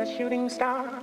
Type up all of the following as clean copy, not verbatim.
a shooting star.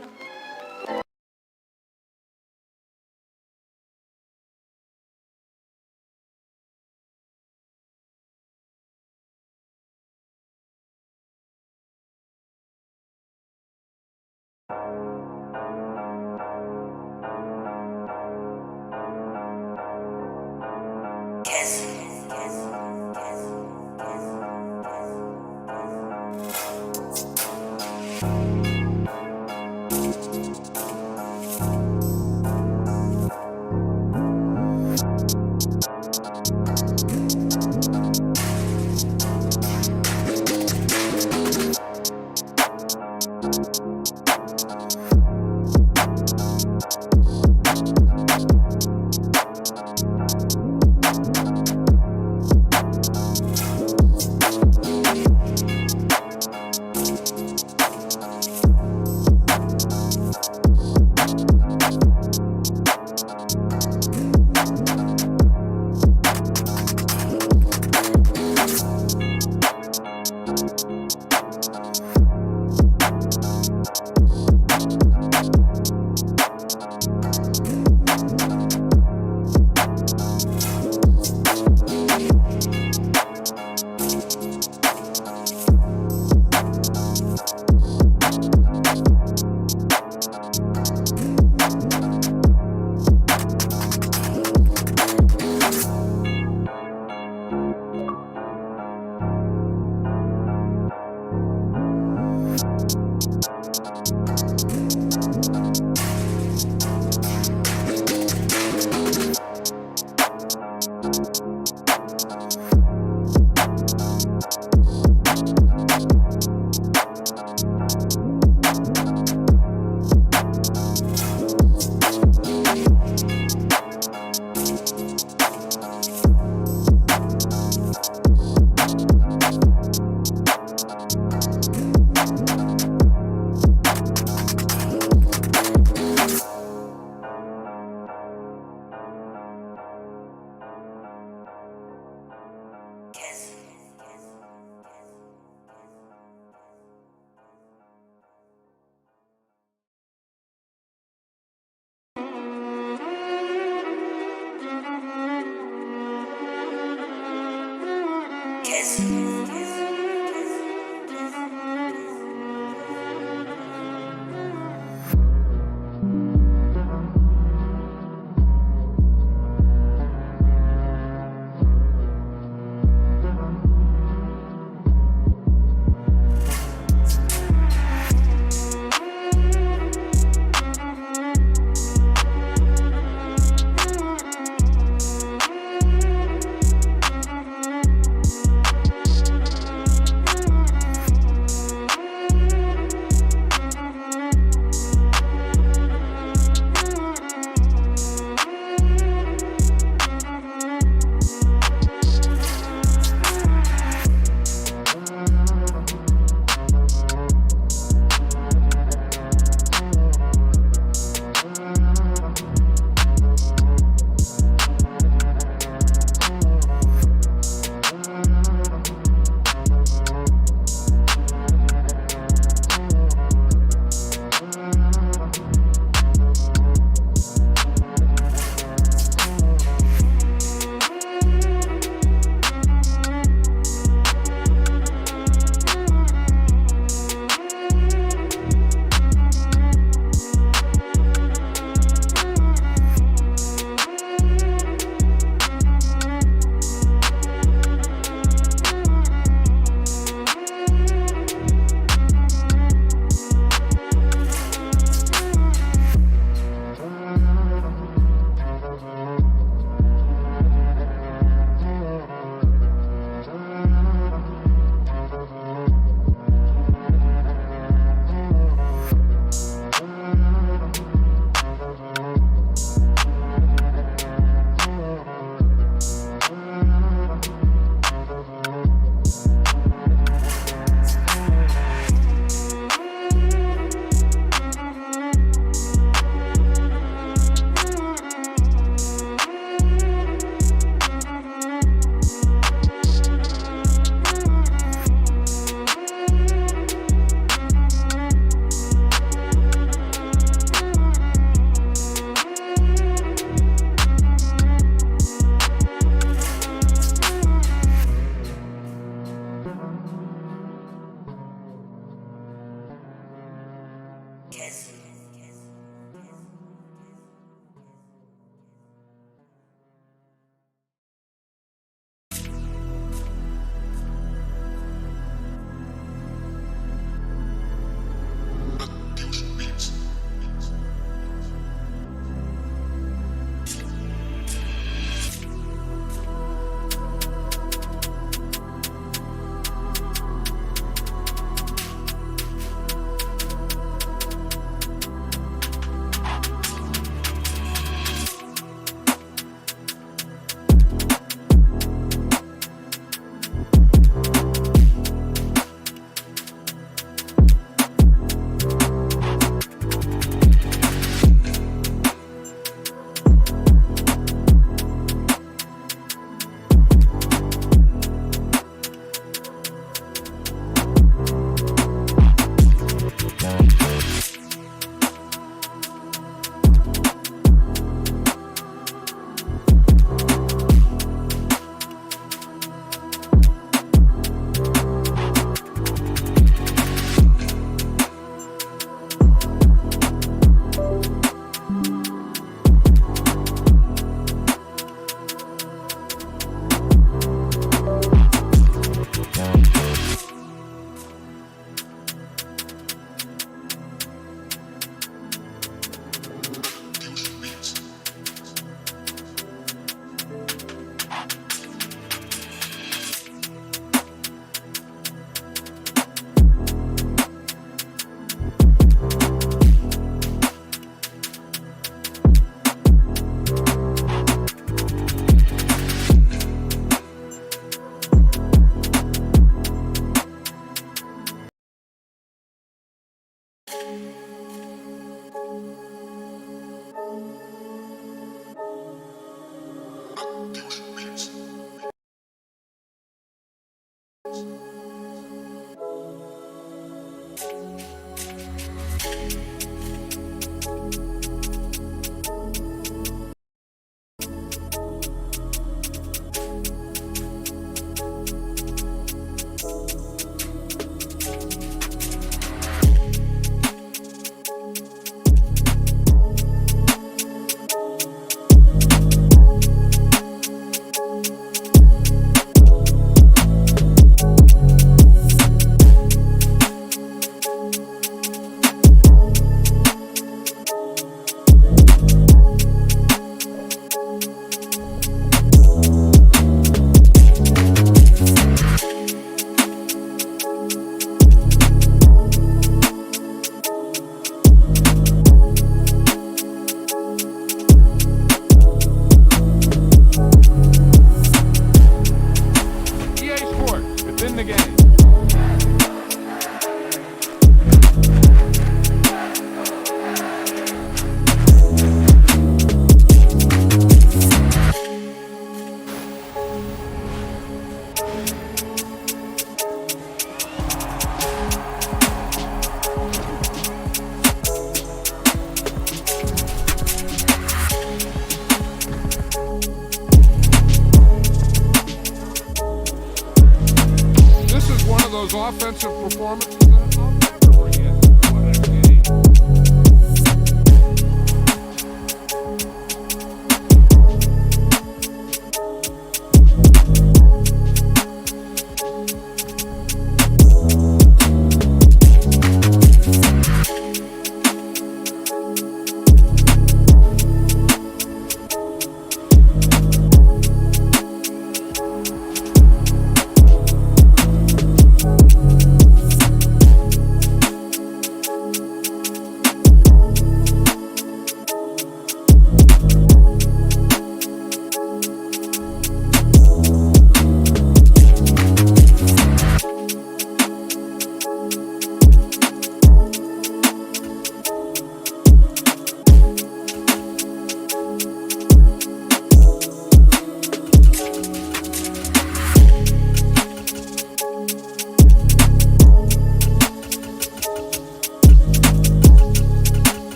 Those offensive performances that I'll never forget. What a game.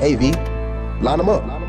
Hey V, line them up.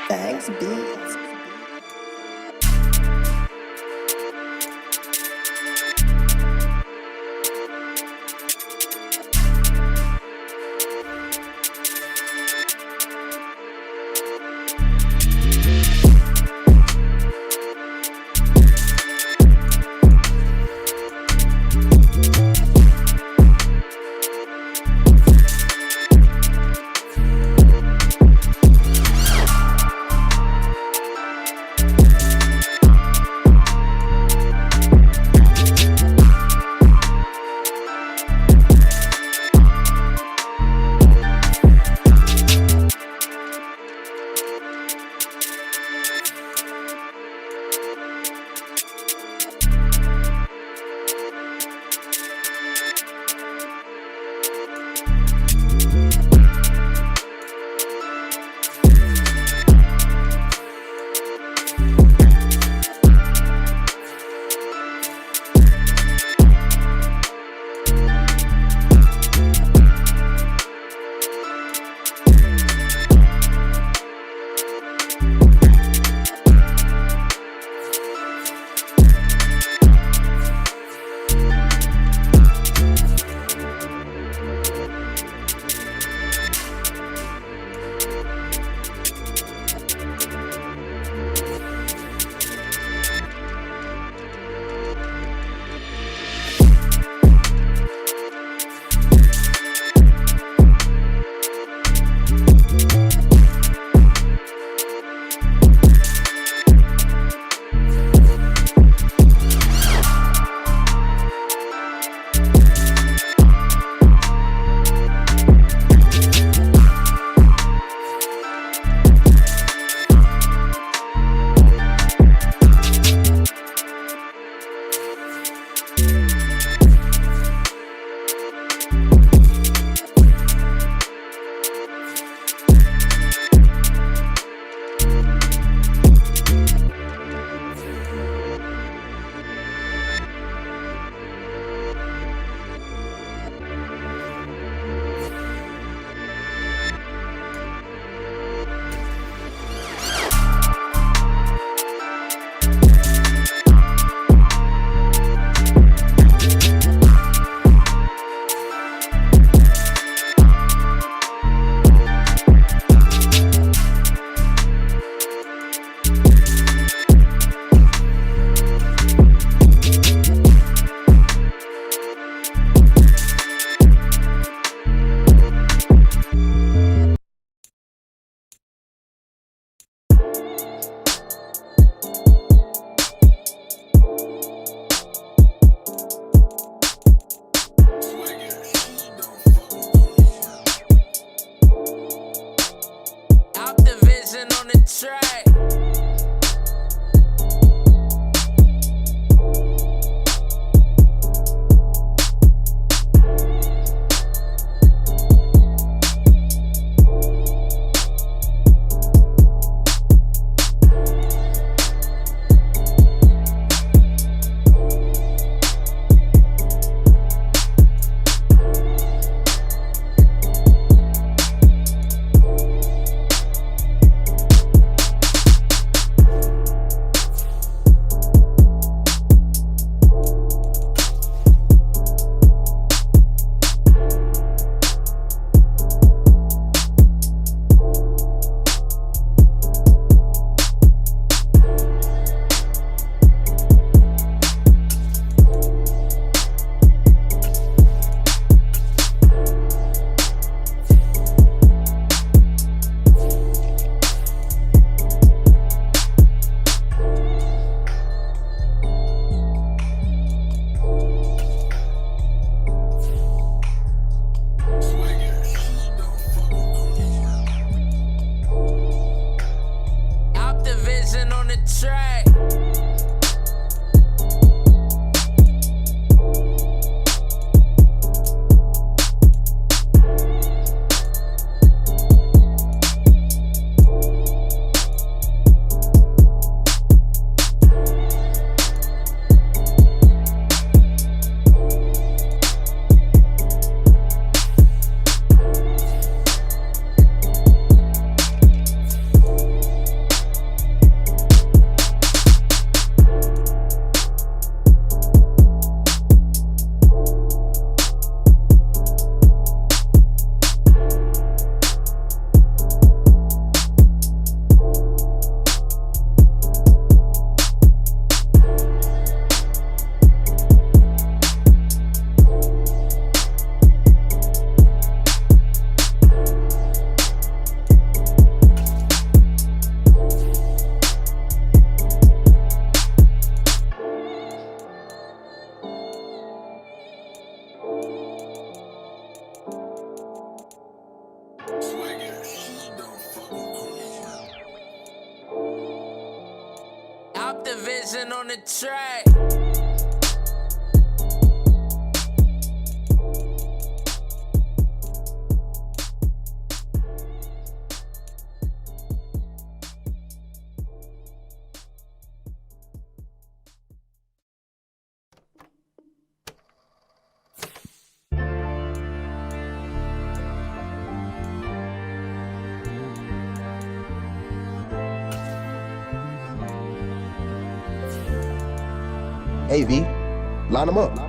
Thanks, beats. legend on the track. Hey V, line them up.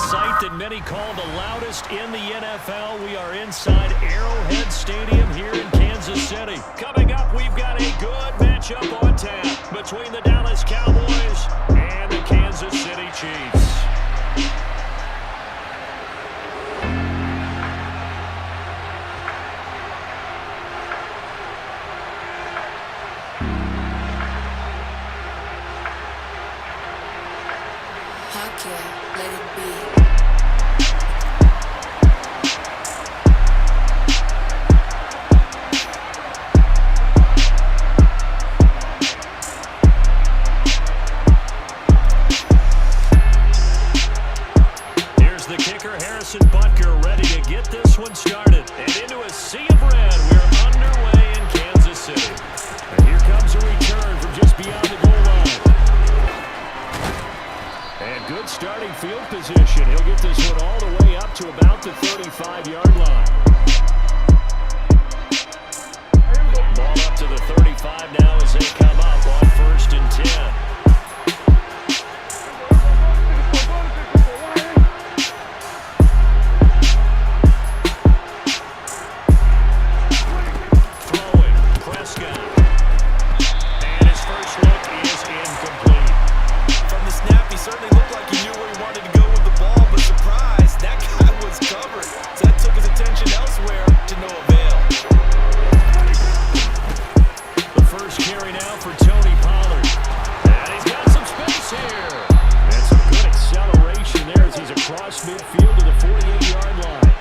sight that many call the loudest in the NFL. We are inside Arrowhead Stadium here in Kansas City. Coming up, we've got a good matchup on tap between the Dallas Cowboys and the Kansas City Chiefs. Let it be. Here's the kicker, Harrison Butker, ready to get this one started. And into a sea of red, we're underway in Kansas City. And here comes a return from just beyond the goal line. And good starting field position. He'll get this one all the way up to about the 35-yard line. Ball up to the 35 now as they come up on 1st and 10. Midfield to the 48-yard line.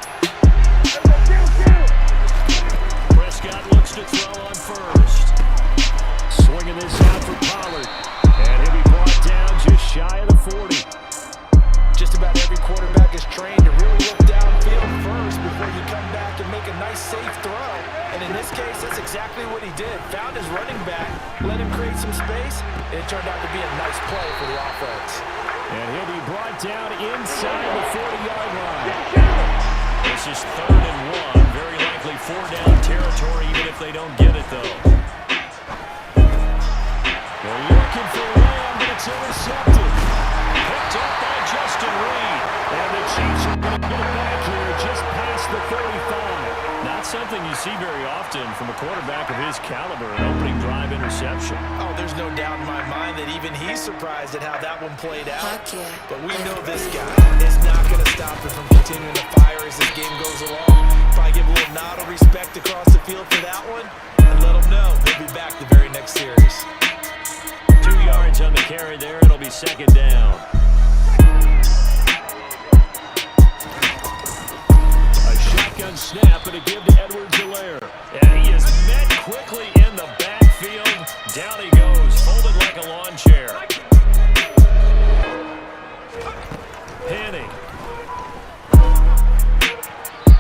Prescott looks to throw on 1st. Swinging this out for Pollard. And he'll be brought down just shy of the 40. Just about every quarterback is trained to really look downfield first before you come back and make a nice safe throw. And in this case, that's exactly what he did. Found his running back, let him create some space, and it turned out to be a nice play for the offense. And he'll be brought down inside the 40-yard line. This is 3rd and 1. Very likely 4-down territory, even if they don't get it, though. They're looking for Lamb, but it's intercepted. Picked up by Justin Reed. And the Chiefs are going to get it back here just past the 35. Not something you see very often from a quarterback of his caliber, an opening drive interception. Oh, there's no doubt in my mind that even he's surprised at how that one played out. But we know this guy is not going to stop him from continuing to fire as this game goes along. Probably give a little nod of respect across the field for that one, and let him know he'll be back the very next series. 2 yards on the carry there. It'll be 2nd down. Shotgun snap and a give to Edwards-Helaire. And he is met quickly in the backfield. Down he goes, folded like a lawn chair. Penny.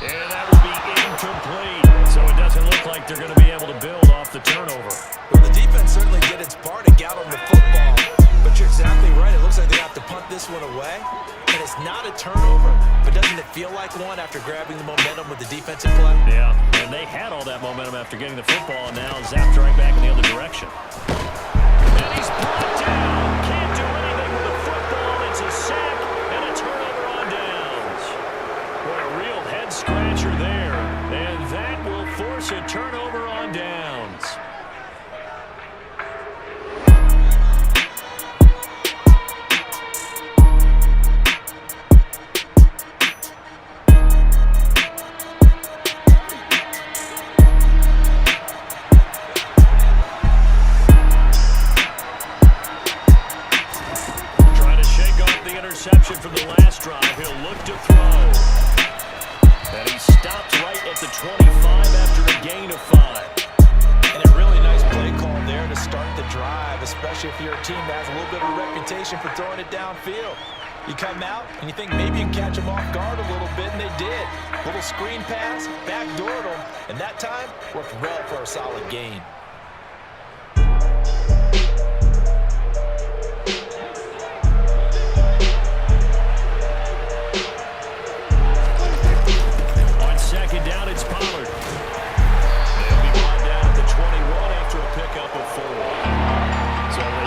And that will be incomplete. So it doesn't look like they're going to be able to build off the turnover. Well, the defense certainly did its part to get on the football. But you're exactly right. It looks like they have to punt this one away. And it's not a turnover, but doesn't it feel like one after grabbing the momentum with the defensive play? Yeah, and they had all that momentum after getting the football, and now zapped right back in the other direction. And he's brought down. Can't do anything with the football. It's a sack and a turnover on downs. What a real head-scratcher there. And that will force a turnover on downs. Interception from the last drive. He'll look to throw. And he stopped right at the 25 after a gain of 5. And a really nice play call there to start the drive, especially if you're a team that has a little bit of a reputation for throwing it downfield. You come out and you think maybe you can catch them off guard a little bit, and they did. Little screen pass, backdoored them, and that time worked well for a solid gain.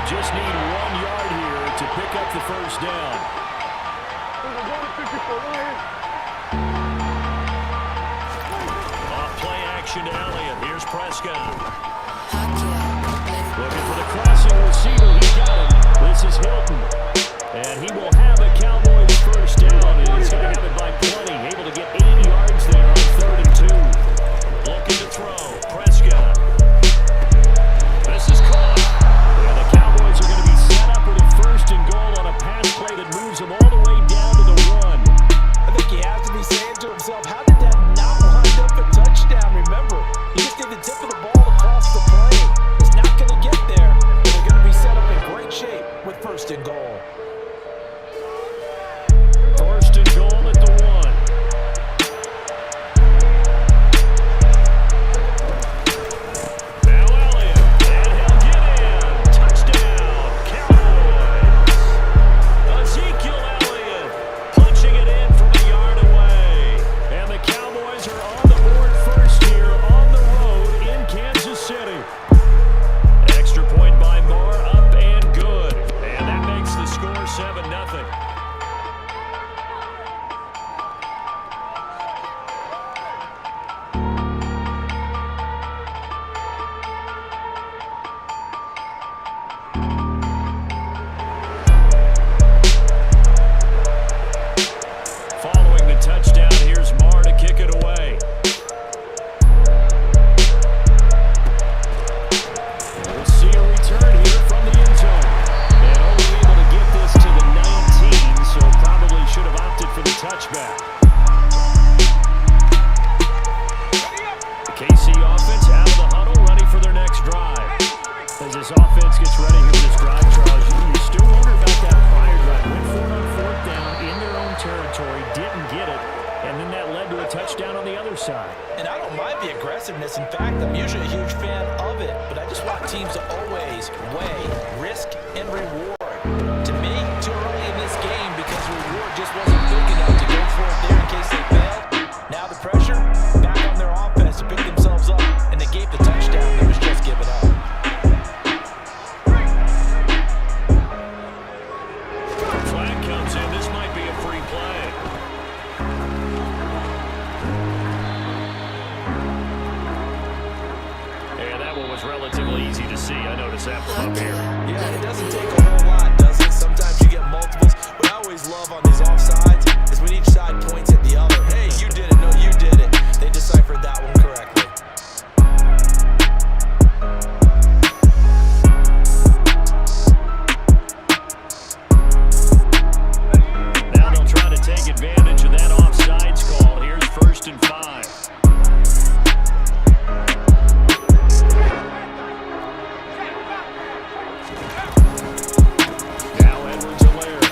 Just need 1 yard here to pick up the 1st down. Off play action to Elliott. Here's Prescott. Heck yeah, let it Looking for the crossing receiver. He got him. This is Hilton. And he will have a Cowboys first down. And he's going to have it by plenty. Able to get 80 yards there on 3rd and 2. Looking to throw. Prescott. This is caught. And the Cowboys are going to be set up with a 1st and goal on a pass play that moves them all the way down to the 1. I think he has to be saying to himself, how did that not wind up a touchdown? Remember, he just did the tip of the ball across the plane. It's not going to get there, but they're going to be set up in great shape with 1st and goal. 1st and goal at the 1. Now Elliott, and he'll get in. Touchdown, Cowboys. Ezekiel Elliott punching it in from a yard away. And the Cowboys are on the board first here on the road in Kansas City. Extra point by Moore, up and good. And that makes the score 7-0. Following the touchdown, here's Moore to kick it away. We'll see a return here from the end zone. And only able to get this to the 19, so probably should have opted for the touchback. The KC offense out of the huddle, ready for their next drive. As this offense gets ready here for this drive, Charles, you still wonder about that prior drive. Went for it on 4th down in their own territory, didn't get it, and then that led to a touchdown on the other side. And I don't mind the aggressiveness. In fact, I'm usually a huge fan of it. But I just want teams to always weigh risk and reward. To me, too early in this game because the reward just wasn't big enough to go for it there in case they failed. Now the pressure back on their offense to pick themselves up and negate the touchdown that was just given up. Flag comes in. This might be a free play. And that one was relatively easy to see. I noticed that from up here. Yeah, it doesn't take a whole lot, does it? Sometimes you get multiples. What I always love on these offsides is when each side points at the other. Hey, you did it. No, you did it. They deciphered that one correctly. Now they'll try to take advantage of that offsides call. Here's 1st and 5. Now Edwards-Helaire.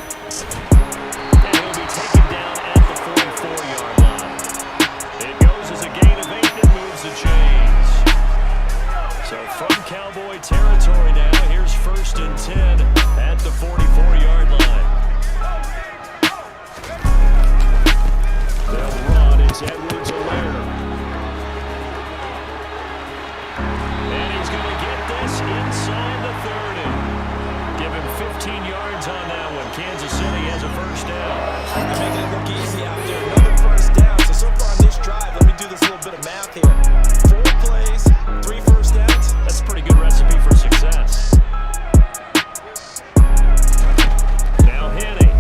And he'll be taken down at the 44-yard line. It goes as a gain of 8 that moves the chains. So from Cowboy territory now, here's 1st and 10 at the 44-yard line. They'll run. It's Edwards-Helaire. And he's going to get this inside the 30. Give him 15 yards on that one. Kansas City has a first down. They're making it look easy out there. Another 1st down. So far on this drive, let me do this little bit of math here. 4 plays, 3 1st downs. That's a pretty good recipe for success. Now Henny.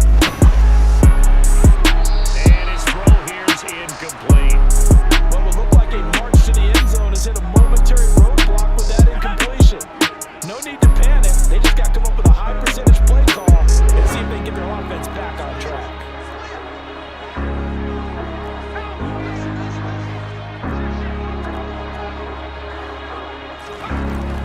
And his throw here is incomplete. What would look like a march to the end zone has hit a momentary roadblock with that incompletion. No need to panic. They just got to come up with a high percentage play call and see if they can get their offense back on track.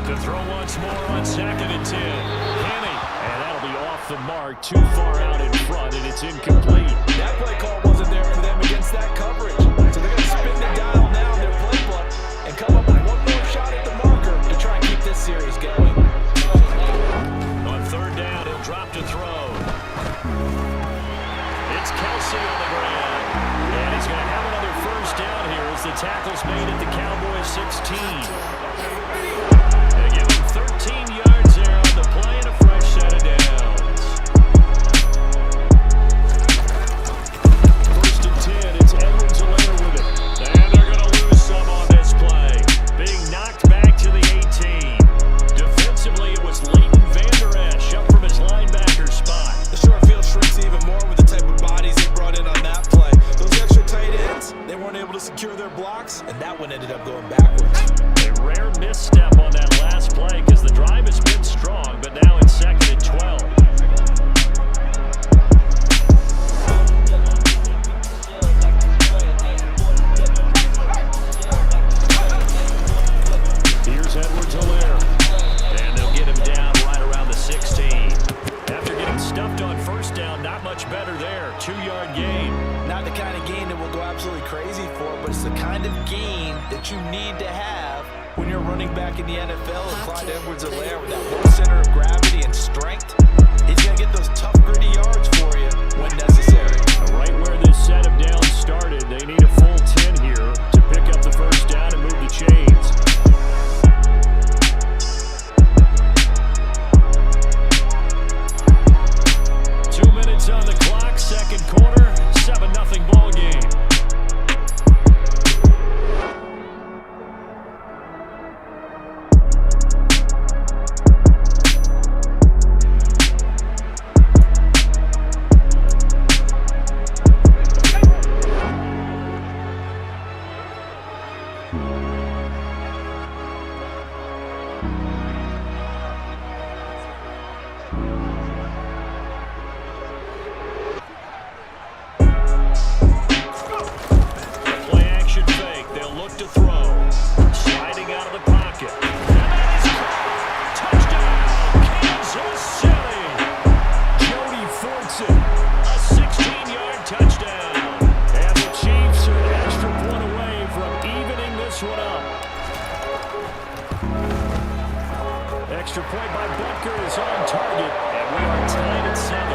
To throw once more on 2nd and 10. Henny. And that'll be off the mark. Too far out in front, and it's incomplete. That play call wasn't there for them against that coverage. So they're going to spin the dial now in their playbook and come up with one more shot at the marker to try and keep this series going. On 3rd down, he'll drop to throw. It's Kelsey on the ground. And he's going to have another first down here as the tackle's made at the Cowboys 16. They give him 13 yards there on the play and a fresh set of downs. 2-yard gain. Not the kind of gain that we'll go absolutely crazy for, but it's the kind of gain that you need to have when you're running back in the NFL. And Clyde Edwards-Helaire, with that low center of gravity and strength, he's going to get those tough, gritty yards for you when necessary. Right where this set of downs started, they need a full 10 here to pick up the first down and move the chains. On the clock, second quarter, 7-0 ball game. To throw, sliding out of the pocket, and that is caught. Touchdown, Kansas City. Jody Fortson, a 16-yard touchdown, and the Chiefs are an extra point away from evening this one up. Extra point by Butker is on target, and we are tied at 7.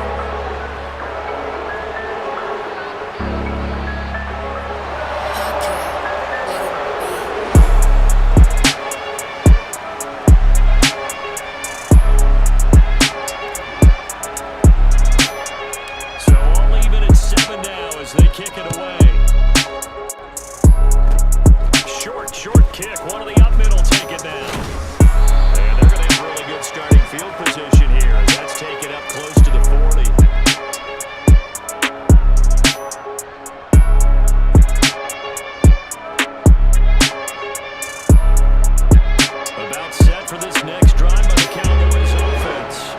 They kick it away. Short kick. One of the up middle take it down. And they're going to have really good starting field position here. That's taken up close to the 40. About set for this next drive by the Cowboys offense.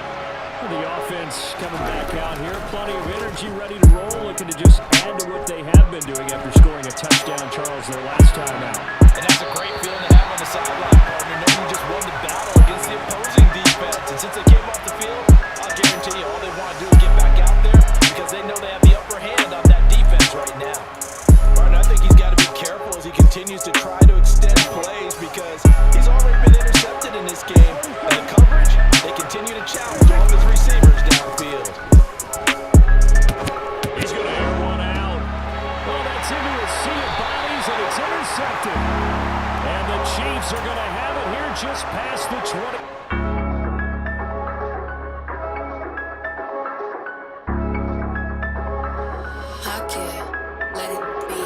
The offense coming back out here. Plenty of energy, ready to roll, looking to just add to what they have been doing after scoring a touchdown, Charles, their last time out. And that's a great feeling to have on the sideline, partner, knowing you just won the battle against the opposing defense. And since they came off the field, I'll guarantee you all they want to do is get back out there because they know they have the upper hand on that defense right now. Partner, I think he's got to be careful as he continues to try to extend plays because he's already been intercepted in this game. And the coverage, they continue to challenge all his receivers downfield. He's going to air one out. Well, that's into a sea of bodies, and it's intercepted. And the Chiefs are going to have it here just past the 20. I can't let it be.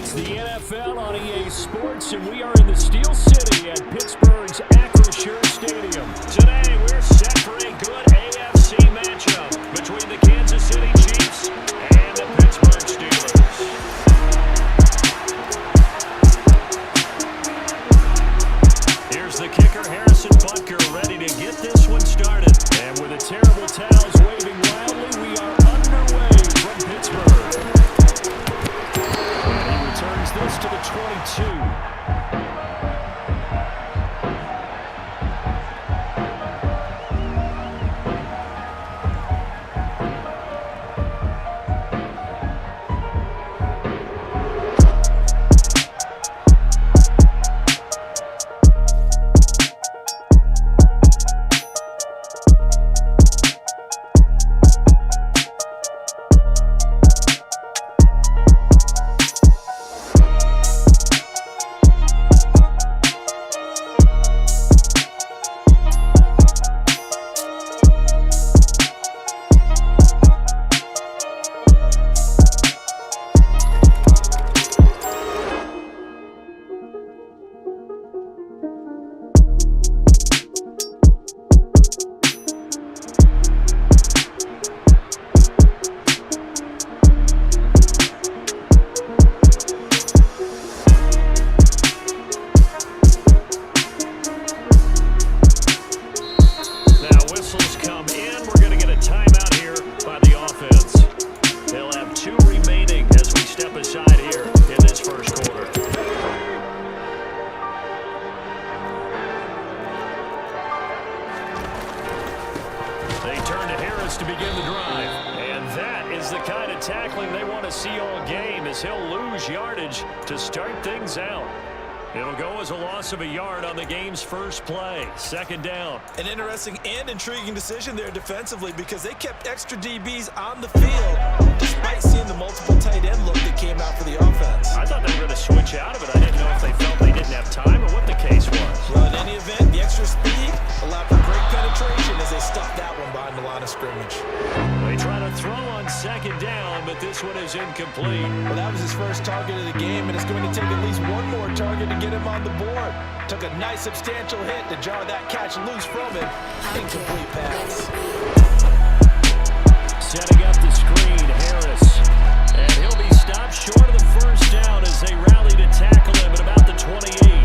It's the NFL on EA Sports, and we are in the Steel City at Pittsburgh's Acrisure Stadium. Today, we're set for a good AFC matchup between the Kansas City Chiefs and the Pittsburgh Steelers. Here's the kicker, Harrison Butker, ready to get this one started. And with the terrible towels waving wildly, we are underway from Pittsburgh. And he returns this to the 22. To begin the drive, and that is the kind of tackling they want to see all game, as he'll lose yardage to start things out. It'll go as a loss of a yard on the game's first play. Second down. An interesting and intriguing decision there defensively, because they kept extra DBs on the field despite seeing the multiple tight end look that came out for the offense. I thought they were going to switch out of it. I didn't know if they felt they didn't have time or what the case was. Well, in any event, the extra speed allowed for great penetration as they stuffed that one behind the line of scrimmage. They try to throw on second down, but this one is incomplete. Well, that was his first target of the game, and it's going to take at least one more target to get him on the board. Took a nice substantial hit to jar that catch loose from him. Incomplete pass. Setting up the screen, Harris. And he'll be stopped short of the first down as they rally to tackle him at about the 28.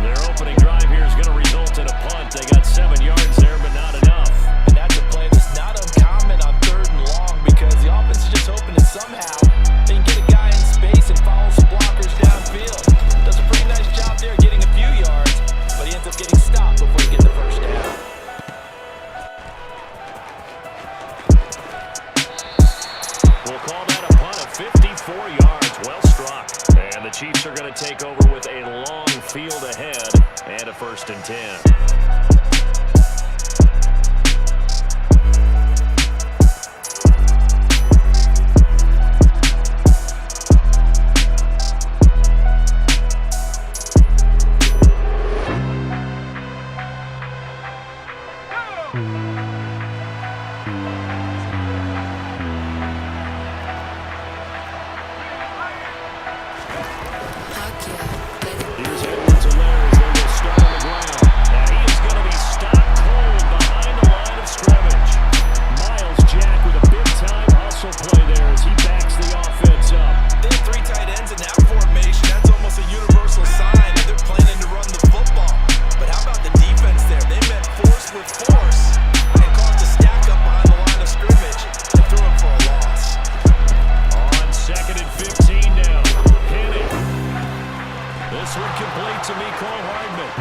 Their opening drive here is going to result in a punt. They got 7 yards there, but not enough. And that's a play that's not uncommon on 3rd and long, because the offense is just hoping that somehow they can get a guy in space and follow some blockers downfield. Does a pretty nice job there getting a few yards, but he ends up getting stopped before he gets the first down. We'll call that a punt of 54 yards. Well struck. And the Chiefs are going to take over with a long field ahead and a 1st and 10. Here's Edwards and Larry as they will start on the ground. And he is going to be stopped cold behind the line of scrimmage. Miles Jack with a big-time hustle play there as he backs the offense up. They have 3 tight ends in that formation. That's almost a universal sign that they're planning to run the football. But how about the defense there? They met force with force and caused a stack up behind the line of scrimmage and threw him for a loss. On 2nd and 15 now. Henning. This one complete to Mecole Hardman.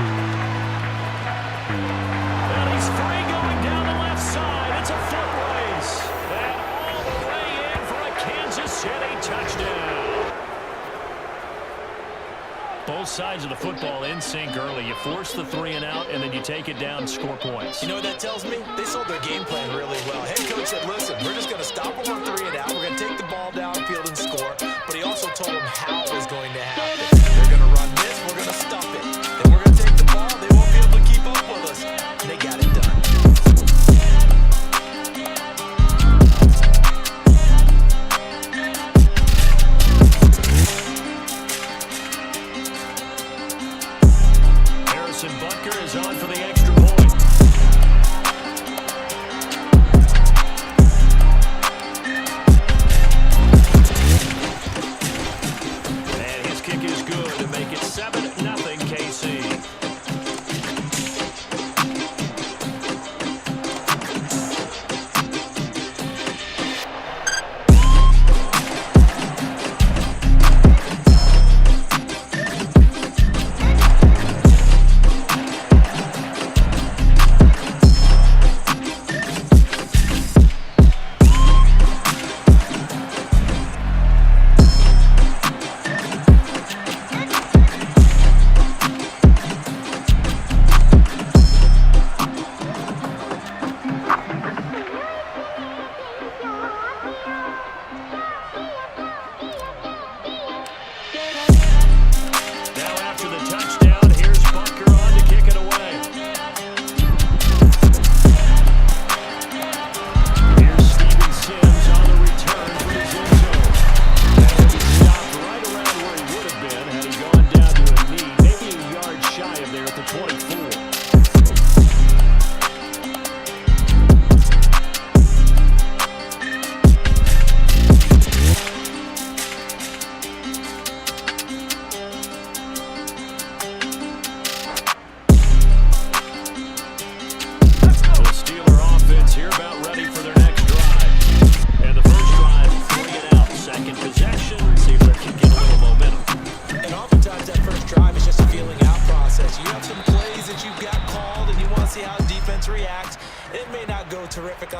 And he's free going down the left side. It's a foot race. And all the way in for a Kansas City touchdown. Both sides of the football in sync early. You force the 3 and out, and then you take it down, score points. You know what that tells me? They sold their game plan really well. Head coach said, listen, we're just going to stop them on 3 and out. We're going to take the ball downfield and score. But he also told them how it was going to happen. They're going to run this. We're going to stuff it. Then we're going to take the ball. They won't be able to keep up with us. And they got it done.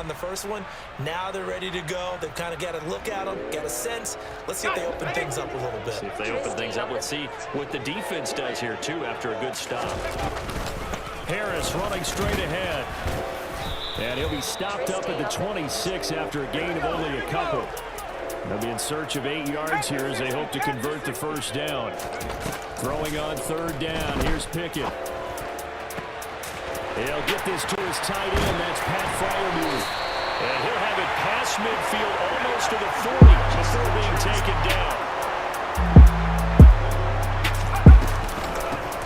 on the first one. Now they're ready to go. They've kind of got to look at them, got a sense. Let's see if they open things up a little bit. See if they open things up. Let's see what the defense does here, too, after a good stop. Harris running straight ahead. And he'll be stopped up at the 26 after a gain of only a couple. They'll be in search of 8 yards here as they hope to convert the first down. Throwing on third down. Here's Pickett. He'll get this to his tight end. That's Pat Freiermuth. And he'll have it past midfield almost to the 40 before being taken down.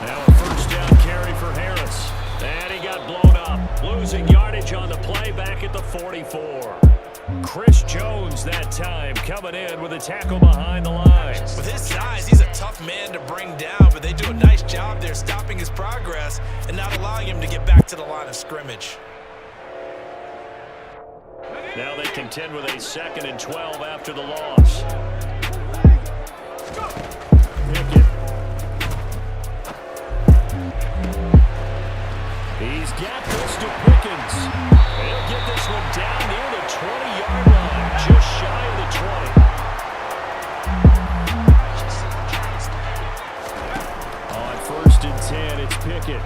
Now a first down carry for Harris. And he got blown up. Losing yardage on the play back at the 44. Chris Jones that time coming in with a tackle behind the line. With his size, he's a tough man to bring down, but they do a nice job there stopping his progress and not allowing him to get back to the line of scrimmage. Now they contend with a 2nd and 12 after the loss. Pickett. He's got this to Pickens. He'll get this one down near the 20-yard line, just shy of the 20. On 1st and 10, it's Pickett.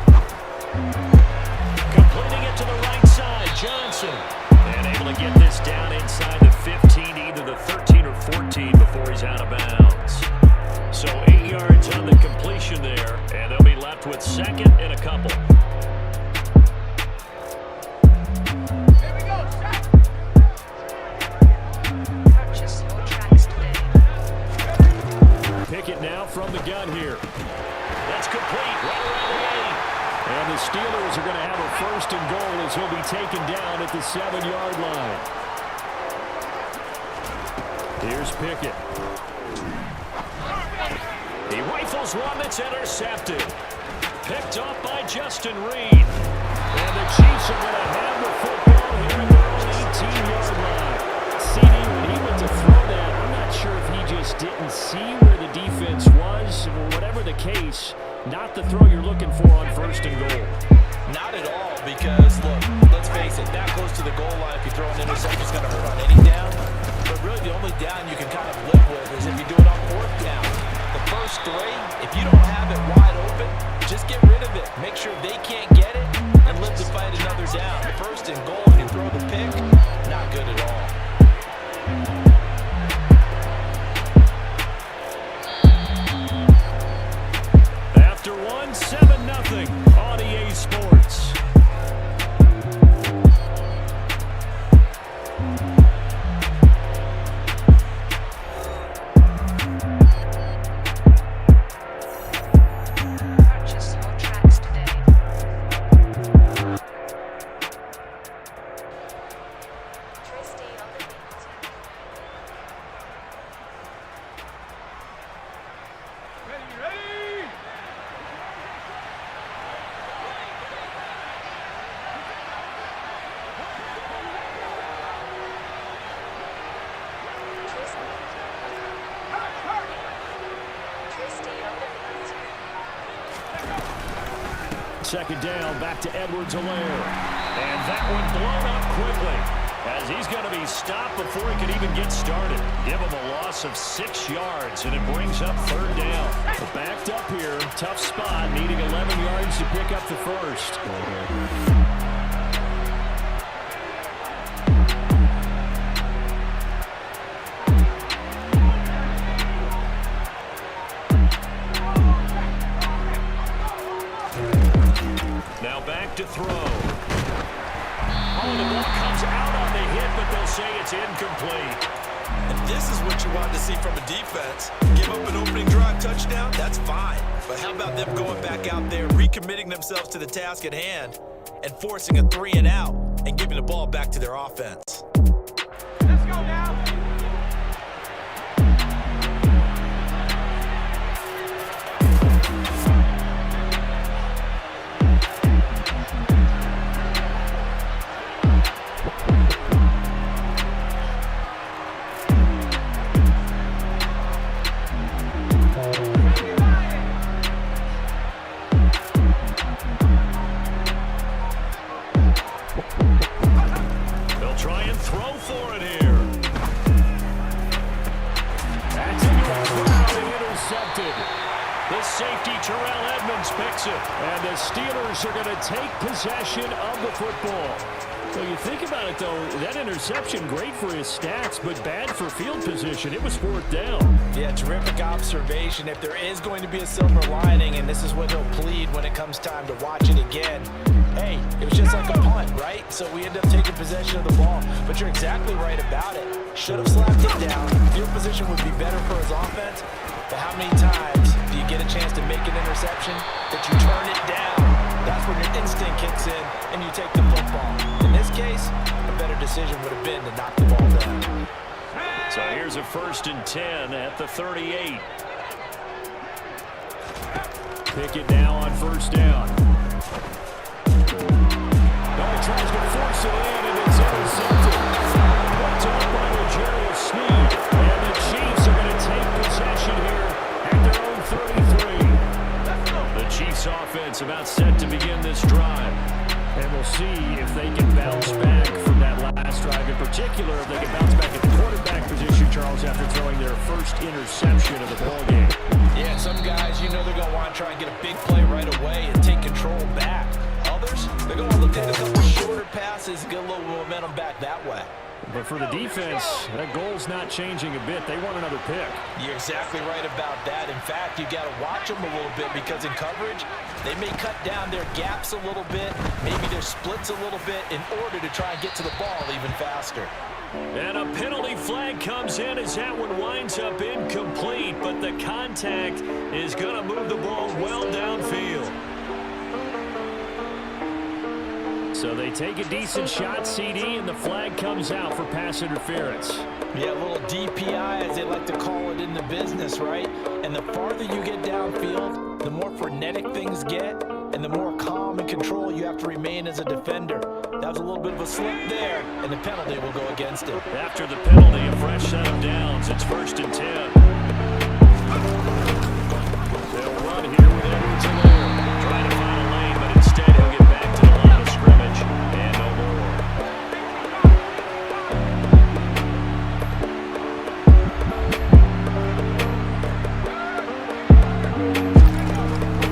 Completing it to the right side, Johnson. And able to get this down inside the 15, either the 13 or 14 before he's out of bounds. So 8 yards on the completion there, and they'll be left with 2nd and a couple. Pickett now from the gun here. That's complete, right around the 8. And the Steelers are going to have a 1st and goal as he'll be taken down at the 7-yard line. Here's Pickett. He rifles one that's intercepted. Picked off by Justin Reed. And the Chiefs are going to have the football here at their own 18-yard line. CD, when he went to throw that, I'm not sure if he just didn't see where the defense was, or whatever the case, not the throw you're looking for on 1st and goal. Not at all, because, look, let's face it, that close to the goal line, if you throw an interception, it's going to hurt on any down. But really, the only down you can kind of live with is if you do it on 4th down. The first 3, if you don't have it wide open, just get rid of it. Make sure they can't get it and live to fight another down. 1st and goal, and you throw the pick, not good at all. After 7-0 on EA Sports. Purchase your tracks today. Second down, back to Edwards-Helaire. And that one blown up quickly as he's going to be stopped before he can even get started. Give him a loss of 6 yards, and it brings up third down. We're backed up here, tough spot, needing 11 yards to pick up the first. Now back to throw. Oh, the ball comes out on the hit, but they'll say it's incomplete. And this is what you want to see from a defense. Give up an opening drive touchdown, that's fine. But how about them going back out there, recommitting themselves to the task at hand, and forcing a 3-and-out, and giving the ball back to their offense. Let's go now. completed. The safety, Terrell Edmonds, picks it. And the Steelers are going to take possession of the football. So you think about it, though, that interception, great for his stats, but bad for field position. It was fourth down. Yeah, terrific observation. If there is going to be a silver lining, and this is what he'll plead when it comes time to watch it again, hey, it was just like a punt, right? So we end up taking possession of the ball. But you're exactly right about it. Should have slapped it down. Field position would be better for his offense. But how many times do you get a chance to make an interception that you turn it down? That's when your instinct kicks in and you take the football. In this case, a better decision would have been to knock the ball down. So here's a 1st and 10 at the 38. Pickett now on 1st down. Tries to force it in, and it's intercepted. Picked up by L'Jarius Sneed. And the Chiefs are going to take possession here at their own 33. The Chiefs offense about set to begin this drive. And we'll see if they can bounce back from that last drive. In particular, if they can bounce back at the quarterback position, Charles, after throwing their first interception of the ballgame. Yeah, some guys, you know they're going to want to try and get a big play right away and take control back. Others, they're going to look at a couple shorter passes and get a little momentum back that way. But for the defense, that goal's not changing a bit. They want another pick. You're exactly right about that. In fact, you got to watch them a little bit because in coverage, they may cut down their gaps a little bit, maybe their splits a little bit in order to try and get to the ball even faster. And a penalty flag comes in as that one winds up incomplete, but the contact is going to move the ball well downfield. So they take a decent shot, CD, and the flag comes out for pass interference. Yeah, a little DPI, as they like to call it in the business, right? And the farther you get downfield, the more frenetic things get, and the more calm and control you have to remain as a defender. That was a little bit of a slip there, and the penalty will go against him. After the penalty, a fresh set of downs. It's 1st and 10. They'll run here with Edwards in there. Trying to find a lane, but instead he'll get back to the line of scrimmage. And no more.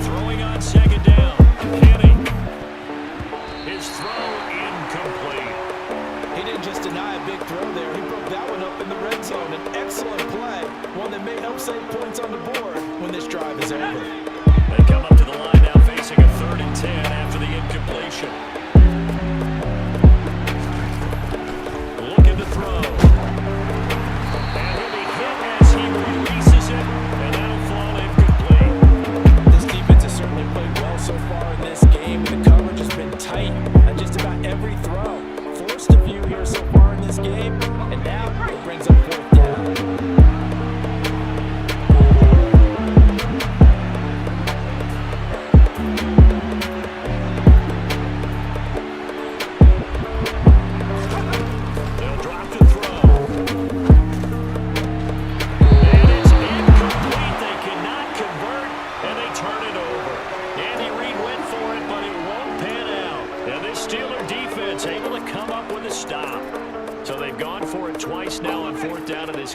Throwing on 2nd down. Kenny. His throw incomplete. He didn't just deny a big throw there. He broke that one up in the red zone. An excellent play. One that may help save points on the board when this drive is over. They come up to the line now facing a 3rd and 10 after the incompletion. Looking to throw. And he'll be hit as he releases it, and that'll fall incomplete. This defense has certainly played well so far in this game. The coverage has been tight on just about every throw. Forced a few here so far in this game, and now it brings up 4th down.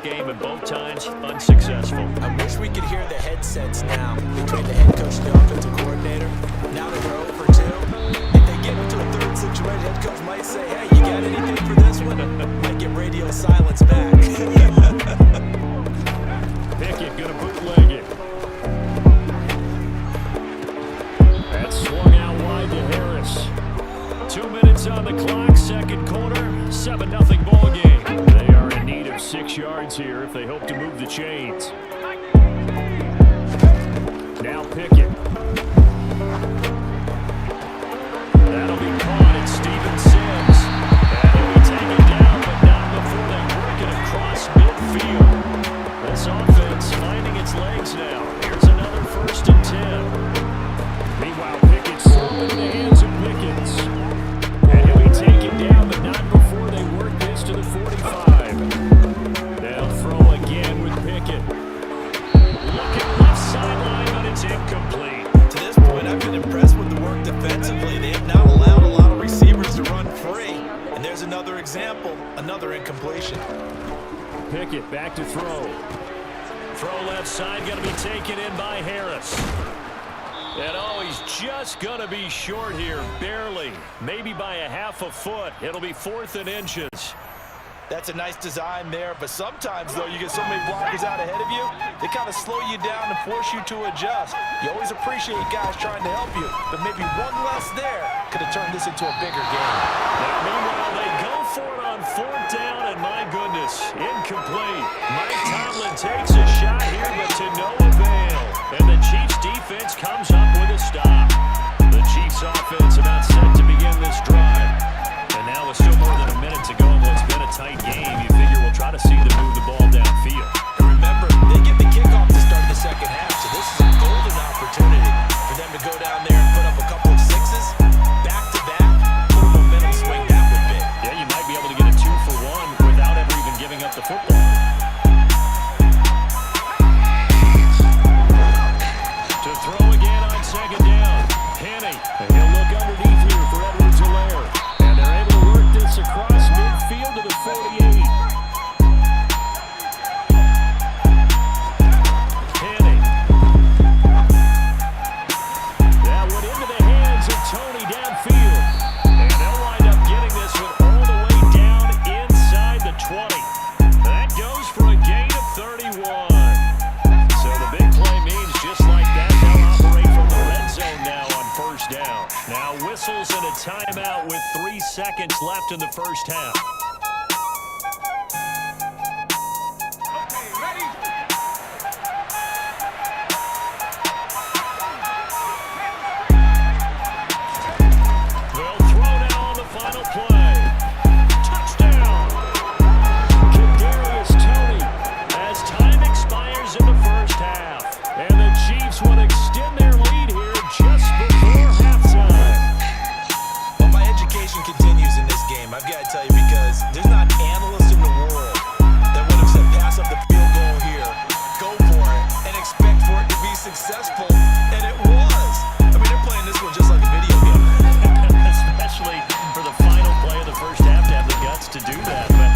Game and both times unsuccessful. I wish we could hear the headsets now between the head coach and the offensive coordinator. Now that they're 0 for 2, if they get into a 3rd situation, head coach might say, hey, you got anything for this one? Might get radio silence back. Pickett gonna bootleg it. That swung out wide to Harris. 2 minutes on the clock, 2nd quarter, 7-0 ball game. They are in need of 6 yards here if they hope to move the chains. Now Pickett. That'll be caught. It's Steven Sims. And he'll be taken down, but not before they work it across midfield. This offense finding its legs now. Here's another 1st and 10. Meanwhile, Pickett's thrown in the hands of Pickens. And he'll be taken down, but not before they work this to the 45. They'll throw again with Pickett. Looking left sideline, but it's incomplete. To this point, I've been impressed with the work defensively. They have not allowed a lot of receivers to run free. And there's another example, another incompletion. Pickett back to throw. Throw left side, going to be taken in by Harris. And oh, he's just going to be short here, barely. Maybe by a half a foot. It'll be 4th and inches. That's a nice design there, but sometimes, though, you get so many blockers out ahead of you, they kind of slow you down and force you to adjust. You always appreciate guys trying to help you, but maybe one less there could have turned this into a bigger game. Now, meanwhile, they go for it on 4th down, and my goodness, incomplete. Mike Tomlin takes a shot here, but to no avail. And the Chiefs' defense comes up with a stop. The Chiefs' offense about set to begin this drive. And now with still more than a minute to go in what's been a tight game, you figure we'll try to see them move the ball downfield. And remember, they get the kickoff to start the second half, so this is a golden opportunity for them to go down there and put up a couple of sixes, back-to-back, pull momentum swing that would be. Yeah, you might be able to get a 2-for-1 without ever even giving up the football. To throw again on 2nd down. Penny, and he'll look underneath here for Edwards-Helaire. And they're able to work this across midfield to the 48. Penny. That went into the hands of Tony downfield. And they'll wind up getting this one all the way down inside the 20. That goes for a gain of 31. So the big play means just like that, they'll operate from the red zone now on 1st down. Now whistles and a timeout with 3 seconds left in the first half. Okay, ready? They'll throw now on the final play. Touchdown! Kadarius Toney as time expires in the first half. And the Chiefs will extend their lead here just before halftime. Well, my education continues in this game, I've got to tell you, because there's not an analyst in the world that would have said pass up the field goal here, go for it, and expect for it to be successful, and it was. I mean, they're playing this one just like a video game. Especially for the final play of the first half to have the guts to do that. But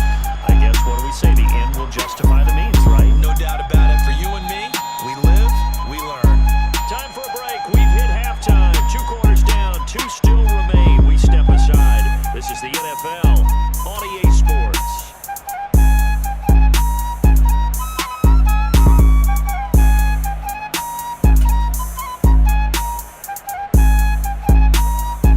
I guess, what do we say? The end will justify the means, right? No doubt about it. For you and me, we live, we learn. Time for a break. We've hit halftime. 2 quarters down. 2 still remain. We step aside. This is the NFL on EA Sports.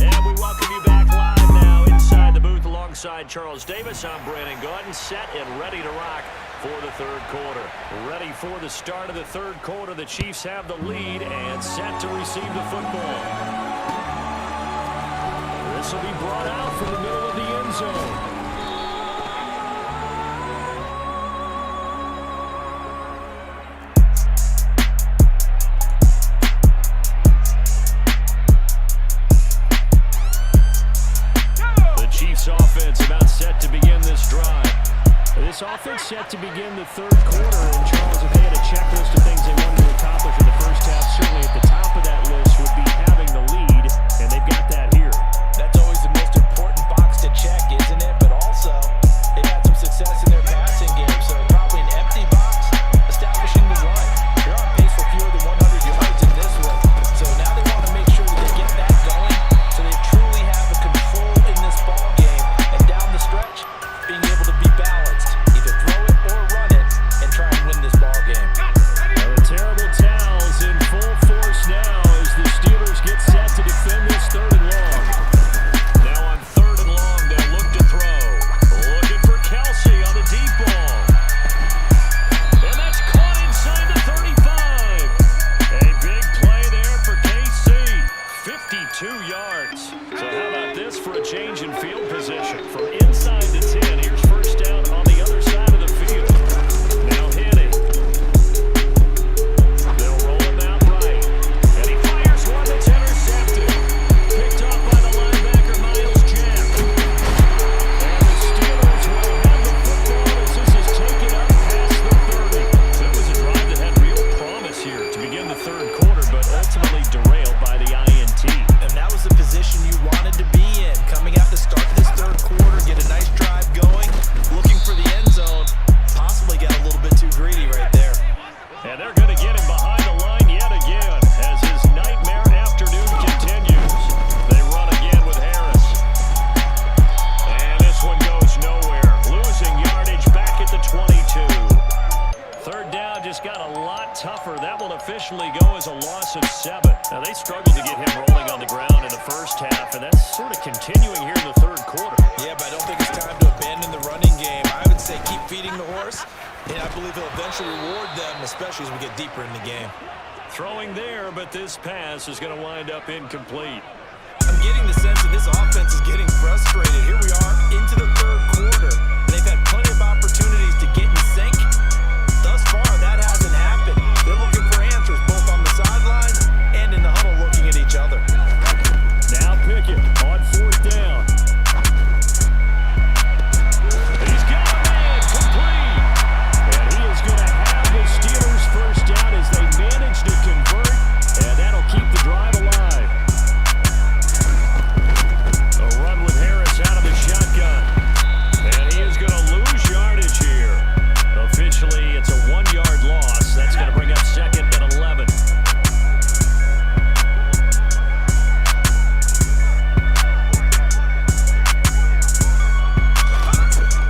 And we welcome you back live now inside the booth alongside Charles Davis. I'm Brandon Gordon, set and ready to rock for the 3rd quarter. Ready for the start of the 3rd quarter. The Chiefs have the lead and set to receive the football. This will be brought out from the middle of the end zone. The Chiefs offense about set to begin this drive. This offense set to begin the 3rd quarter, and Charles, if they had a checklist of things they wanted to accomplish in the first half, certainly at the top of that list would be having the lead, and they've got that here. That's always the most important box to check, isn't it? But also, they've had some success in their passing game, so probably an empty box, establishing the run. They're on pace for fewer than 100 yards in this one, so now they want to make sure that they get that going, so they truly have a control in this ball game, and down the stretch, being able to be balanced, either throw it or run it, just got a lot tougher. That will officially go as a loss of 7. Now, they struggled to get him rolling on the ground in the first half, and that's sort of continuing here in the third quarter. Yeah, but I don't think it's time to abandon the running game. I would say keep feeding the horse, and I believe he'll eventually reward them, especially as we get deeper in the game. Throwing there, but this pass is going to wind up incomplete. I'm getting the sense that this offense is getting frustrated. Here we are into the third quarter, and they've had plenty of opportunities to get in sync. Thus far, that hasn't happened. They're looking for answers both on the sideline and in the huddle looking at each other. Now Pickett on 4th down. He's got a man complete. And he is going to have the Steelers first down as they manage to convert, and that'll keep the drive alive. A run with Harris out of the shotgun. And he is going to lose yardage here. Officially, it's a 1-yard loss. That's going to bring up 2nd and 11.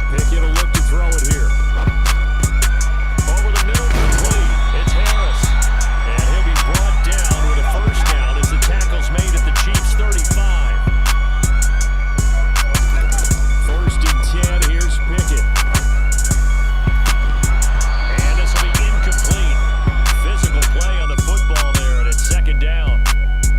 Pickett will look to throw it here. Over the middle, complete. It's Harris. And he'll be brought down with a first down as the tackle's made at the Chiefs' 35. 1st and 10, here's Pickett. And this will be incomplete. Physical play on the football there, and it's 2nd down.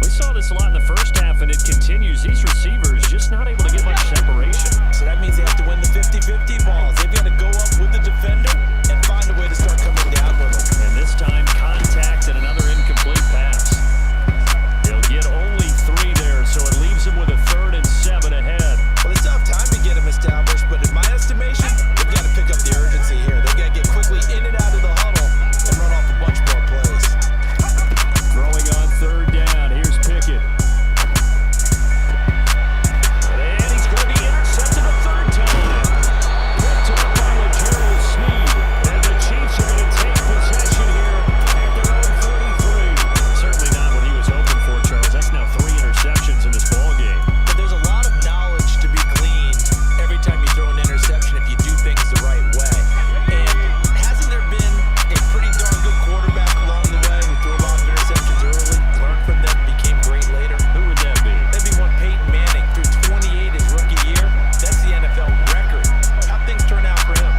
We saw this a lot in the first half, and it continues. These receivers just not able to get much separation. So that means they have to win the 50-50 balls. They've got to go up with the defender and find a way to start coming down with them. And this time, contact and another incomplete pass. He'll get only 3 there, so it leaves him with a 3rd and 7 ahead. Well, it's tough time to get them established, but in my estimation, they've got to pick up the urgency here. They've got to get quickly in and out of the huddle and run off a bunch more plays. Throwing on 3rd down, here's Pickett. And he's going to be intercepted a 3rd time. Picked up by Legarius Sneed. And the Chiefs are going to take possession here at their own 43. Certainly not what he was hoping for, Charles. That's now 3 interceptions in this ballgame. But there's a lot of knowledge to be gleaned every time you throw an interception if you do things the right way. And hasn't there been a pretty darn good quarterback along the way who threw a lot of interceptions early, learned from them, became great later? Who would that be? That'd be one Peyton Manning, threw 28 his rookie year. That's the NFL record. How'd things turn out for him?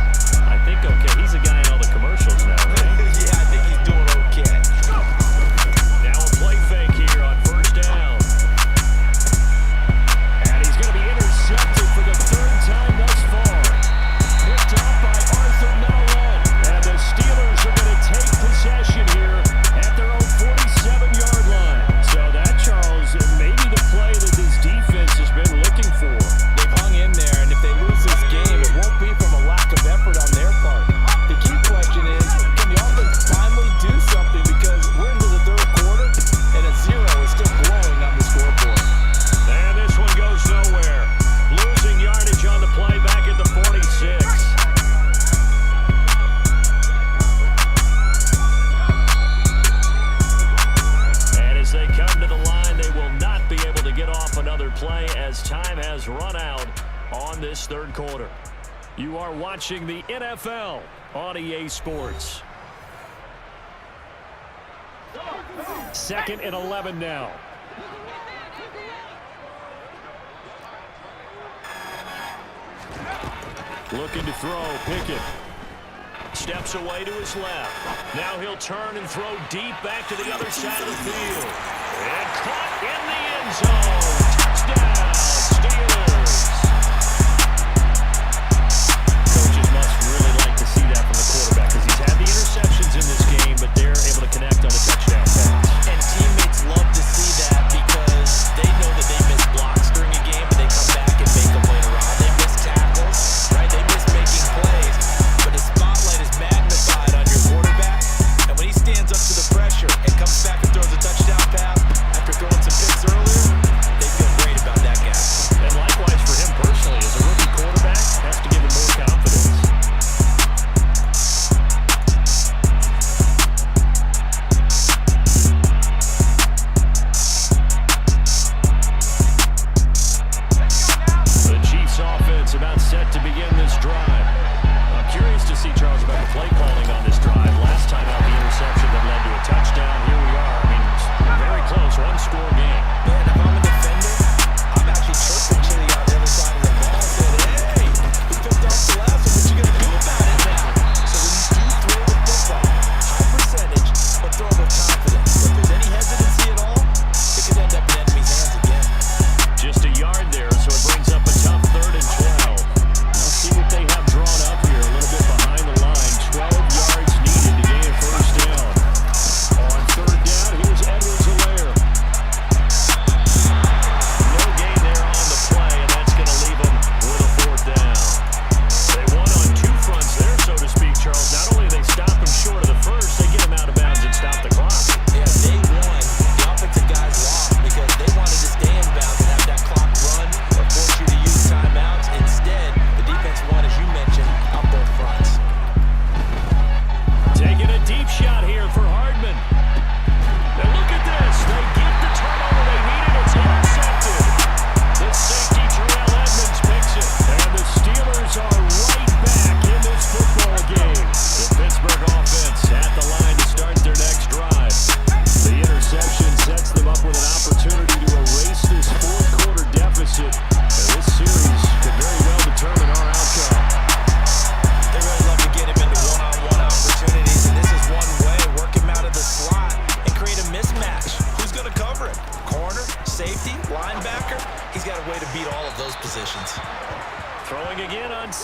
I think okay. He's a guy in all the commercials now, right? Yeah, I think he's doing okay. Now a play fake here on 1st down. And he's going to be intercepted for the 3rd time thus far. Picked up by Arthur Nowell. And the Steelers are going to take possession here at their own 47-yard line. So that, Charles, may be the play that this defense has been looking for. They've hung in there, and if they lose this game, it won't be from a lack of effort on their part. The key question is, can the offense finally do something? Because we're into the 3rd quarter, and a 0 is still glowing on the scoreboard. And this one goes nowhere. Losing yardage on the play back at the 46. And as they come to the line, they will not be able to get off another play as time has run out on this 3rd quarter. You are watching the NFL on EA Sports. 2nd and 11 now. Looking to throw, Pickett. Steps away to his left. Now he'll turn and throw deep back to the other side of the field. And caught in the end zone. Touchdown, Steelers. Coaches must really like to see that from the quarterback because he's had the interceptions in this game, but they're able to connect on a touchdown pass. And teammates love to see that because they know that they miss blocks during a game, but they come back and make them later on. They miss tackles, right? They miss making plays, but the spotlight is magnified on your quarterback, and when he stands up to the pressure and comes back and throws a touchdown pass after throwing some picks earlier, they feel great about that guy. And likewise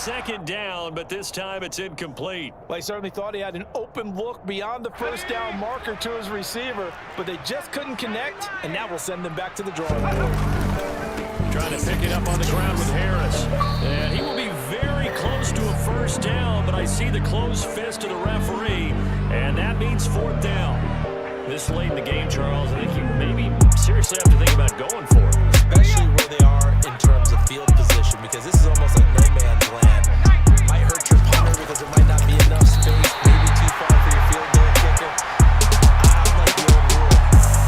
second down, but this time it's incomplete. Well, he certainly thought he had an open look beyond the first down marker to his receiver, but they just couldn't connect, and that will send them back to the drawing board. Trying to pick it up on the ground with Harris. And he will be very close to a first down, but I see the closed fist of the referee, and that means fourth down. This late in the game, Charles, I think you maybe seriously have to think about going for it. Especially where they are in terms of field position, because this is almost like no man's land. Might hurt your punter because there might not be enough space, maybe too far for your field goal kicker. I like the old rule.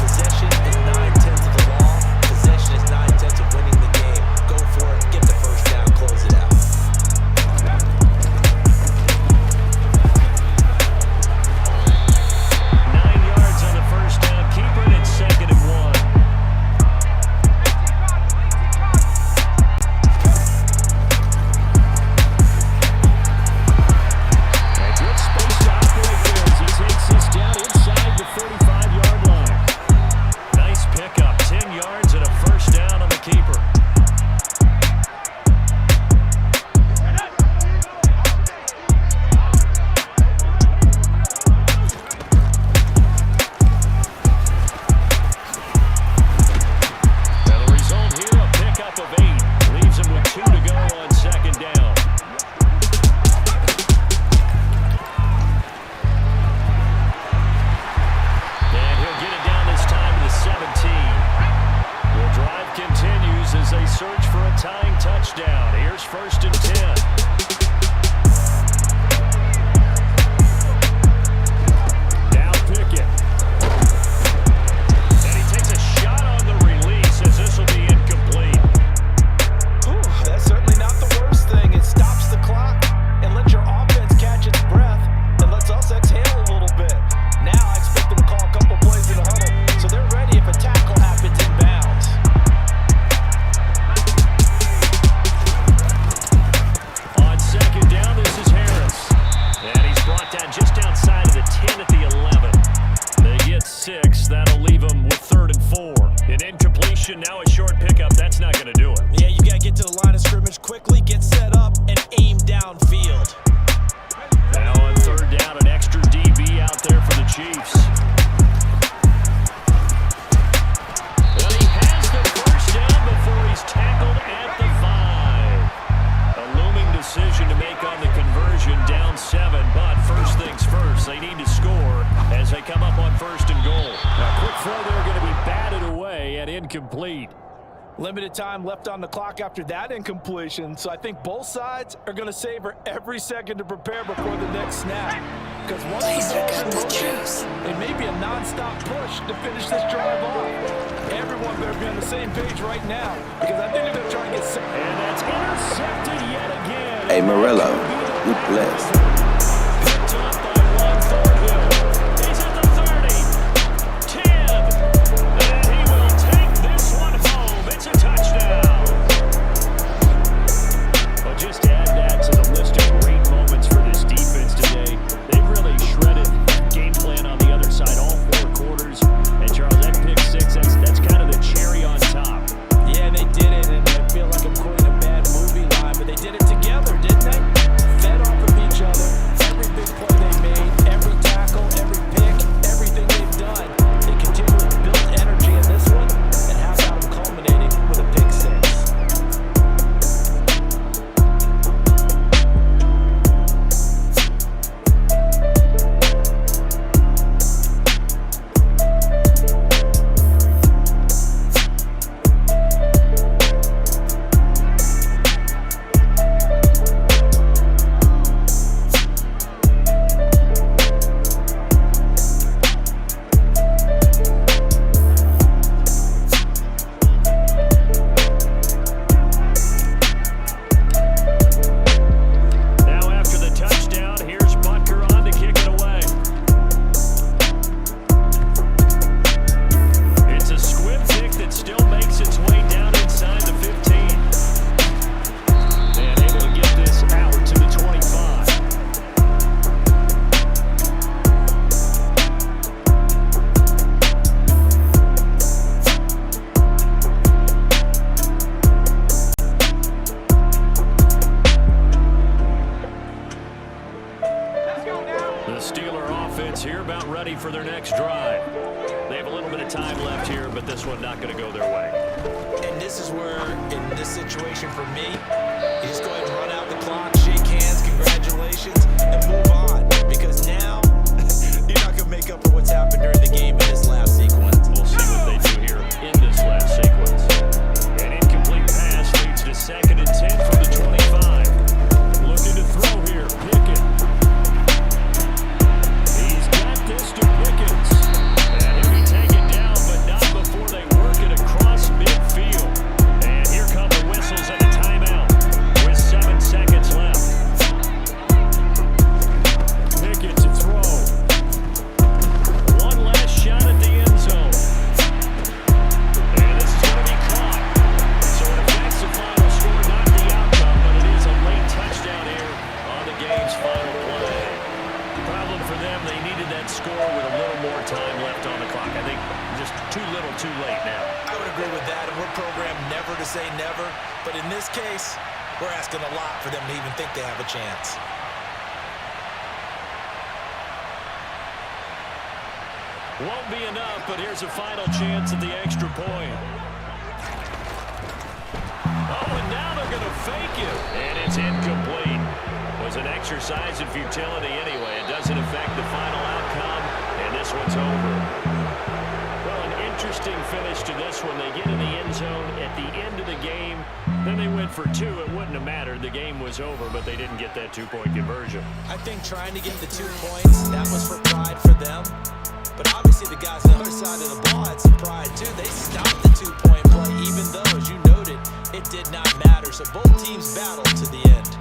Possession is 9/10 of the law. Possession is 9/10 of winning the game. Go for it, get the first down, close it out. 9 yards on the first down. Keeper it at 2nd and 1. Now a short pickup, that's not going to do it. Yeah, you got to get to the line of scrimmage quickly, get set up, and aim downfield. Now on 3rd down, an extra DB out there for the Chiefs. Well, he has the first down before he's tackled at the 5. A looming decision to make on the conversion, down 7, but first things first, they need to score as they come up on 1st and goal. Now, quick throw there going to be batted away and incomplete. Limited time left on the clock after that incompletion, so I think both sides are going to savor every second to prepare before the next snap. Because once the ball's in motion, it may be a non-stop push to finish this drive off. Everyone better be on the same page right now, because I think they're going to try and get set. And that's intercepted yet again. Hey, Morello, you blessed. Picked up by one Thornhill. He's at the 30. 10. And he will take this one home. It's a touchdown. Well, just add that to the list of great moments for this defense today. They've really shredded game plan on the other side all 4 quarters. And Charles, that pick 6, that's kind of the cherry on top. Yeah, they did it, and I feel like I'm quoting a bad movie line, but they did it together, didn't they? Fed off of each other. they're about ready for their next drive. They have a little bit of time left here, but this one not going to go their way. And this is where, in this situation for me, you just go ahead and run out the clock, shake hands, congratulations, and move on. Because now, you're not going to make up for what's happened during the game in this last sequence. We'll see what they do here in this last sequence. An incomplete pass leads to 2nd and 10 from the 25. Looking to throw here, Pickett. He's got this to Pickens. And he'll be taken down, but not before they work it across midfield. And here come the whistles and a timeout with 7 seconds left. Pickett to throw. One last shot at the end zone. And this is going to be caught. So it affects the final score, not the outcome, but it is a late touchdown here on the game's final play. The problem for them, they needed that score with a little more time left on the clock. I think just too little, too late now. I would agree with that, and we're programmed never to say never. But in this case, we're asking a lot for them to even think they have a chance. Won't be enough, but here's a final chance at the extra point. Oh, and now they're going to fake it. And it's incomplete. Was an exercise in futility anyway. It doesn't affect the final outcome, and this one's over. Well, an interesting finish to this one. They get in the end zone at the end of the game. Then they went for 2. It wouldn't have mattered. The game was over, but they didn't get that 2-point conversion. I think trying to get the 2 points, that was for pride for them. But obviously the guys on the other side of the ball had some pride too. They stopped the 2-point play, even though, as you noted, it did not matter. So both teams battled to the end.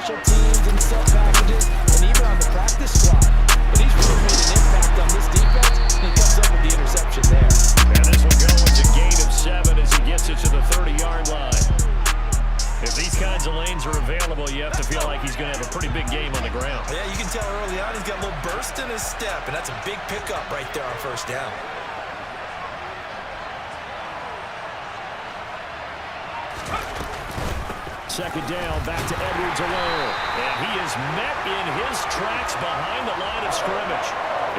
special teams and sub packages, and even on the practice squad. But he's really made an impact on this defense, and he comes up with the interception there. And this will go into gain of 7 as he gets it to the 30-yard line. If these kinds of lanes are available, you have to feel like he's going to have a pretty big game on the ground. Yeah, you can tell early on he's got a little burst in his step, and that's a big pickup right there on first down. Second down, back to Edwards-Helaire. And he is met in his tracks behind the line of scrimmage.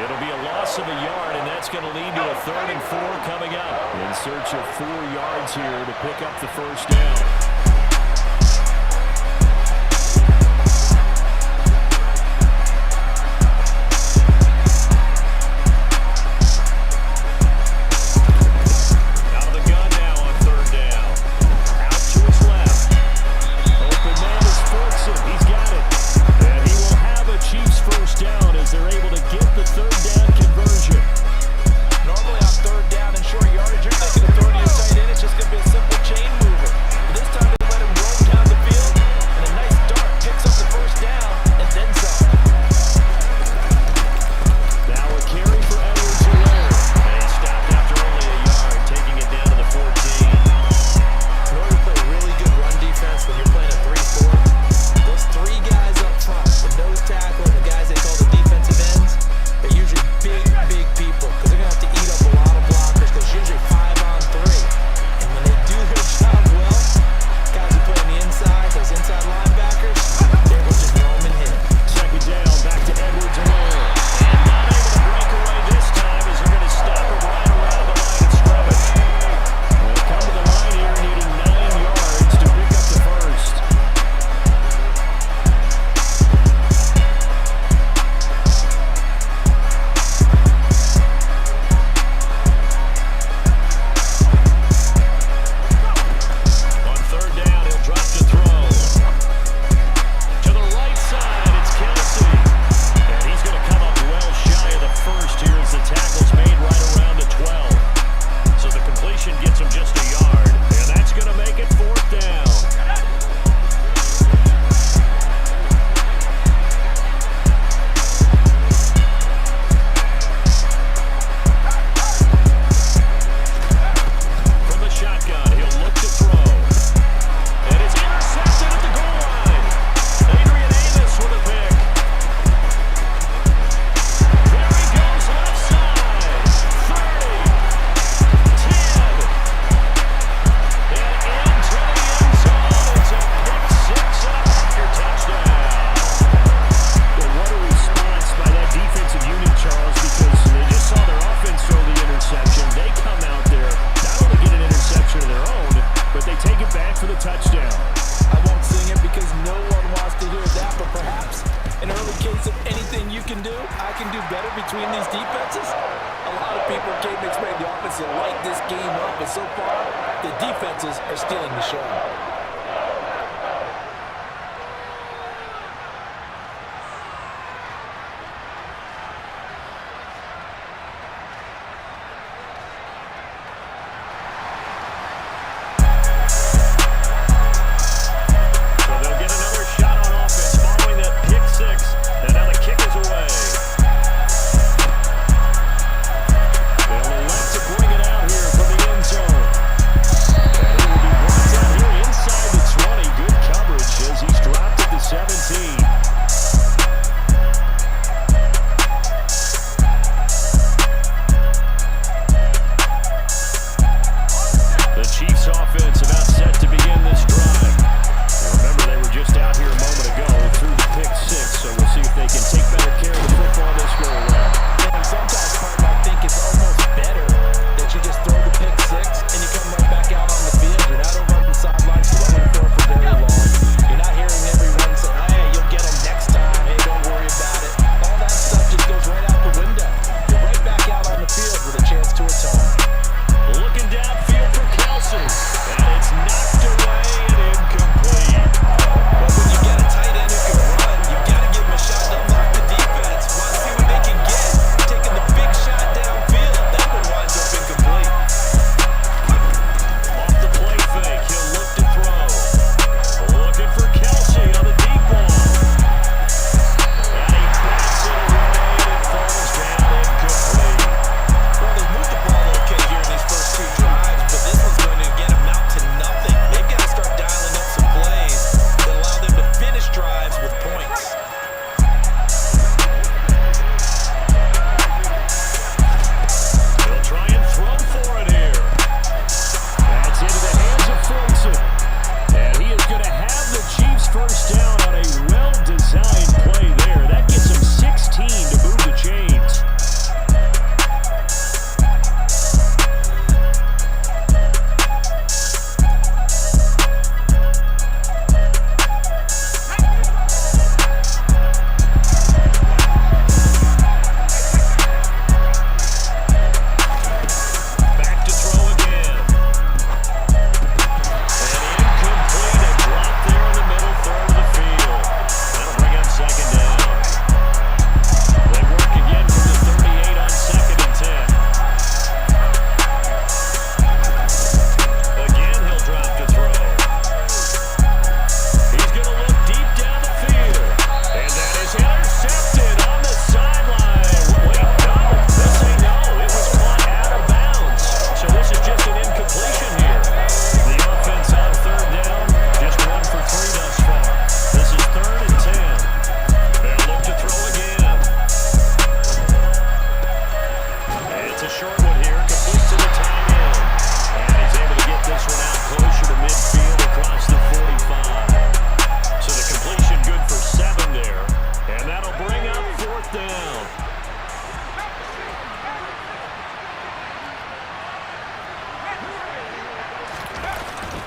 It'll be a loss of a yard, and that's going to lead to a 3rd and 4 coming up. In search of 4 yards here to pick up the first down. Inside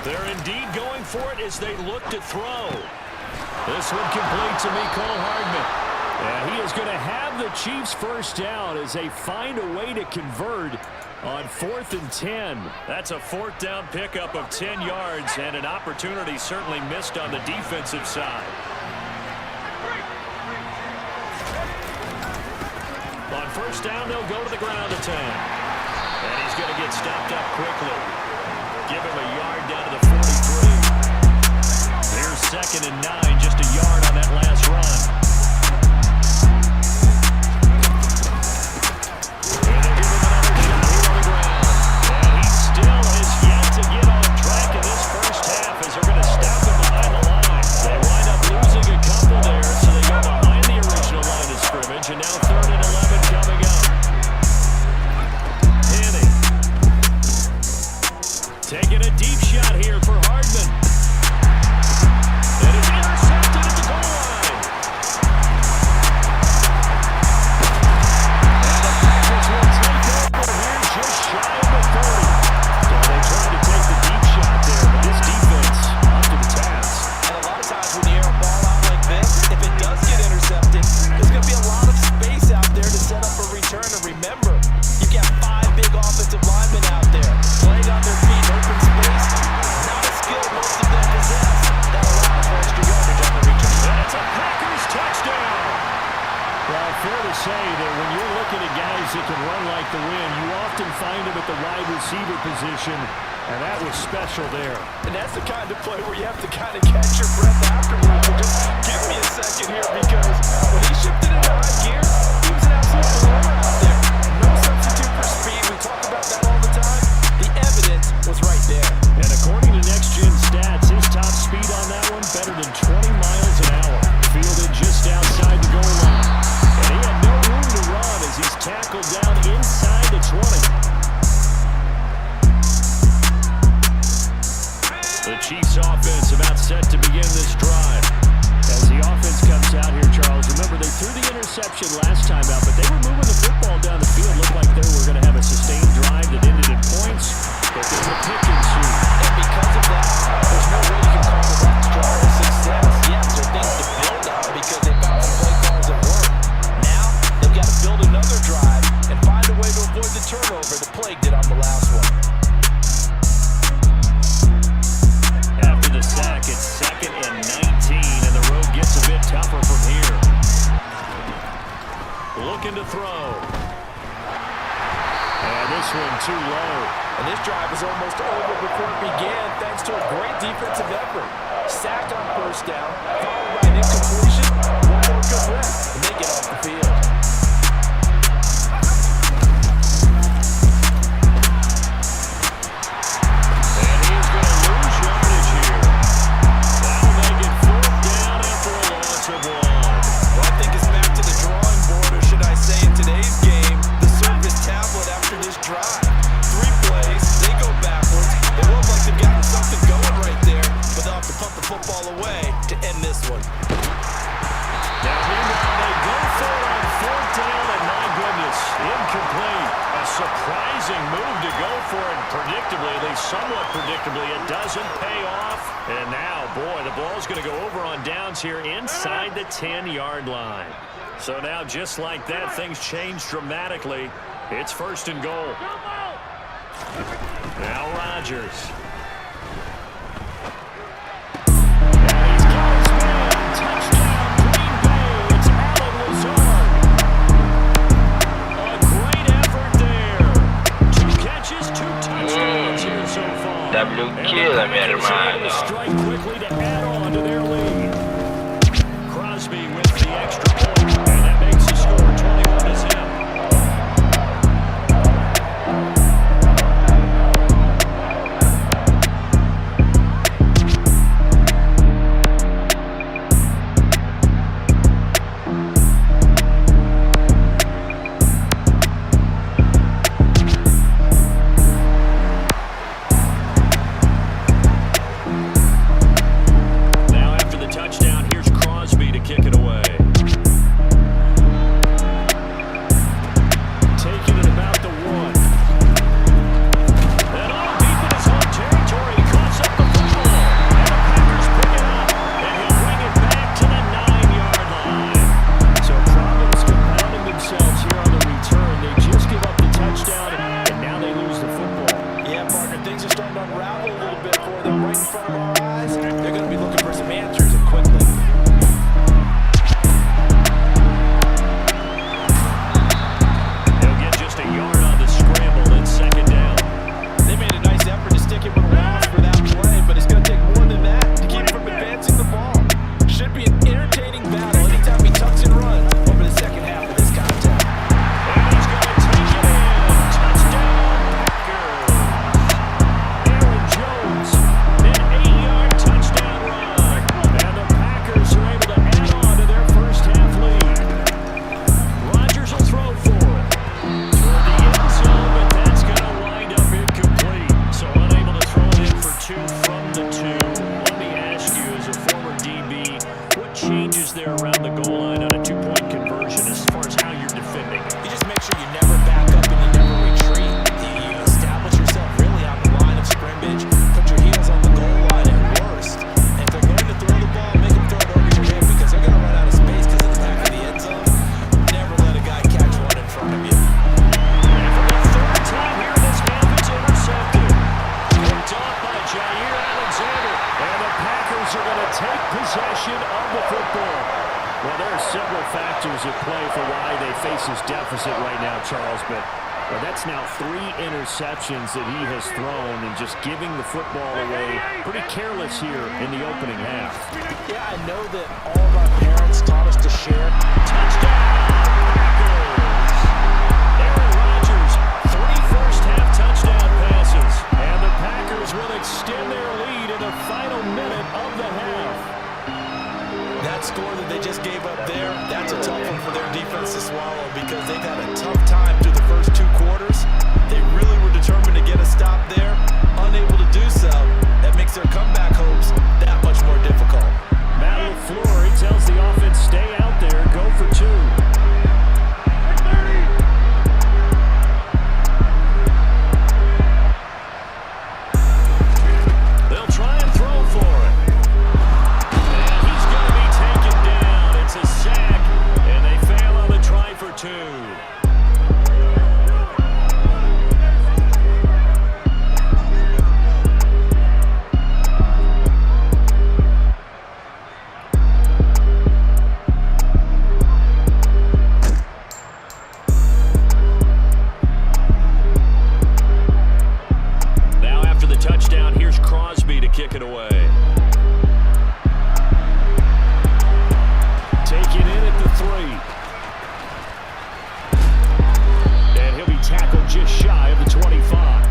They're indeed going for it as they look to throw. This one complete to Mecole Hardman. And he is going to have the Chiefs first down as they find a way to convert on 4th and 10. That's a 4th down pickup of 10 yards and an opportunity certainly missed on the defensive side. On 1st down, they'll go to the ground to 10. And he's going to get stopped up quickly. Give him a yard down to the 43. There's 2nd and 9, just a yard on that last run. And now 3rd and 11 coming up. Henning taking a deep shot here for Hardman. And it's intercepted at the goal line. And the Packers will take over here just shy of the 30. So they tried to take the deep shot there, but this defense up to the task. And a lot of times when you air a ball out like this, if it does get intercepted, there's going to be a lot of space out there to set up a return. And remember, you got 5 big offensive linemen out there playing on their feet, open space. Not a skill most of them possess. That allows for extra yardage on the return. And it's a Packers touchdown. Well, fair to say that when you're looking at guys that can run like the wind, you often find them at the wide receiver position, and that was special there. And that's the kind of play where you have to kind of catch your breath afterwards. So just give me a second here, because when he shifted into high gear, he was an absolute blower out there. No substitute for speed. We talk about that all the time. The evidence was right there. And according to Next Gen Stats, his top speed on that one better than 20 miles an hour. Fielded just outside the goal line. And he had no room to run as he's tackled down inside the 20. The Chiefs offense about set to begin this drive. As the offense comes out here, Charles, remember they threw the interception last time out, but they were moving the football down the field. Looked like they were going to have a sustained drive that ended in points, but there's a pick and shoot. And because of that, there's no way you can call the Rams drive a success. Yes, there are things to build on because they found some play calls that work. Now, they've got to build another drive and find a way to avoid the turnover that plagued it on the last one. After the sack, it's 2nd and 19, and the road gets a bit tougher from here. Looking to throw. And this one too low. And this drive was almost over before it began thanks to a great defensive effort. Sack on 1st down, followed by an incompletion, one more good rep, and they get off the field. Surprising move to go for it predictably, at least somewhat predictably. It doesn't pay off. And now, boy, the ball's going to go over on downs here inside the 10-yard line. So now, just like that, things change dramatically. It's 1st and goal. Now Rodgers. WQ, mi hermano. Strike quickly to add on to their lead. Crosby with the extra point, and that makes the score 21-0. the 2. Let me ask you, as a former DB, what changes there around the goal line on a 2-point conversion as far as how you're defending? You just make sure you never back up and you never retreat. You establish yourself really on the line of scrimmage, put your heels on the goal line at worst. And if they're going to throw the ball, make them throw it over your head because they're going to run out of space because of the back of the end zone. Never let a guy catch one in front of you. And for the third time here in this half, it's intercepted. Picked off by Jair Alexander. And the Packers are going to take possession of the football. Well, there are several factors at play for why they face this deficit right now, Charles, but that's now 3 interceptions that he has thrown and just giving the football away pretty careless here in the opening half. Yeah, I know that all of our parents taught us to share. Touchdown, Packers! Aaron Rodgers, 3 first-half touchdown passes, and the Packers will extend their lead in the final minute of the half. That score that they just gave up there, that's a tough one for their defense to swallow because they've had a tough time through the first 2 quarters. They really were determined to get a stop there, unable to do so. That makes their comeback hopes that much more difficult. Matt LaFleur, he tells the offense, stay out there, go for 2. They'll try and throw for it. And he's going to be taken down. It's a sack, and they fail on the try for 2. Now after the touchdown, here's Crosby to kick it away. Taken in at the 3. And he'll be tackled just shy of the 25.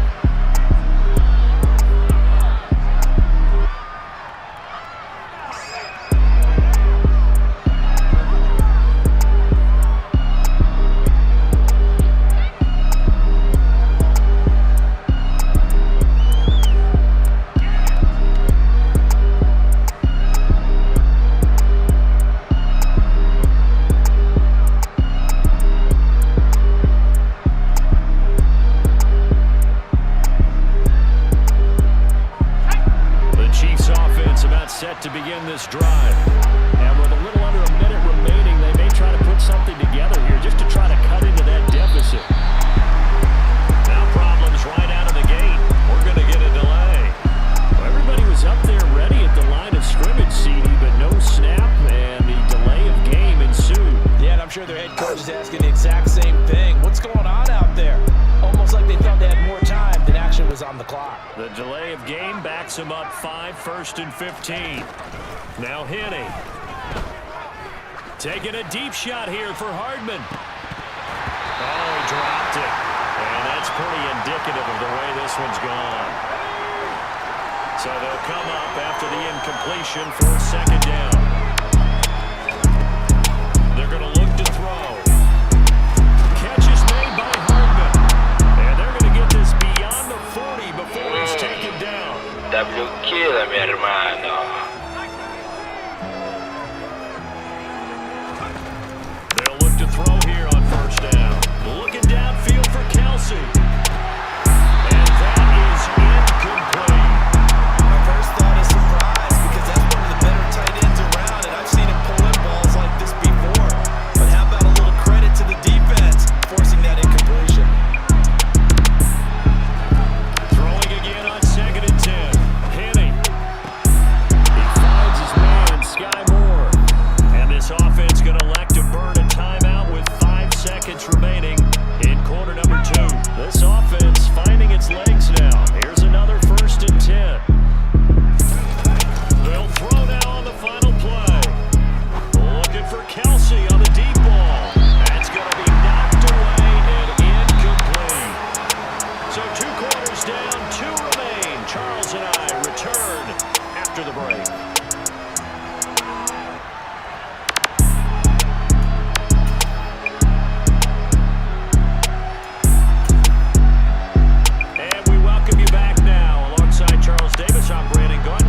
Set to begin this drive. And with a little under a minute remaining, they may try to put something together here just to try to cut into that deficit. Now problems right out of the gate. We're going to get a delay. Well, everybody was up there ready at the line of scrimmage, CD, but no snap, and the delay of game ensued. Yeah, and I'm sure their head coach is asking the exact same thing. What's going on out there? Almost like they thought they had more time than actually was on the clock. The delay of game backs them up 5, 1st and 15. Now Henney. Taking a deep shot here for Hardman. Oh, he dropped it. And that's pretty indicative of the way this one's gone. So they'll come up after the incompletion for a 2nd down. They're going to look to throw. Catch is made by Hardman. And they're going to get this beyond the 40 before he's taken down. WQ, mi hermano. They'll look to throw here on 1st down. Looking downfield for Kelsey. And that is incomplete. My first thought is surprise because that's one of the better tight ends around, and I've seen him pull in balls like this before. But how about a little credit to the defense forcing that incompletion? Throwing again on 2nd and 10. Henney. He finds his man, Sky Moore. And this offense going to elect to burn a timeout with 5 seconds remaining in quarter number 2. This offense finding its legs now. Here's another 1st and 10. They'll throw now on the final play. Looking for Kelsey on the deep ball. That's going to be knocked away and incomplete. So 2 quarters down, 2 remain. Charles and I return after the break. And we welcome you back now. Alongside Charles Davis, I'm Brandon Gaudin.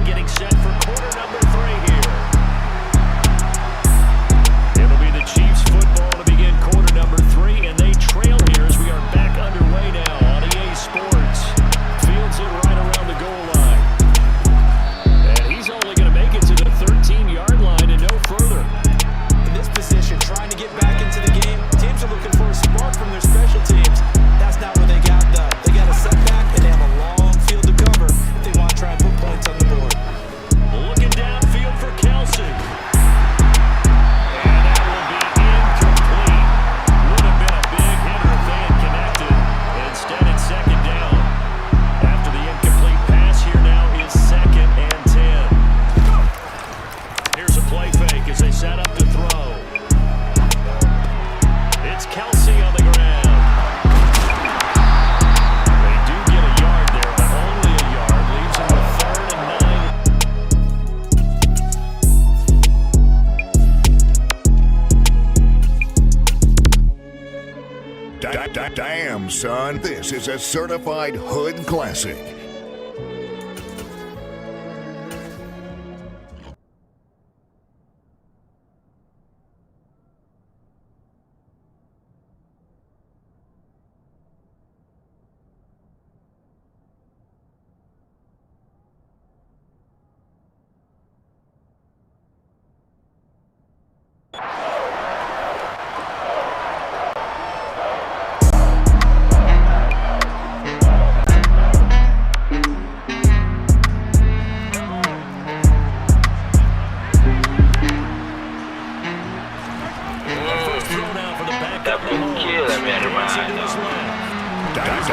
Damn, son, this is a certified hood classic.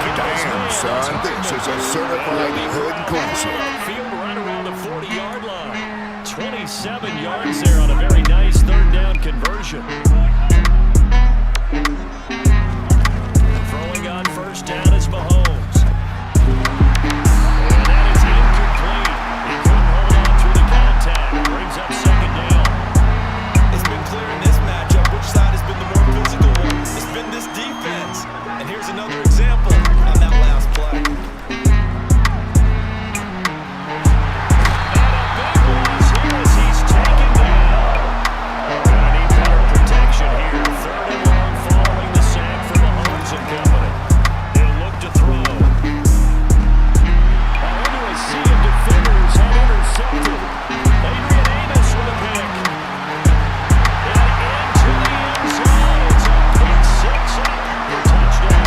Damn, son, this is a certified hood classic. Field right around the 40-yard line. 27 yards there on a very nice third down conversion. Throwing on first down is Mahomes. And that is incomplete. He couldn't hold on through the contact. Brings up second down. It's been clear in this matchup which side has been the more physical one. It's been this defense. And here's another example on that last play. And a big loss here as he's taken down. Gonna need better protection here. Third and long following the sack for Mahomes and company. He'll look to throw. Into a sea of defenders had intercepted. Adrian Amos with a pick. And into the end zone. It's a pick six up for touchdown.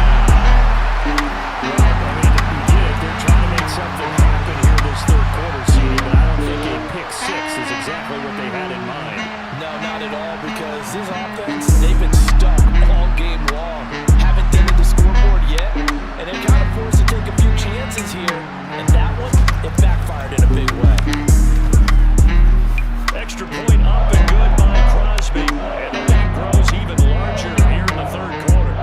Well, I mean, you get it. They're trying to make something happen here this third quarter, CD, but I don't think a pick six is exactly what they had in mind. No, not at all, because this offense, they've been stuck all game long. Haven't dented the scoreboard yet, and they're kind of forced to take a few chances here. And that one, it backfired in a big way. Extra point up and good by Crosby. And the lead grows even larger here in the third quarter.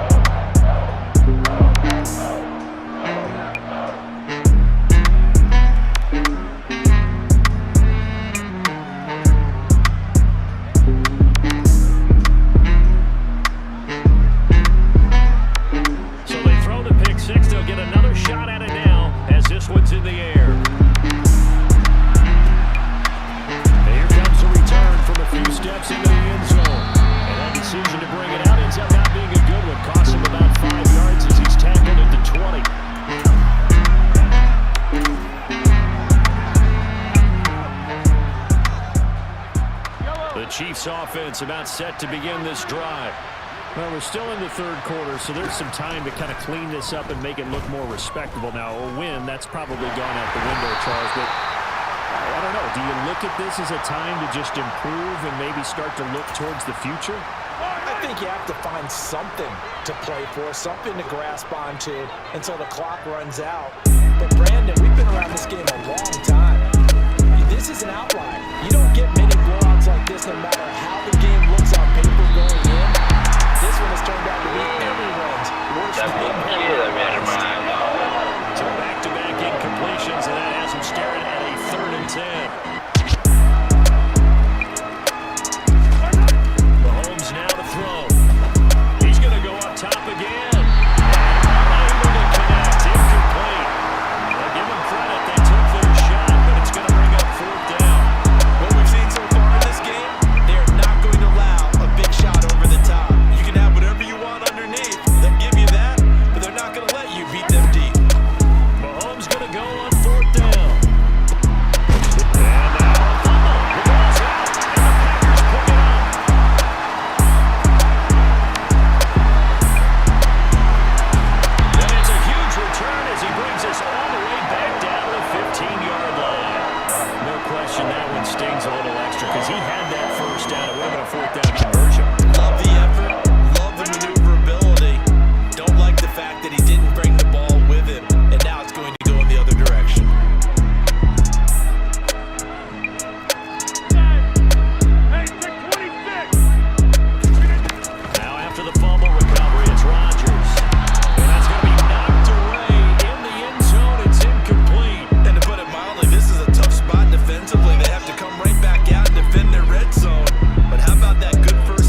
So they throw the pick six. They'll get another shot at it now as this one's in the air. Here comes a return from a few steps into the end zone. And that decision to bring it out ends up not being a good one. Costs him about 5 yards as he's tackled at the 20. The Chiefs offense about set to begin this drive. Well, we're still in the third quarter, so there's some time to kind of clean this up and make it look more respectable. Now, a win, that's probably gone out the window, Charles, but I don't know. Do you look at this as a time to just improve and maybe start to look towards the future? I think you have to find something to play for, something to grasp onto until the clock runs out. But Brandon, we've been around this game a long time. This is an outlier. You don't get many blowouts like this no matter how the game looks on paper going in. This one has turned out to be everyone's worst nightmare. So back-to-back incompletions, and that has him staring at a 3rd and 10. Mahomes now to throw. He's going to go up top again. Unable to connect. Incomplete. Well, give them credit. They took their shot, but it's going to bring up 4th down. What we've seen so far in this game, they are not going to allow a big shot over the top. You can have whatever you want underneath. They'll give you that, but they're not going to let you beat them deep. Mahomes going to go on 4th down. And now a fumble. The ball's out, and the Packers pick it up. And it's a huge return as he brings us all the way back down to the 15-yard line. No question that one stings a little extra because he had that first down. It would have been a 4th down conversion. Love the effort, love the maneuverability. Don't like the fact that he didn't bring the ball with him, and now it's going to go in the other direction. Now after the fumble recovery, it's Rodgers. And that's going to be knocked away in the end zone. It's incomplete. And to put it mildly, this is a tough spot defensively. They have to come right back out and defend their red zone. But how about that good first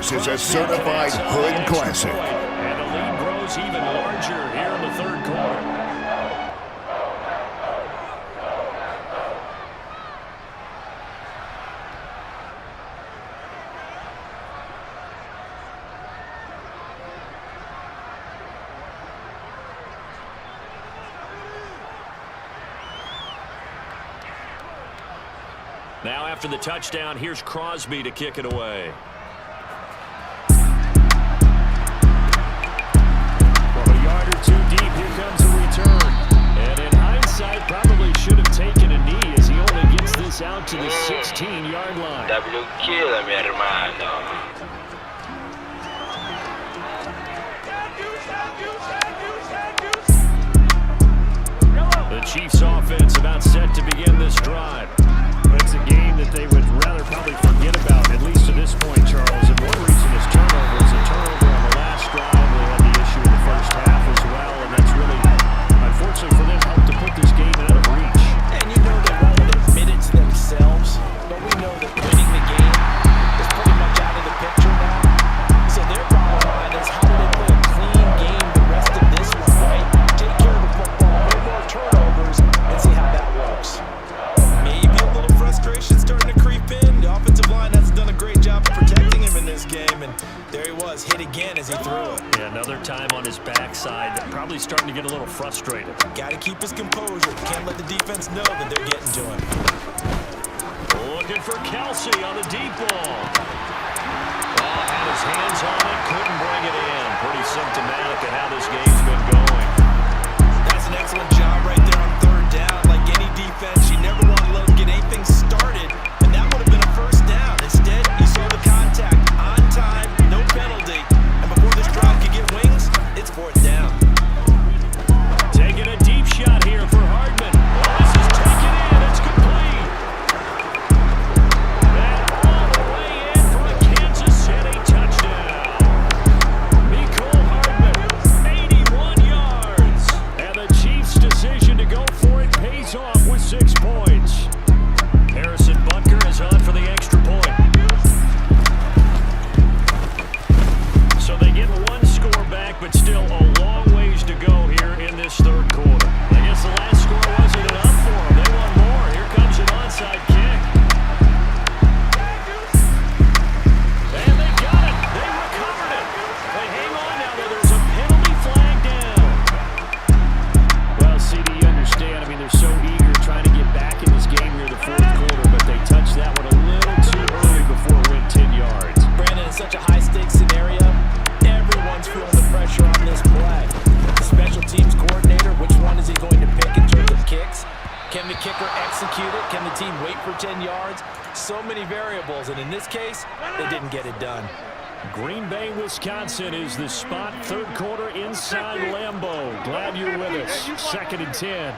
This is a certified hood classic. And the lead grows even larger here in the third quarter. Now after the touchdown, here's Crosby to kick it away. From a yard or two deep, here comes a return. And in hindsight, probably should have taken a knee as he only gets this out to the 16-yard line. WQ, mi hermano. The Chiefs offense about set to begin this drive. It's a game that they would rather probably forget about, at least to this point, Charles. And one reason is turnovers. A turnover on the last drive. They had the issue in the first half as well, and that's really, unfortunately for them, helped to put this game out of reach. And you know they won't admit it to themselves, but we know that winning the game is pretty much out of the picture now. So their bottom line is, how do they play a clean game the rest of this one, right? Take care of the football, no more turnovers, and see how that works. Maybe a little frustration starting to creep in. The offensive line hasn't done a great job of protecting him in this game, and there he was, hit again as he threw it. Yeah, another time on his backside, probably starting to get a little frustrated. Got to keep his composure. Can't let the defense know that they're getting to him. Looking for Kelsey on the deep ball. Had his hands on it, couldn't bring it in. Pretty symptomatic of how this game's been going. That's an excellent job right there on third down. Like any defense, you never want to let them get anything started, and that would have been a first down. Instead, you saw the contact on time, no penalty, and before this drive could get wings, it's fourth down. Taking a deep shot here for Hardman. Oh, this is taken in. It's complete. That all the way in for a Kansas City touchdown. Mecole Hardman, 81 yards. And the Chiefs' decision to go for it pays off with 6 points. Harrison Butker is on for the extra point. So they get one score back, but still a long ways to go here in this third quarter. I guess the last score wasn't enough for them. They want more. Here comes an onside kick. And they got it. They recovered it. They hang on now, though. There's a penalty flag down. Well, CD, you understand. I mean, they're so eager trying to get back in this game here in the fourth quarter, but they touched that one a little too early before it went 10 yards. Brandon, in such a high-stakes scenario, everyone's feeling the pressure on this play. The special teams coordinator, which one is he going to pick in terms of kicks? Can the kicker execute it? Can the team wait for 10 yards? So many variables, and in this case, they didn't get it done. Green Bay, Wisconsin is the spot. Third quarter inside Lambeau. Glad you're with us. 2nd and 10.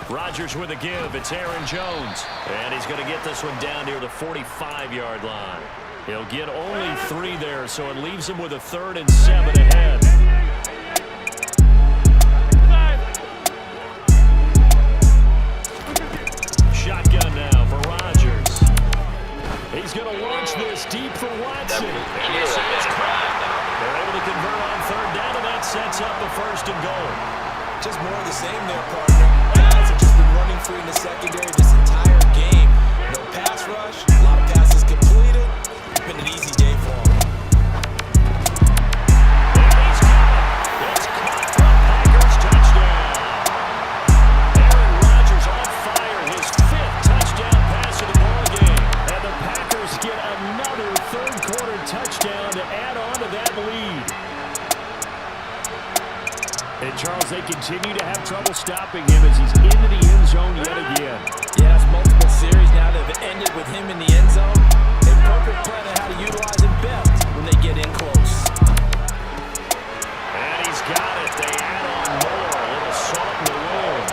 Rodgers with a give. It's Aaron Jones. And he's going to get this one down near the 45-yard line. He'll get only 3 there, so it leaves him with a 3rd and 7 ahead. Shotgun now for Rodgers. He's going to launch this deep for Watson. They're able to convert on 3rd down, and that sets up the 1st and goal. Just more of the same there, partner. Guys have just been running free in the secondary this entire game. No pass rush, a lot of passes completed. It's been an easy day for them. And he's got it. It's caught for a Packers touchdown. Aaron Rodgers on fire. His 5th touchdown pass of the ballgame. And the Packers get another third quarter touchdown to add on to that lead. And Charles, they continue to have trouble stopping him as he's into the end zone yet again. Yes, multiple series now that have ended with him in the end zone. A perfect plan on how to utilize him best when they get in close. And he's got it. They add on more. A little salt in the wound.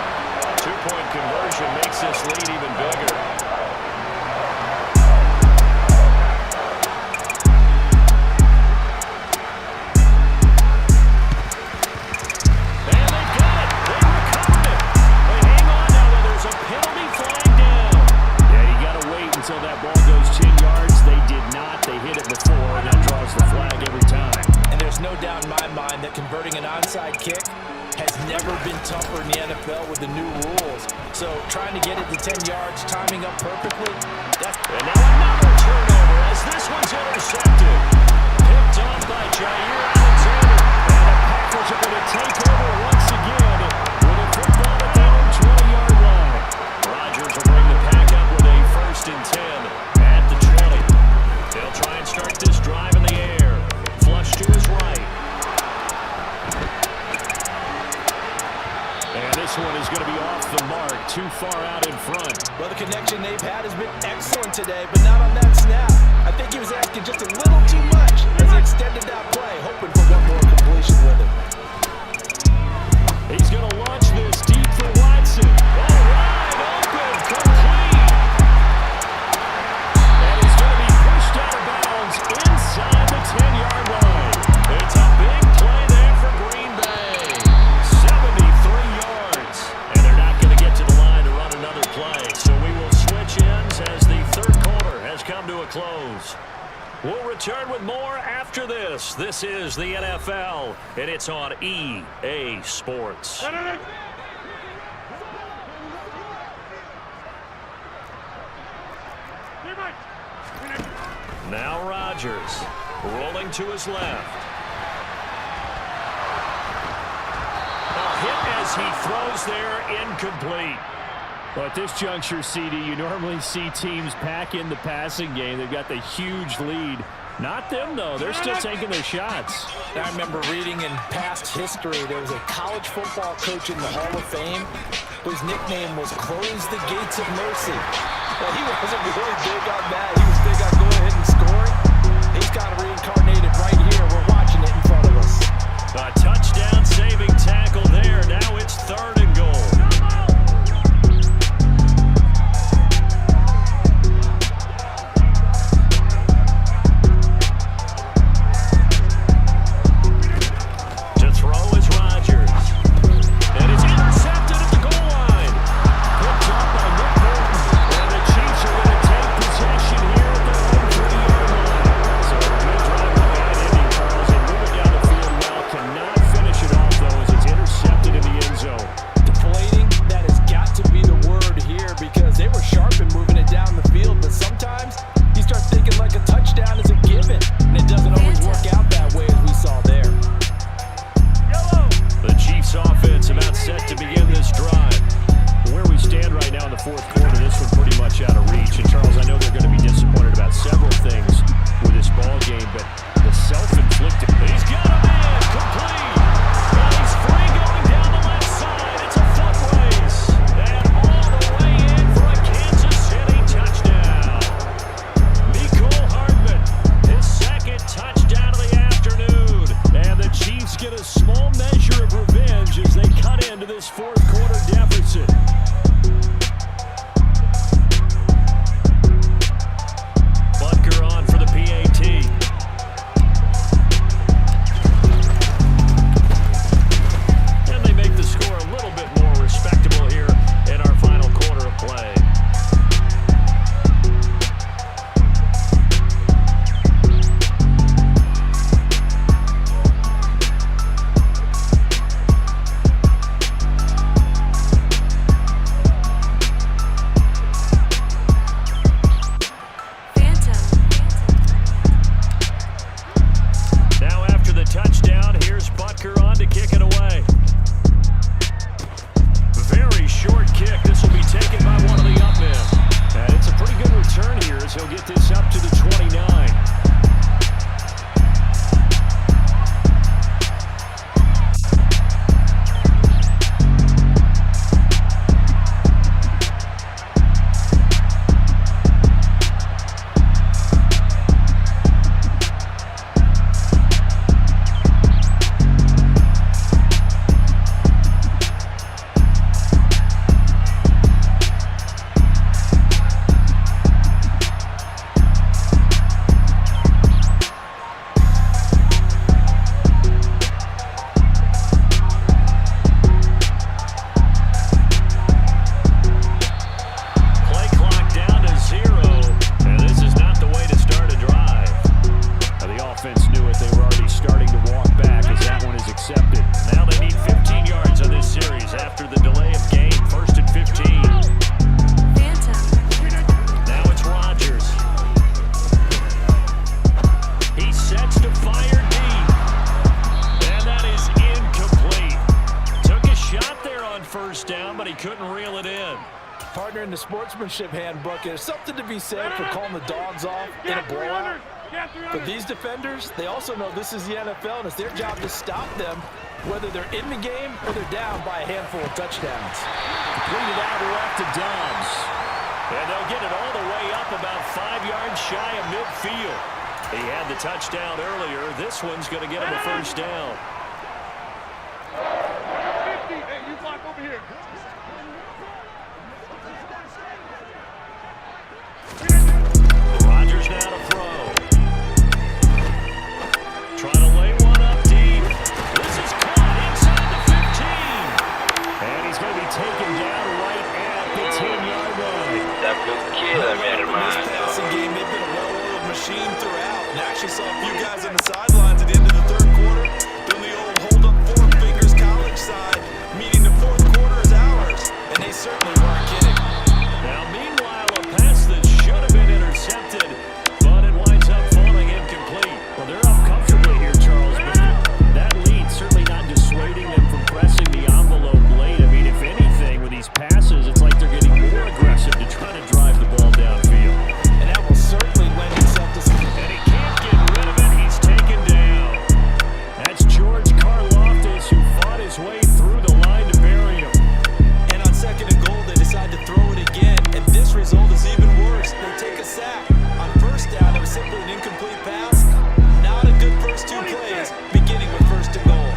2-point conversion makes this lead even bigger. Until that ball that converting an onside kick has never been tougher in the NFL with the new rules. So trying to get it to 10 yards, timing up perfectly. And now another turnover as this one's intercepted. Picked off by Jair Alexander. And the Packers are going to take over once again with a football at their own 20-yard line. Rodgers will bring the pack up with a 1st and 10 at the 20. They'll try and start this drive in the air. Flush to his right. And this one is going to be off the mark, too far out in front. Well, the connection they've had has been excellent today, but not on that snap. I think he was asking just a little too much as he extended that play, hoping for one more completion with it. He's going to launch this deep for Watson. All right, open, complete. And he's going to be pushed out of bounds inside the 10-yard line. It's a big play there for Green Bay. 73 yards. And they're not going to get to the line to run another play. So we will switch ends as the third quarter has come to a close. We'll return with more after this. This is the NFL, and it's on EA Sports. Now Rodgers, rolling to his left. A hit as he throws there, incomplete. Well, at this juncture, CD, you normally see teams pack in the passing game. They've got the huge lead. Not them, though. They're still taking their shots. I remember reading in past history, there was a college football coach in the Hall of Fame whose nickname was Close the Gates of Mercy. Well, he wasn't really big on that. He was big on going ahead and scoring. He's got it reincarnated right here. We're watching it in front of us. A touchdown-saving tackle there. Now it's 3rd and goal. accepted. Now they need 15 yards on this series after the delay of game. 1st and 15. Now it's Rodgers. He sets to fire deep. And that is incomplete. Took a shot there on 1st down, but he couldn't reel it in. Partner, in the sportsmanship handbook, there's something to be said for calling the dogs off in a blowout. But these defenders, they also know this is the NFL, and it's their job to stop them, whether they're in the game or they're down by a handful of touchdowns. Completed out left to Dobbs. And they'll get it all the way up about 5 yards shy of midfield. He had the touchdown earlier. This one's going to get him a 1st down. 50. Hey, you block over here. Rodgers now to throw. Trying to lay one up deep. This is caught inside the 15. And he's going to be taken down right at the 10-yard line. That blue kid, mi hermano. Passing game, they've been a well-oiled machine throughout. And I actually saw a few guys on the sidelines at the end of the 3rd quarter doing the old hold-up 4 fingers college side, meaning the 4th quarter is ours. And they certainly weren't kidding. Now, meanwhile, a pass that should have been intercepted, but it winds up falling incomplete. Well, they're up comfortably here, Charles, but that lead certainly not dissuading them from pressing the envelope late. I mean, if anything, with these passes, it's like they're getting more aggressive to try to drive the ball downfield. And that will certainly lend itself to some... And he can't get rid of it. He's taken down. That's George Karlaftis, who fought his way through the line to bury him. And on 2nd and goal, they decide to throw it again. And this result is even worse. They take a sack. On 1st down, it was simply an incomplete pass. Not a good first 2 plays, beginning with 1st and goal.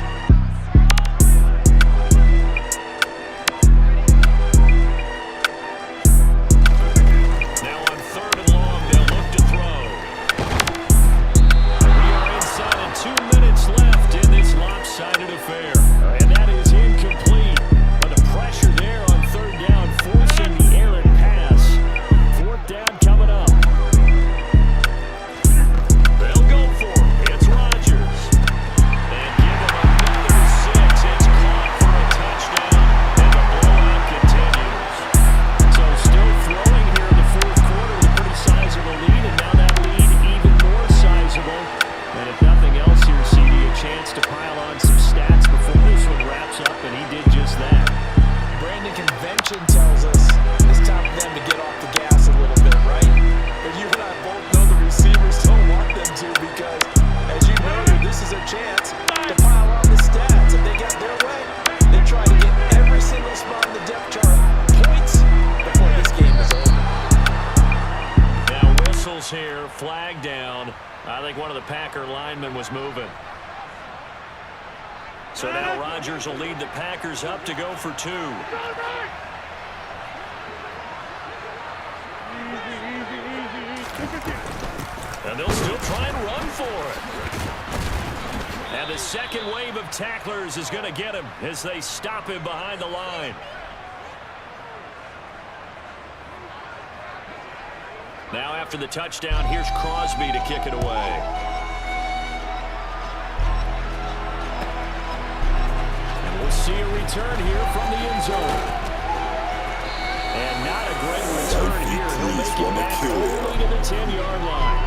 Now on 3rd and long, they'll look to throw. We are inside of 2 minutes left in this lopsided affair. And that is incomplete. But the pressure there on 3rd down, forcing the errant pass. 4th down coming up. They'll go for it. It's Rodgers. And give him another 6. It's caught for a touchdown. And the blowout continues. So still throwing here in the 4th quarter with a pretty sizable lead. And now that lead even more sizable. And if nothing else here, CD, a chance to pile on some stats before this one wraps up. And he did just that. Brandon, convention tells us it's time for them to get off the gas a little bit, right? But you and I both know the receivers don't want them to because, as you noted, this is a chance to pile on the stats. If they got their way, they try to get every single spot in the depth chart points before this game is over. Now whistles here, flag down. I think one of the Packer linemen was moving. So now Rodgers will lead the Packers up to go for 2. And they'll still try and run for it. And the second wave of tacklers is going to get him as they stop him behind the line. Now after the touchdown, here's Crosby to kick it away. We'll see a return here from the end zone. And not a great return here. He'll make it back only to the 10-yard line.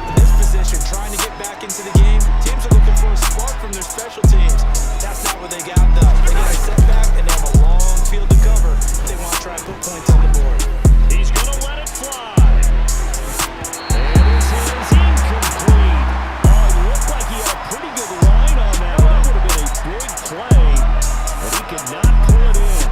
In this position, trying to get back into the game, teams are looking for a spark from their special teams. That's not what they got, though. They got a setback, and they have a long field to cover. They want to try and put points on the board. He's going to let it fly. And this is incomplete. Oh, it looked like he had a pretty good line on that. That would have been a big play. But he could not pull it in.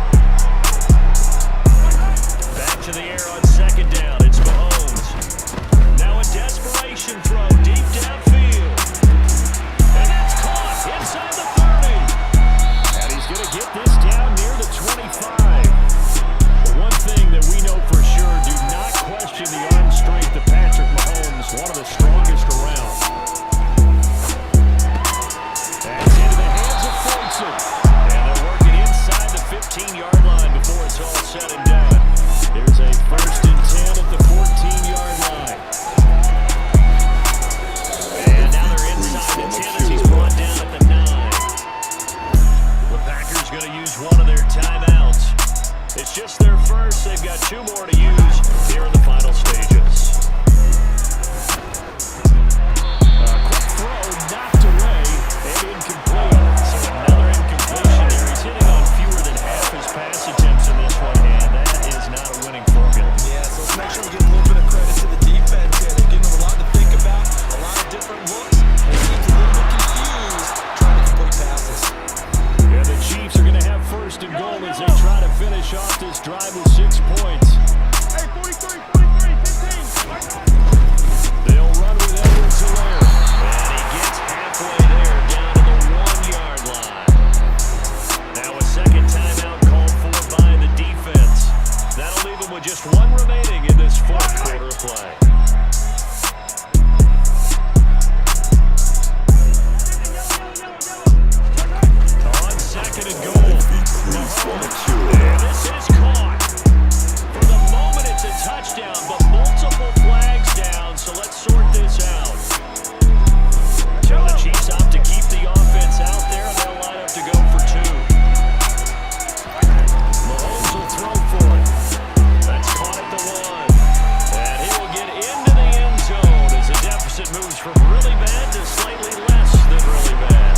Back to the air on 2nd down. It's Mahomes. Now a desperation throw deep downfield. drive with 6 points. Hey, 43, 15. They'll run with Edwards-Helaire. And he gets halfway there, down to the 1-yard line. Now a second timeout called for by the defense. That'll leave him with just 1 remaining in this fourth quarter of play. On second and goal. And this is caught. For the moment, it's a touchdown, but multiple flags down, so let's sort this out. So the Chiefs opt to keep the offense out there, and they'll line up to go for 2. Mahomes will throw for it. That's caught at the 1. And he will get into the end zone as the deficit moves from really bad to slightly less than really bad.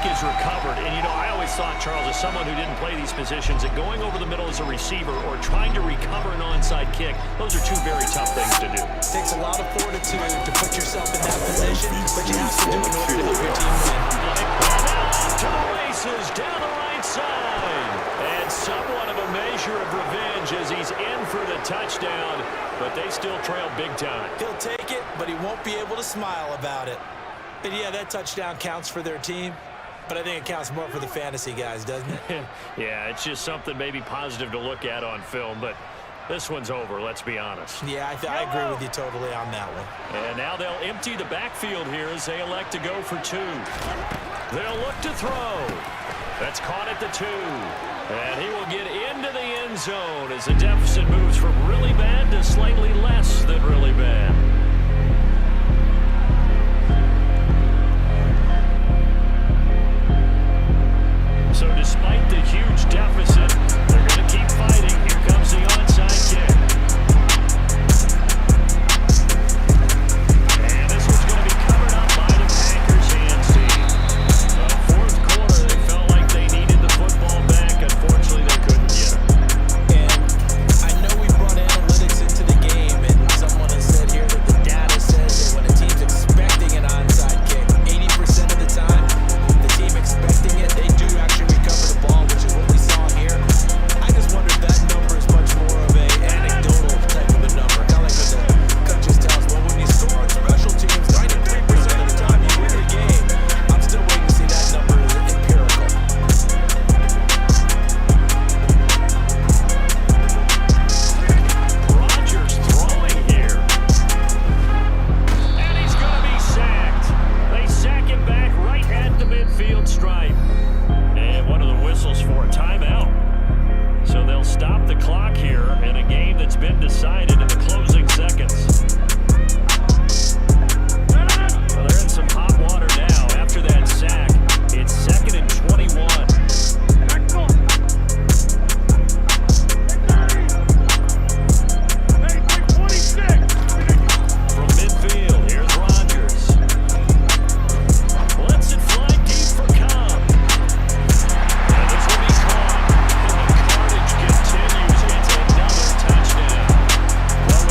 Is recovered. And, you know, I always thought, Charles, as someone who didn't play these positions, that going over the middle as a receiver or trying to recover an onside kick, those are 2 very tough things to do. It takes a lot of fortitude to put yourself in that position, but you have to do it in order to help your team win. And now off to the races down the right side. And somewhat of a measure of revenge as he's in for the touchdown, but they still trail big time. He'll take it, but he won't be able to smile about it. And yeah, that touchdown counts for their team. But I think it counts more for the fantasy guys, doesn't it? Yeah, it's just something maybe positive to look at on film, but this one's over, let's be honest. Yeah, I agree with you totally on that one. And now they'll empty the backfield here as they elect to go for 2. They'll look to throw. That's caught at the 2. And he will get into the end zone as the deficit moves from really bad to slightly less than really bad. So despite the huge deficit, they're going to keep fighting. Here comes the onside kick. And this one's going to be covered up by the Packers hands team. Fourth quarter, they felt like they needed the football back. Unfortunately, they couldn't get it. And I know we brought analytics into the game, and someone has said here that the data says that when a team's expecting an onside kick, 80% of the time, the team expecting it, they do actually recover the ball, which is what we saw here. I just wonder if that number is much more of an anecdotal type of a number. Kind of like what the coaches tell us, well, when you score on special teams, 93% of the time you win the game. I'm still waiting to see that number as empirical. Rodgers throwing here. And he's going to be sacked. They sack him back right at the midfield stripe. And one of the whistles for a timeout. So they'll stop the clock here in a game that's been decided in the closing seconds. Well, they're in some hot water now after that sack. It's 2nd and 21. From midfield, here's Rodgers. Lets it fly deep for Cobb. And this will be caught. And the carnage continues. It's another touchdown. Well,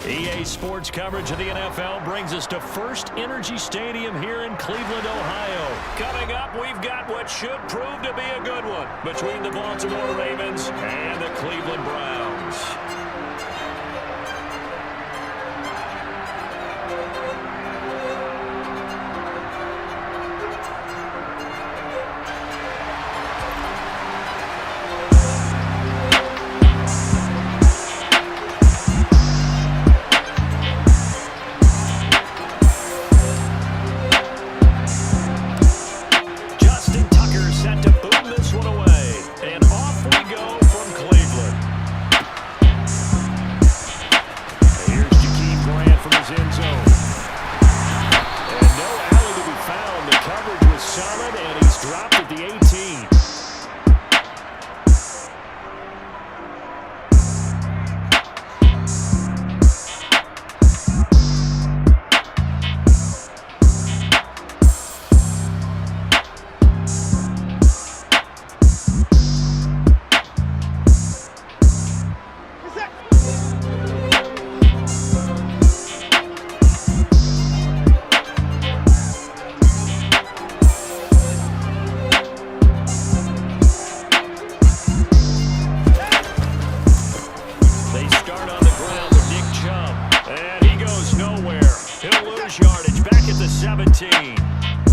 EA Sports coverage of the NFL brings us to First Energy Stadium here in Cleveland, Ohio. Coming up, we've got what should prove to be a good one between the Baltimore Ravens and the Cleveland Browns.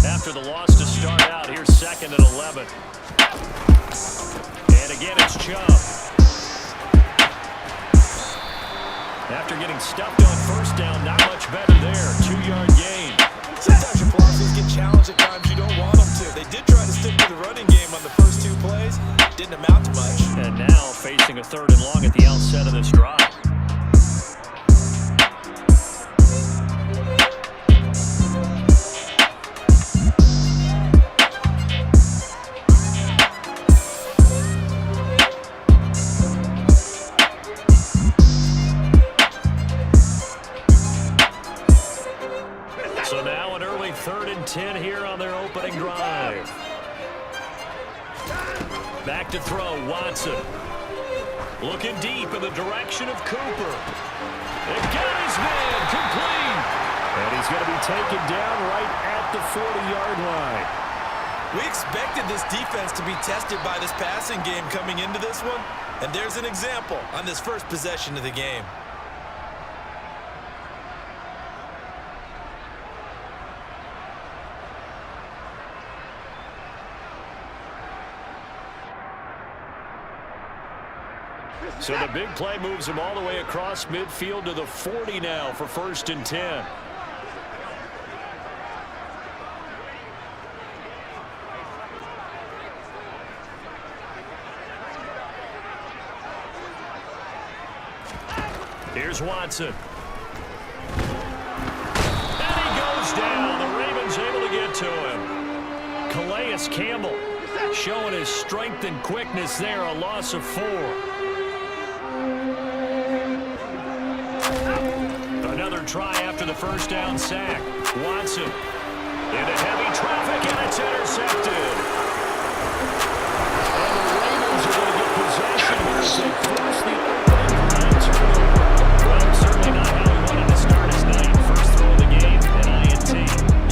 After the loss to start out, here's 2nd and 11. And again, it's Chubb. After getting stuffed on first down, not much better there. 2-yard gain. Sometimes your philosophies get challenged at times you don't want them to. They did try to stick to the running game on the first 2 plays. Didn't amount to much. And now facing a 3rd and long at the outset of this drive. So now an early 3rd and 10 here on their opening drive. Back to throw, Watson. Looking deep in the direction of Cooper. It got his man, complete. And he's going to be taken down right at the 40-yard line. We expected this defense to be tested by this passing game coming into this one. And there's an example on this first possession of the game. So the big play moves him all the way across midfield to the 40 now for 1st and 10. Here's Watson. And he goes down. The Ravens able to get to him. Calais Campbell showing his strength and quickness there, a loss of 4. Another try after the first down sack. Watson into heavy traffic, and it's intercepted. And the Ravens are going to get possession here as they force the opening drive turnover. Well, certainly not how he wanted to start his night. First throw of the game, an INT.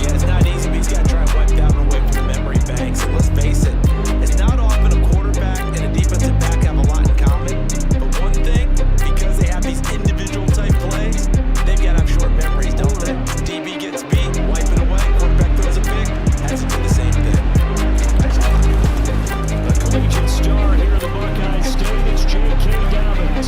Yeah, it's not easy, but he's got to try and wipe that one away from the memory banks. And let's face it, it's not often a quarterback and a defensive back have a lot in common. But one thing, because they have these individual type plays, they've got to have short memories, don't they? DB gets beat, wipe it away, quarterback throws a pick, has to do the same thing. A collegiate star here in the Buckeye State, it's J.K. Dobbins.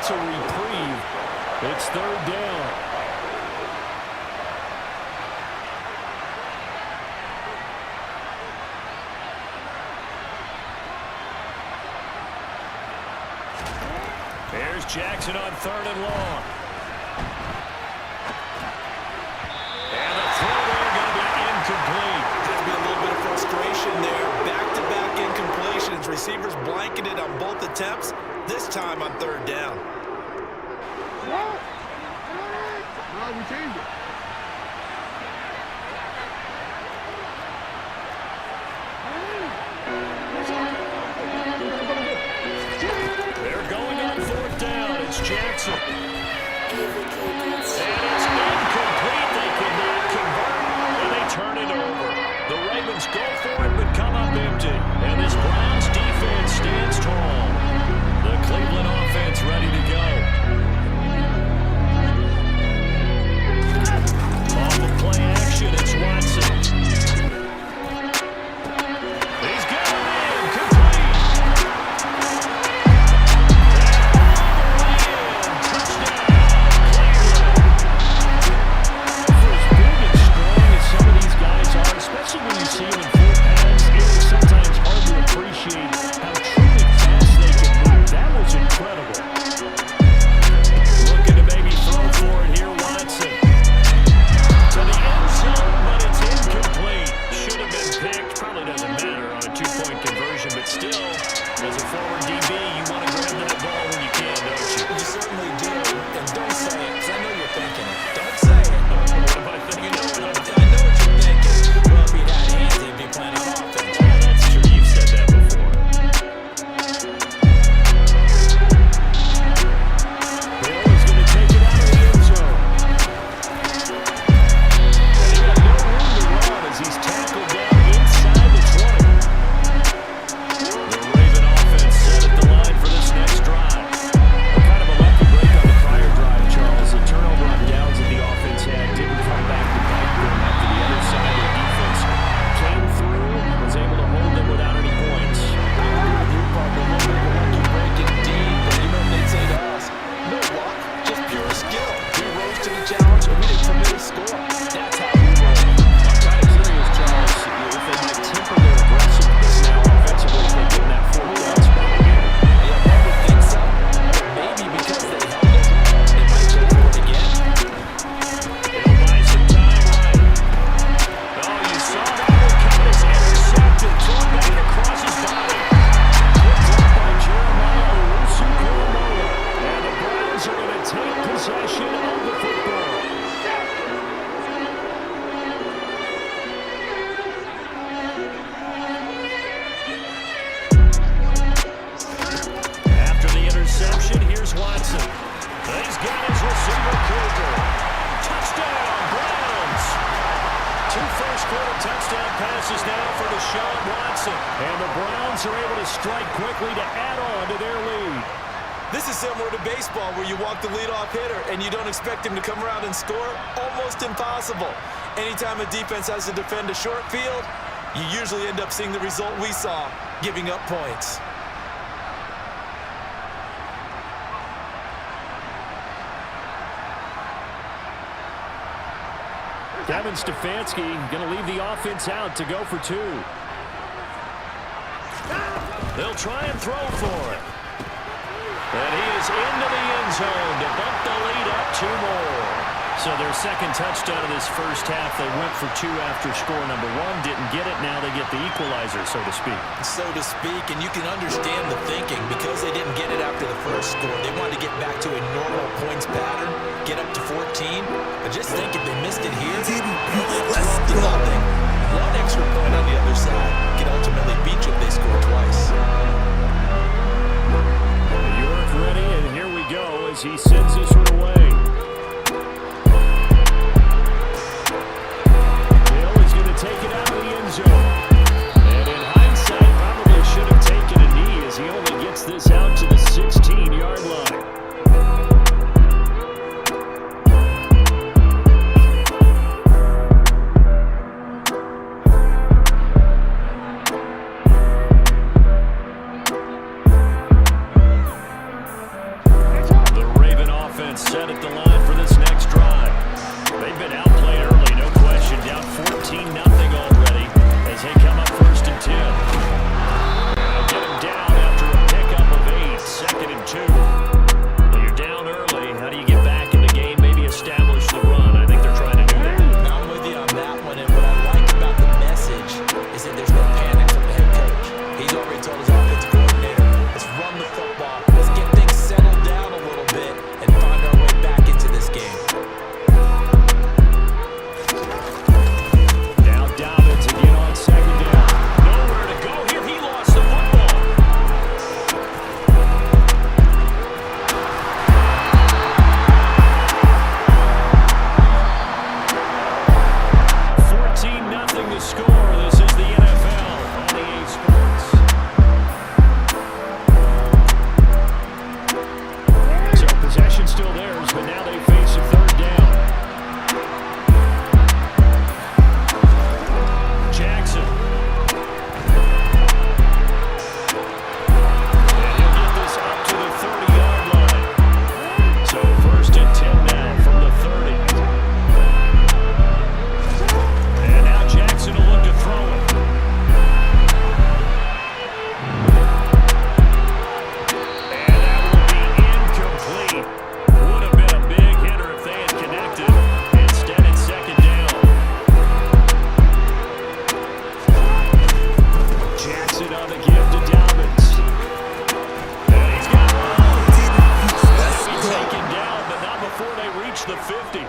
gets a reprieve. It's third down. There's Jackson on third and long. And the throw there going to be incomplete. Could be a little bit of frustration there. Back-to-back incompletions. Receivers blanketed on both attempts, this time on third down. No, we changed it. They're going on fourth down. It's Jackson. And it's incomplete. They could not convert, and they turn it over. The Ravens go for it, but come up empty. And this Browns defense stands tall. The Cleveland offense ready to go. Off the play action, it's Watson. He's got it in. Complete. Especially when you see them in full pads, it is sometimes hard to appreciate how truly fast they can move. That was incredible. Looking to maybe throw for it here, Watson. To the end zone, but it's incomplete. Should have been picked. Probably doesn't matter on a two-point conversion, but still, as a forward DB, you want to grab that ball when you can, don't you? You certainly do. And don't say it, because I know you're thinking it. Don't say it. What am I thinking? I know what you're thinking. Well, if he had hands, he'd be playing on offense. Oh, that's true. You've said that before. Hill is going to take it out of the end zone. And he got no room to run as he's tackled down inside the 20. The Raven offense set at the line for this next drive. Kind of a lucky break on the prior drive, Charles. The turnover on downs that the offense had didn't come back to bite them after the other side of the defense came through, was able to hold them without any points. I agree with you, Parker. A little bit of a lucky break indeed, but you know what they'd say to us? No luck, just pure skill. We rose to the challenge, and we didn't commit a score. That's how we roll. I'm kind of curious, Charles, if they might temper their aggressiveness now offensively if they get that fourth down spot again. Yeah, one would think so. But maybe because they held it, they might go for it again. It'll buy some time, right? Oh, you saw that one coming. It's intercepted. Thrown back across his body. Picked up by Jeremiah Owusu-Koramoah. And the Browns are going to take possession of the football. After the interception, here's Watson. He's got his receiver, Cooper. Touchdown, Browns! 2 first-quarter touchdown passes now for Deshaun Watson. And the Browns are able to strike quickly to add on to their lead. This is similar to baseball where you walk the leadoff hitter and you don't expect him to come around and score. Almost impossible. Anytime a defense has to defend a short field, you usually end up seeing the result we saw, giving up points. Kevin Stefanski going to leave the offense out to go for 2. They'll try and throw for it. And he is into the end zone to bump the lead up 2 more. So their second touchdown of this first half, they went for 2 after score number 1. Didn't get it. Now they get the equalizer, so to speak. So to speak, and you can understand the thinking because they didn't get it after the first score. They wanted to get back to a normal points pattern, get up to 14. But just think if they missed it here, Let's go. nothing. 1 extra point on the other side can ultimately beat you if they score twice. York ready, and here we go as he sends this one away. Take it out of the end zone. And in hindsight, probably should have taken a knee as he only gets this out to the 16-yard line. and 10. They'll get him down after a pickup of 8, 2nd and 2. Well, you're down early. How do you get back in the game? Maybe establish the run. I think they're trying to do that. I'm with you on that one, and what I like about the message is that there's no panic from the head coach. He's already told his offensive coordinator, let's run the football, let's get things settled down a little bit, and find our way back into this game. Now Dobbins again on 2nd down. Nowhere to go here. He lost the football. 14-0 the score. This is the NFL on EA Sports. So possession still theirs, but now they face a 3rd down. Jackson. And he'll get this up to the 30-yard line. So 1st and 10 now from the 30. And now Jackson will look to throw it. And that will be incomplete. Would have been a big hitter if they had connected. Instead, it's 2nd down. Jackson on the give to Dobbins. And he's got one. He'll be taken down, but not before they reach the 50.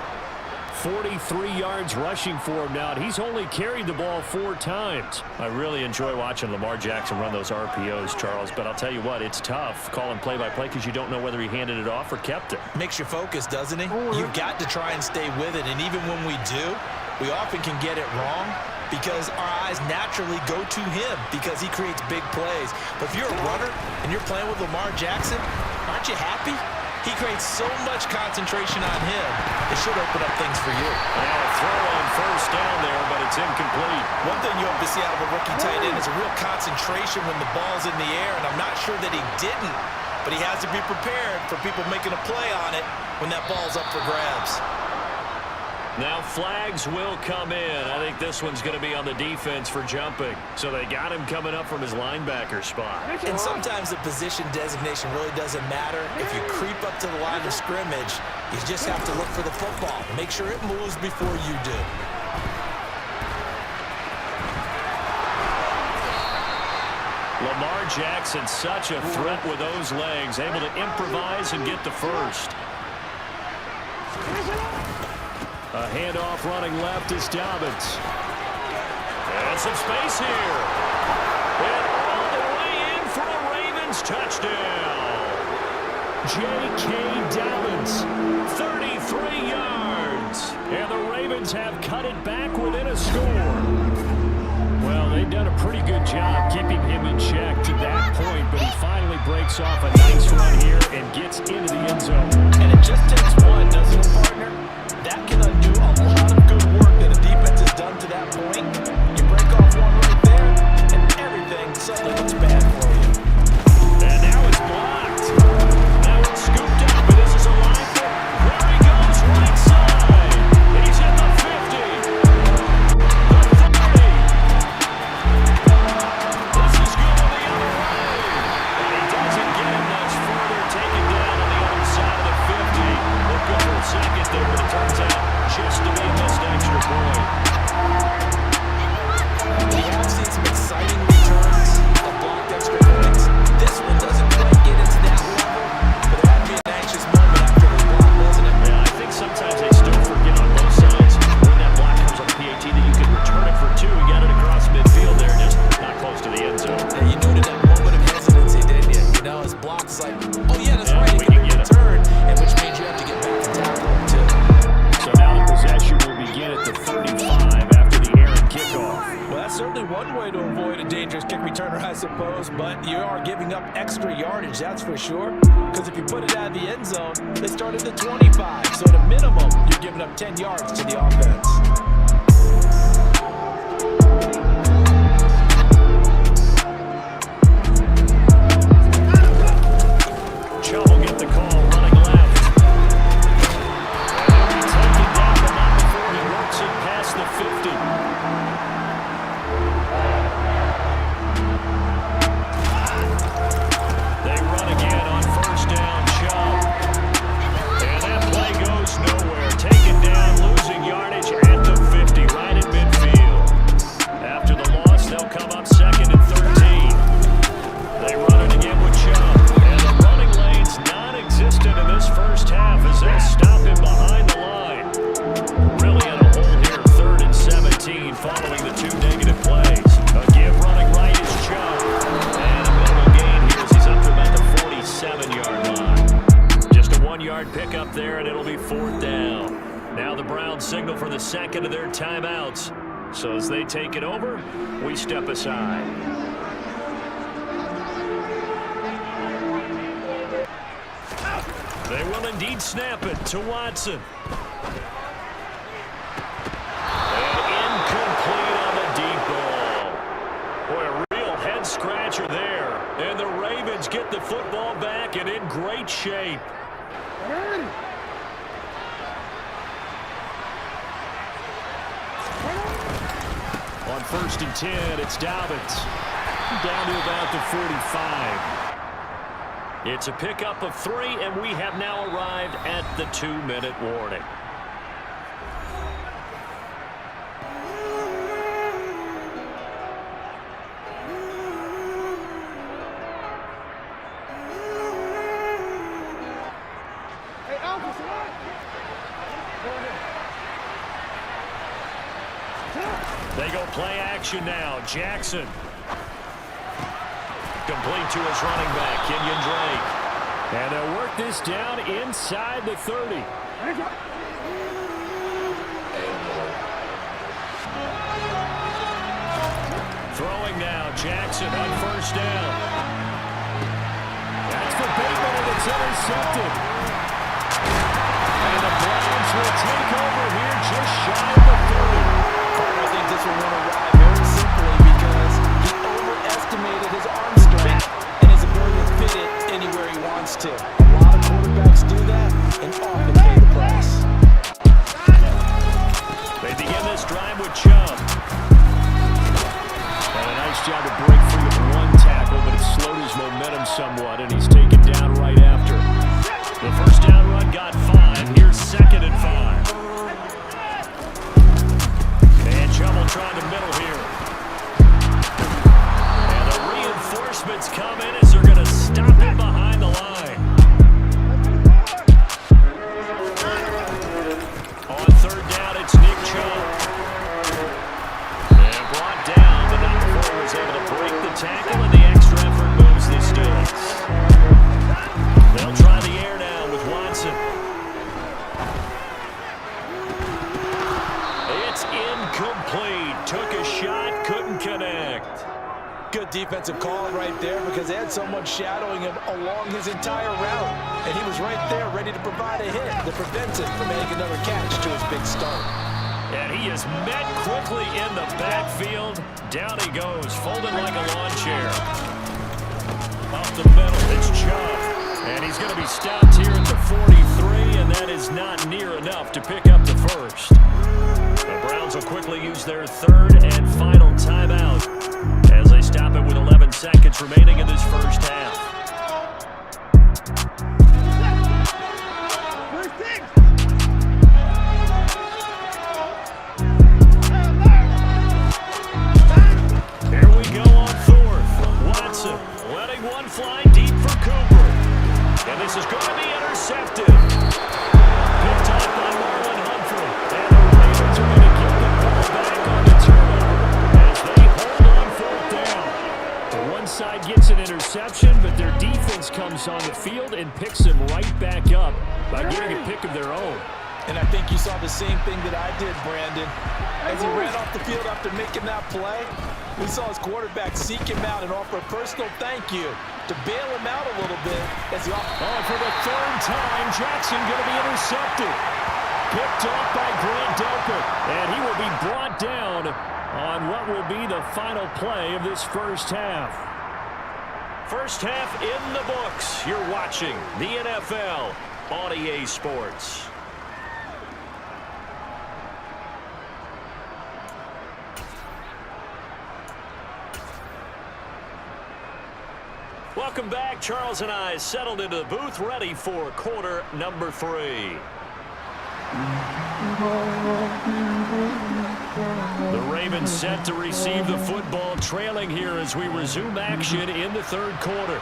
43 yards rushing for him now, and he's only carried the ball 4 times. I really enjoy watching Lamar Jackson run those RPOs, Charles, but I'll tell you what, it's tough calling play-by-play because you don't know whether he handed it off or kept it. Makes you focus, doesn't it? You've got to try and stay with it, and even when we do, we often can get it wrong because our eyes naturally go to him because he creates big plays. But if you're a runner and you're playing with Lamar Jackson, aren't you happy? He creates so much concentration on him, it should open up things for you. Now a throw on 1st down there, but it's incomplete. One thing you hope to see out of a rookie tight end is a real concentration when the ball's in the air, and I'm not sure that he didn't, but he has to be prepared for people making a play on it when that ball's up for grabs. Now flags will come in. I think this one's going to be on the defense for jumping. So they got him coming up from his linebacker spot. And sometimes the position designation really doesn't matter. If you creep up to the line of scrimmage, you just have to look for the football. Make sure it moves before you do. Lamar Jackson, such a threat with those legs, able to improvise and get the first. A handoff running left is Dobbins. And some space here. And all the way in for a Ravens touchdown. J.K. Dobbins, 33 yards. And the Ravens have cut it back within a score. Well, they've done a pretty good job keeping him in check to that point, but he finally breaks off a nice run here and gets into the end zone. And it just takes one, doesn't it, partner? That can undo a lot of good work that a defense has done to that point. You break off one right there, and everything suddenly looks bad for you. And now it's blocked. Now it's scooped up, but this is a line for. There he goes, right side. He's at the 50. The 30. This is going the other way. And he doesn't get it much further. Taken down on the other side of the 50. We'll go for a second there, but it turns out just to be missed extra point. We have seen some exciting returns of blocked extra points. This one doesn't quite get into that level, but it had to be an anxious moment after the block, wasn't it? Yeah, I think sometimes they still forget on both sides when that block comes on PAT that you can return it for 2. He got it across midfield there, just not close to the end zone. Yeah, you noted that moment of hesitancy, didn't you? You know, his block's like, oh yeah, that's right, we he can can get it. return, and which means you have to get back and tackle him too. So now the possession will begin at the 35 after the errant kickoff. Well, that's certainly one way to avoid a dangerous kick returner, I suppose, but you are giving up extra yardage, that's for sure. Because if you put it out of the end zone, they start at the 25. So at a minimum, you're giving up 10 yards to the offense. Chubb will get the call, running left. And he'll be taken down, but not before he works it past the 50. timeouts. So as they take it over, we step aside. They will indeed snap it to Watson. And incomplete on the deep ball. Boy, a real head-scratcher there. And the Ravens get the football back and in great shape. On 1st and 10, it's Dobbins. Down to about the 45. It's a pickup of 3, and we have now arrived at the 2-minute warning. They go play action now. Jackson. Complete to his running back, Kenyon Drake. And they'll work this down inside the 30. Throwing now, Jackson on 1st down. That's for Bateman, and it's intercepted. And the Browns will take over here just shy of the 30. I think this will win a ride very simply because he overestimated his arm strength and his ability to fit it anywhere he wants to. A lot of quarterbacks do that and often pay the price. They begin this drive with Chubb. And a nice job to break free of 1 tackle, but it slowed his momentum somewhat, and he's taken down right after. The 1st down run got 5. Here's 2nd and 5. Chubb will try the middle here. And the reinforcements come in as they're going to stop him behind the line. On 3rd down, it's Nick Chubb. And brought down, but not before he was able to break the tackle, and the extra effort moves the sticks. They'll try the air now with Watson. It's incomplete. Took a shot, couldn't connect. Good defensive call right there because they had someone shadowing him along his entire route. And he was right there ready to provide a hit that prevents him from making another catch to his big start. And he is met quickly in the backfield. Down he goes, folded like a lawn chair. Up the middle, it's Chubb. And he's going to be stopped here at the 43, and that is not near enough to pick up the 1st. The Browns will quickly use their 3rd and final timeout as they stop it with 11 seconds remaining in this 1st half. Here we go on 4th. Watson letting one fly deep for Cooper. And this is going to be intercepted. Picked off by Marlon Humphrey. And the Ravens are going to get the ball back on the turnover as they hold on 4th down. The one side gets an interception, but their defense comes on the field and picks them right back up by getting a pick of their own. And I think you saw the same thing that I did, Brandon. As he ran off the field after making that play, we saw his quarterback seek him out and offer a personal thank you to bail him out a little bit as he for the 3rd time, Jackson going to be intercepted. Picked off by Grant Delpit, and he will be brought down on what will be the final play of this 1st half. 1st half in the books. You're watching the NFL on EA Sports. Welcome back. Charles and I settled into the booth, ready for quarter number 3. The Ravens set to receive the football, trailing here as we resume action in the 3rd quarter.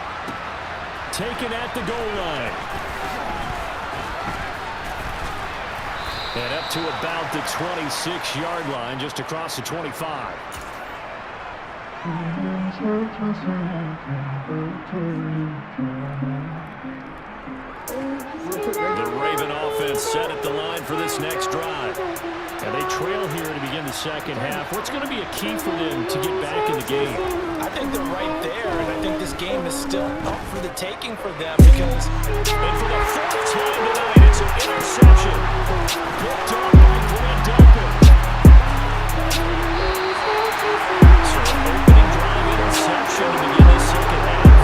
Taken at the goal line. And up to about the 26-yard line, just across the 25. The Raven offense set at the line for this next drive. And they trail here to begin the second half. What's going to be a key for them to get back in the game? I think they're right there, and I think this game is still up for the taking for them because... And for the fourth time tonight, it's an interception. Picked up by Grant Delpit. So an opening drive interception to begin the second half.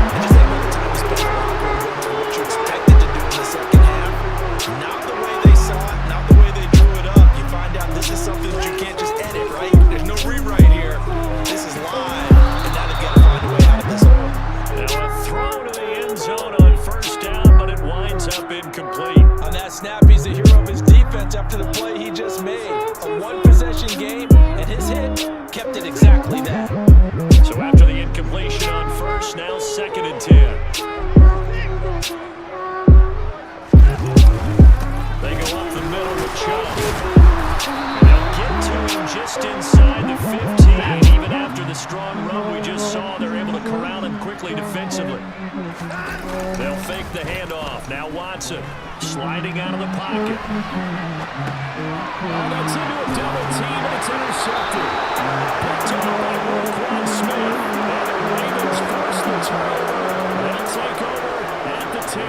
I just think by the time we spent a lot of going over what you expected to do in the second half, not the way they saw it, not the way they drew it up. You find out this is something that you can't just edit, right? There's no rewrite here. This is live, and now they've got to find a way out of this hole. Now a throw to the end zone on first down, but it winds up incomplete. On that snap, he's the hero of his defense after the play he just made. A one-possession game, and his hit kept it exactly that. So after the incompletion on first, now 2nd and 10. They go up the middle with Chubb. And they'll get to him just inside the 15. Even after the strong run we just saw, they're able to corral him quickly defensively. They'll fake the handoff. Now Watson sliding out of the pocket. Oh, that's into a double team, and it's intercepted. Picked up by Roquan Smith. And the Ravens force the turnover. They'll take over at the 10.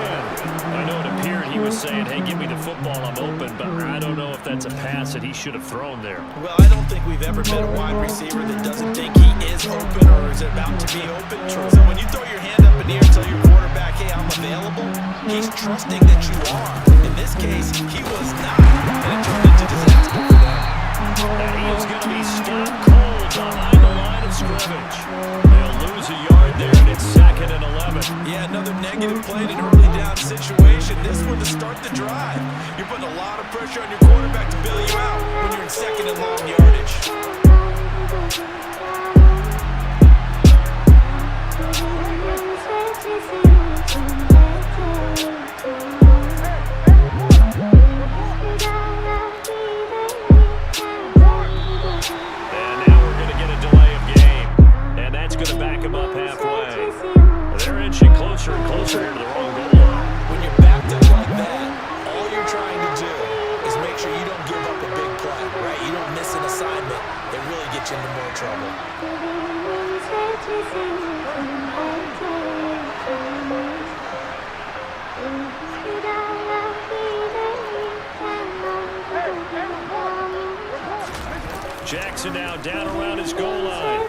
I know it appeared he was saying, hey, give me the football, I'm open, but I don't know if that's a pass that he should have thrown there. Well, I don't think we've ever met a wide receiver that doesn't think he is open or is about to be open. So when you throw your hand up in the air and tell your quarterback, hey, I'm available, he's trusting that you are. In this case, he was not, and it turned into disaster for them. And he is going to be stopped cold behind the line of scrimmage. They'll lose a yard there, and it's 2nd and 11. Yeah, another negative play in an early down situation. This one to start the drive. You're putting a lot of pressure on your quarterback to bail you out when you're in 2nd and long yardage. And now we're going to get a delay of game. And that's going to back him up halfway. They're inching closer and closer here to their own goal line. When you're backed up like that, all you're trying to do is make sure you don't give up a big play, right? You don't miss an assignment that really gets you into more trouble. Jackson now down around his goal line.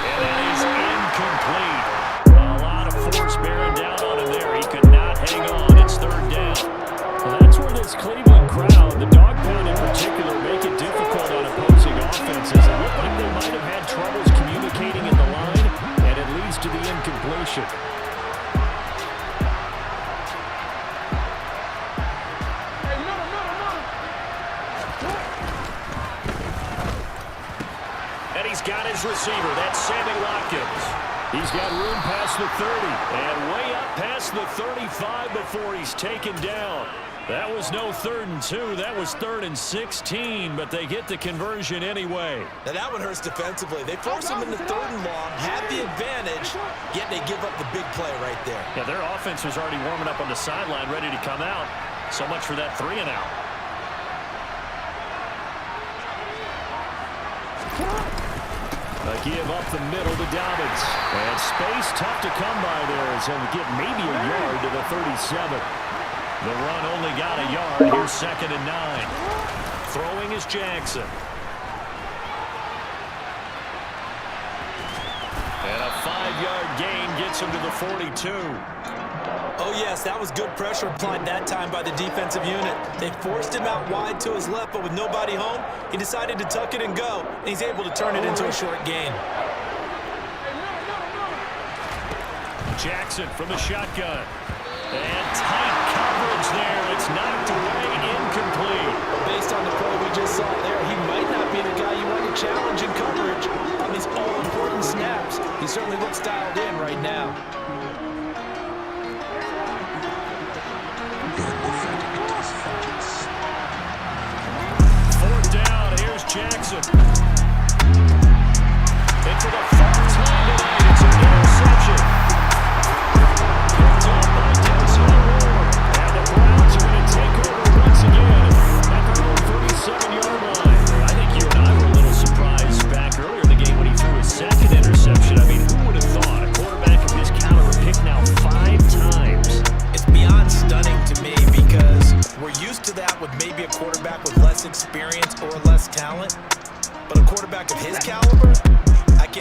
And that is incomplete. A lot of force bearing down on him there. He could not hang on. It's 3rd down. Well, that's where this Cleveland crowd, the dog pound in particular, make it difficult on opposing offenses. It looked like they might have had troubles communicating in the line, and it leads to the incompletion. And he's got his receiver. That's Sammy Watkins. He's got room past the 30 and way up past the 35 before he's taken down. That was no 3rd and 2. That was 3rd and 16, but they get the conversion anyway. Now that one hurts defensively. They force him into 3rd and long, have the advantage, yet they give up the big play right there. Yeah, their offense was already warming up on the sideline, ready to come out. So much for that 3 and out. A give up the middle to Dobbins. And space tough to come by there as he'll get maybe a yard to the 37. The run only got a yard. Here's 2nd and 9. Throwing is Jackson. And a 5-yard gain gets him to the 42. Oh, yes, that was good pressure applied that time by the defensive unit. They forced him out wide to his left, but with nobody home, he decided to tuck it and go, and he's able to turn it into a short gain. Jackson from the shotgun. And tight coverage there. It's knocked away, incomplete. Based on the play we just saw there, he might not be the guy you want to challenge in coverage on these all-important snaps. He certainly looks dialed in right now. Jackson. And for the 4th time tonight, it's an interception. Picked up by Denzel Ward. And the Browns are going to take over once again.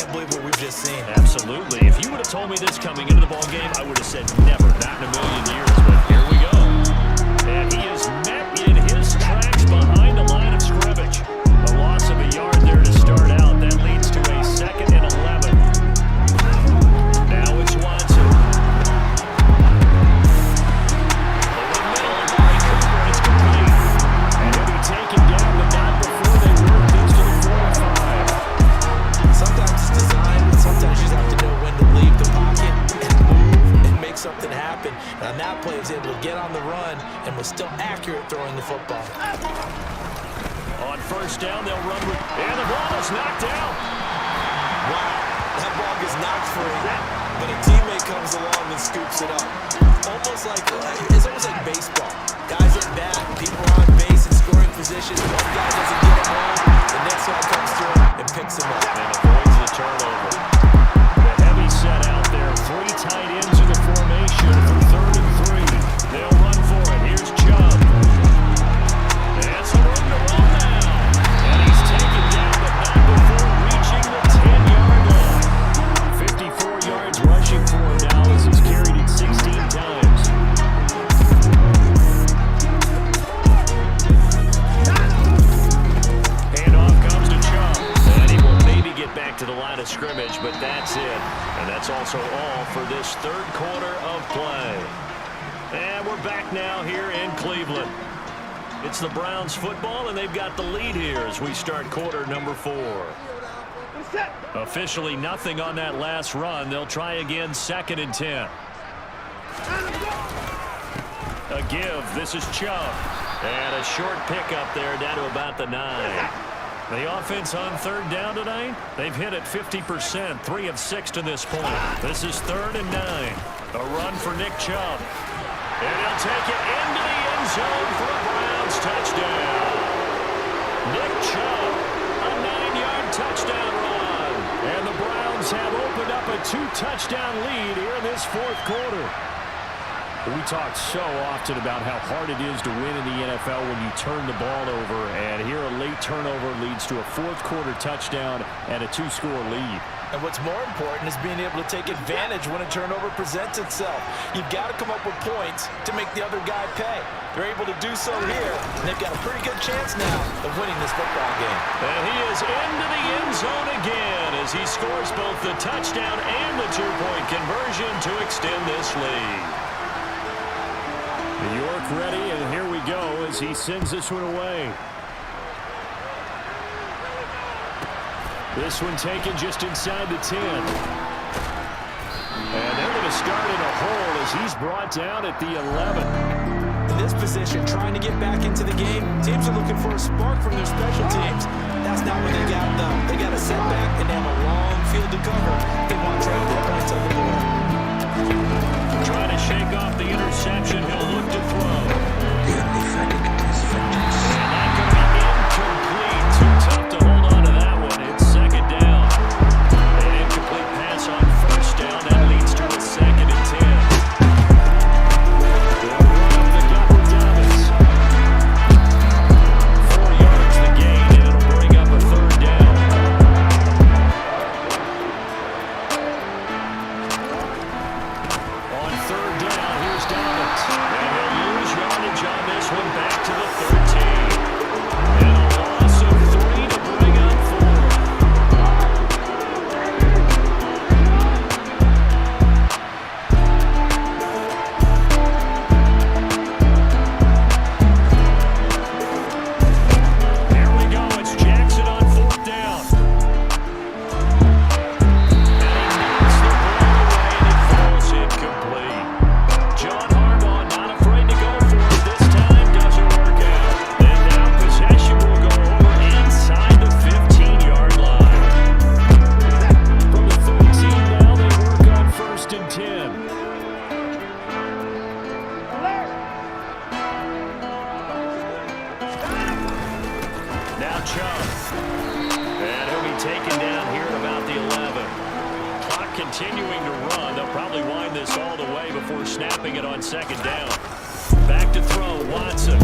can't believe what we've just seen. Absolutely. If you would have told me this coming into the ball game, I would have said never, not in a million years. But here we go. And he is met in his tracks behind the line of scrimmage. A loss of a yard there to start out. That leads to a 2nd and 11. Now it's Watson. Over the middle, Amari Cooper, it's complete. And he'll be taken down, but not before they work this to the 45. Sometimes it's designed, but sometimes you just have to know when to leave the pocket and move and make something happen. And on that play, he was able to get on the run and was still accurate throwing the football. On first down, they'll run with, and the ball is knocked out. Wow, that ball gets knocked free, but a teammate comes along and scoops it up. It's almost like baseball. Guys at bat, people are on base in scoring positions. One guy doesn't get him home, the next one comes through and picks him up. And avoids the turnover. The heavy set out there. 3 tight ends in the formation for 3rd and 3. They'll run for it. Here's Chubb. And some room to run now. And he's taken down, but not before reaching the 10-yard line. 54 yards rushing for him now as he's carried it 16 times. Handoff comes to Chubb. And he will maybe get back to the line of scrimmage, but that's it. And that's also all for this 3rd quarter of play. And we're back now here in Cleveland. It's the Browns football, and they've got the lead here as we start quarter number 4. Officially nothing on that last run. They'll try again, 2nd and 10. A give. This is Chubb. And a short pickup there down to about the 9. The offense on 3rd down tonight, they've hit it 50%, 3 of 6 to this point. This is 3rd and 9. A run for Nick Chubb. And he'll take it into the end zone for a Browns touchdown. Nick Chubb, a 9-yard touchdown run. And the Browns have opened up a 2-touchdown lead here in this 4th quarter. We talk so often about how hard it is to win in the NFL when you turn the ball over, and here a late turnover leads to a 4th quarter touchdown and a 2-score lead. And what's more important is being able to take advantage when a turnover presents itself. You've got to come up with points to make the other guy pay. They're able to do so here, and they've got a pretty good chance now of winning this football game. And he is into the end zone again as he scores both the touchdown and the 2-point conversion to extend this lead. York ready, and here we go as he sends this one away. This one taken just inside the 10. And they're going to start in a hole as he's brought down at the 11. In this position, trying to get back into the game, teams are looking for a spark from their special teams. That's not what they got, though. They got a setback, and they have a long field to cover. They want to try to put points on the board. Trying to shake off the interception. He'll look to throw. The only fact is vengeance. And that could be incomplete. Too tough to hold on to that one. It's 2nd down. An incomplete pass on 1st down. That leads to a 2nd and 10. They'll run up the double Davis. 4 yards the gain, and it'll bring up a 3rd down. On 3rd down, here's Davis. And he'll lose yardage on this one back to the 13. And a loss of 3 to bring up 4. Here we go. It's Jackson on 4th down. And he knocks the ball away and it falls incomplete. John Harbaugh not afraid to go for it. This time doesn't work out. And now possession will go over inside the 15-yard line. From the 13 now, they work on 1st and 10. Now Chubb. And he'll be taken down here at about the 11. Clock continuing to run. They'll probably wind this all the way before snapping it on 2nd down. Back to throw, Watson.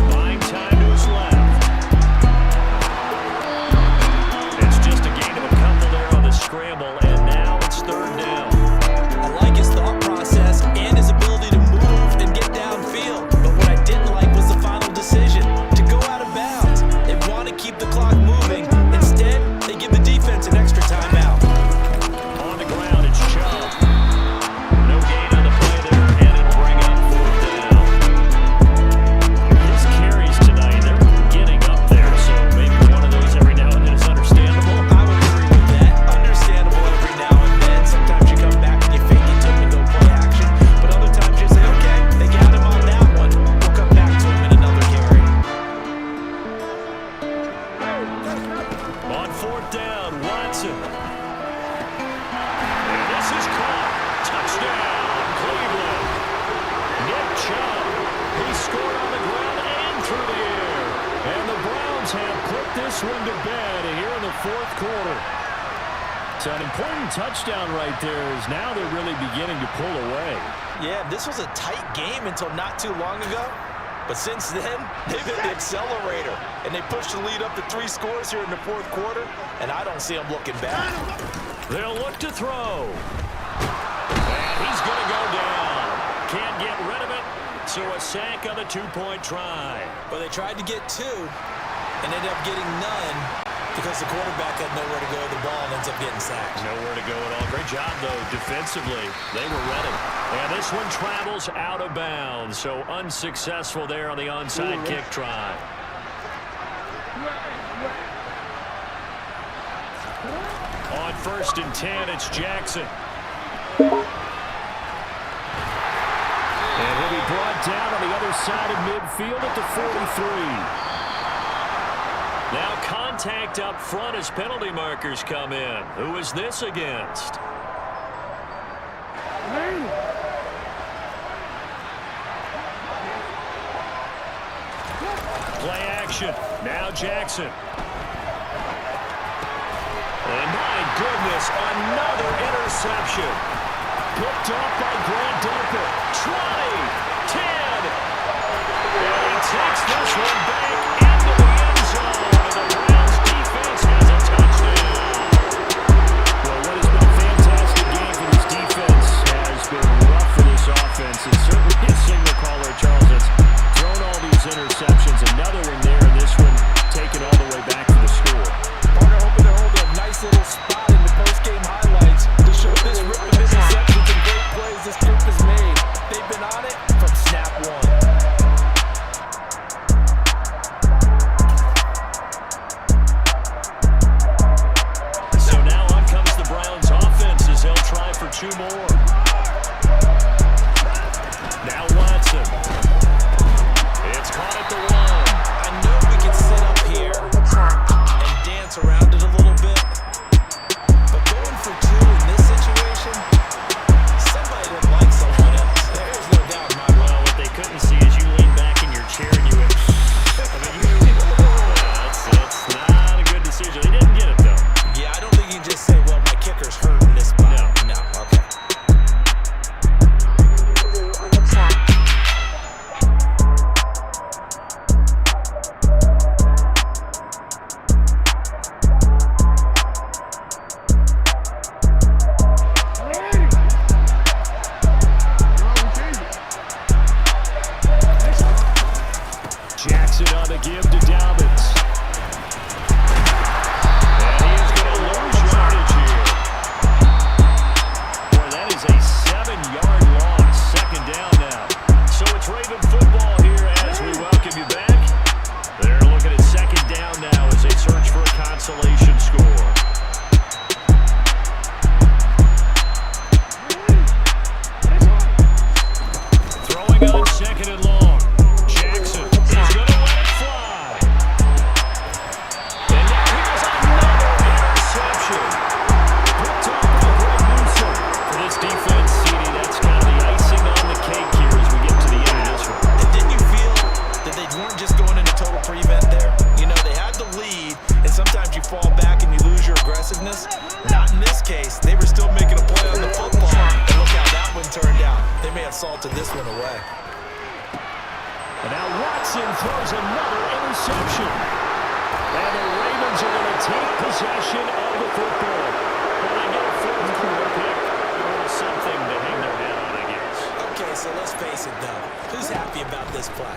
Buying time to his left. It's just a gain of a couple there on Watson. And this is caught. Touchdown, Cleveland. Nick Chubb, he scored on the ground and through the air. And the Browns have put this one to bed here in the fourth quarter. So an important touchdown right there is now they're really beginning to pull away. Yeah, this was a tight game until not too long ago. But since then, they've hit the accelerator. And they pushed the lead up to 3 scores here in the fourth quarter. And I don't see them looking back. They'll look to throw. And he's going to go down. Can't get rid of it. So a sack on the 2-point try. Well, they tried to get 2 and ended up getting none because the quarterback had nowhere to go with the ball and ends up getting sacked. Nowhere to go at all. Great job, though, defensively. They were ready. And this one travels out of bounds. So unsuccessful there on the onside kick try. On 1st and 10, it's Jackson. And he'll be brought down on the other side of midfield at the 43. Now contact up front as penalty markers come in. Who is this against? Play action. Now Jackson. And my goodness, another interception. Picked up by Grant Delpit. 20, 10. And he takes this one back into the end zone. And the Browns defense has a touchdown. Well, what has been a fantastic game for this defense has been rough for this offense. It's certainly a signal caller, Charles, that's thrown all these interceptions. Another one there, and this one taken all the way back to the score. Partner hoping to hold a nice little spot in the post-game highlights to show this rip of interceptions and great plays this group has made. They've been on it from snap 1. So now on comes the Browns offense as they'll try for 2 more. Now Watson. It's caught at the 1. I know we can sit up here and dance around it a little bit, but going for 2 in this situation, somebody didn't like someone else. There's no doubt in my mind. Well, what they couldn't see is you lean back in your chair and you went, that's not a good decision. They didn't get it, though. Yeah, I don't think you can just say, well, my kicker's hurt in this spot. No, okay. Jackson on the give to Dobbins. And he's going to lose yardage here. Boy, that is a 7-yard loss. 2nd down now. So it's Raven football here as we welcome you back. They're looking at 2nd down now as they search for a consolation score. Throwing on 2nd and long. Jackson is going to let it fly. And now here's another interception. Picked up by Greg Newsome. For this defense, CD, that's kind of the icing on the cake here as we get to the end of this one. And didn't you feel that they weren't just going into total prevent there? You know, they had the lead, and sometimes you fall back and you lose your aggressiveness. Not in this case. They were still making a play on the football. And look how that one turned out. They may have salted this one away. And now Watson throws another interception. And the Ravens are going to take possession of the football. Well, they get a 4th quarter pick. A little something to hang their head on, I guess. Okay, so let's face it, though. Who's happy about this play?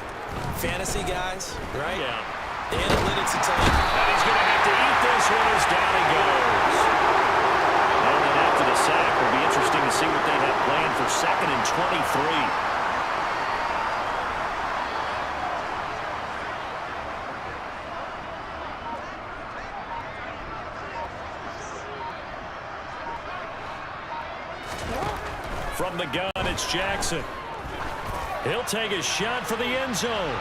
Fantasy guys, right? Yeah. The analytics will tell you. And he's going to have to eat this one as down he goes. And then after the sack, will be interesting to see what they have planned for 2nd and 23. From the gun, it's Jackson. He'll take a shot for the end zone.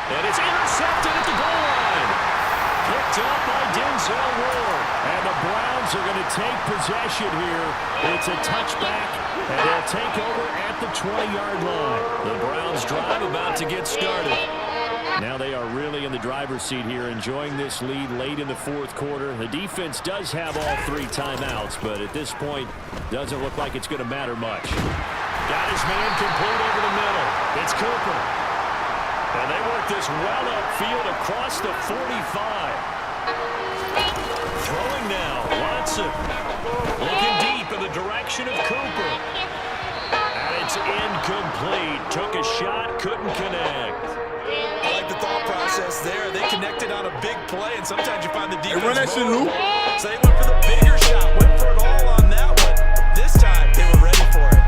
And it's intercepted at the goal line. Picked up by Denzel Ward. And the Browns are going to take possession here. It's a touchback, and they'll take over at the 20-yard line. The Browns drive about to get started. Now they are really in the driver's seat here, enjoying this lead late in the fourth quarter. The defense does have all 3 timeouts, but at this point, doesn't look like it's going to matter much. Got his man complete over the middle. It's Cooper. And they work this well upfield across the 45. Throwing now, Watson. Looking deep in the direction of Cooper. And it's incomplete. Took a shot, couldn't connect. I like the thought process there. They connected on a big play, and sometimes you find the defense. run that shit, Lou. So they went for the bigger shot, went for it all on that one. This time, they were ready for it.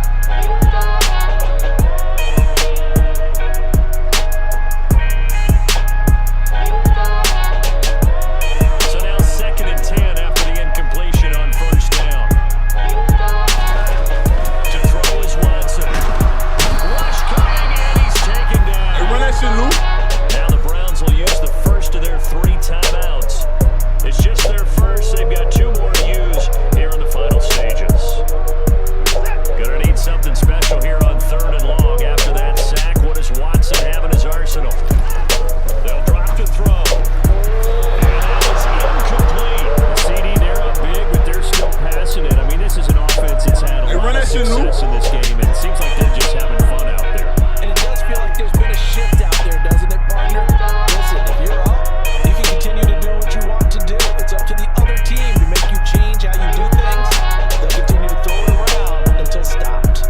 So now 2nd and 10 after the incompletion on first down. To throw is Watson. Rush coming, and he's taken down. Run that shit, Lou. Now the Browns will use the first of their 3 timeouts. It's just their first. They've got 2 more to use here in the final stages. Gonna need something special here on 3rd and long. After that sack, what does Watson have in his arsenal? They'll drop to throw. And that is incomplete. The CD, they're up big, but they're still passing it. I mean, this is an offense that's had a lot of success in this game, and it seems like they're just having fun out there. And it does feel like there's been a shift out there, doesn't it, partner? Listen, if you're up, you can continue to do what you want to do. It's up to the other team to make you change how you do things. They'll continue to throw it around until stopped.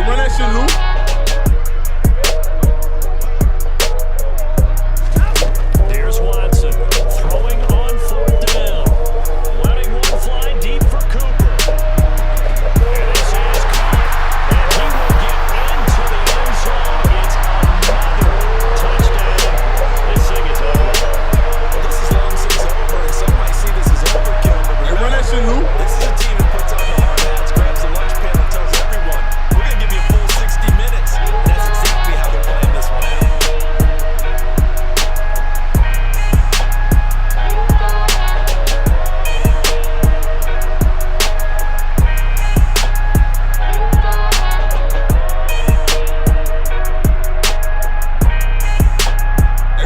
Run that shit, Lou. There's Watson throwing on 4th down. Letting one fly deep for Cooper. And this is caught. And he will get into the end zone. It's another touchdown. This thing is over. Well, this is long since over, and some might see this as overkill. But Run that shit, Lou. this is a team that puts on the hard hats, grabs the lunch pail, and tells everyone, we're going to give you a full 60 minutes. And that's exactly how they're playing this one out.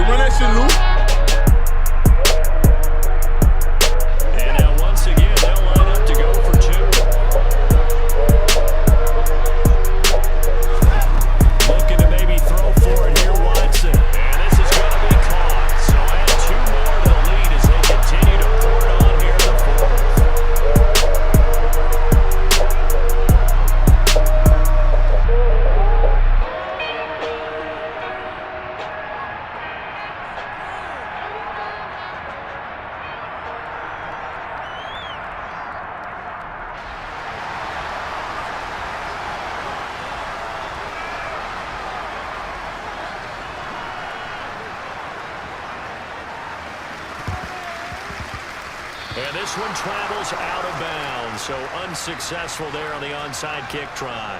Run that shit, Lou. And now once again, they'll line up to go for 2. Looking to maybe throw for it here, Watson. And this is going to be caught. So add 2 more to the lead as they continue to pour it on here in the 4th. And this one travels out of bounds, so unsuccessful there on the onside kick try.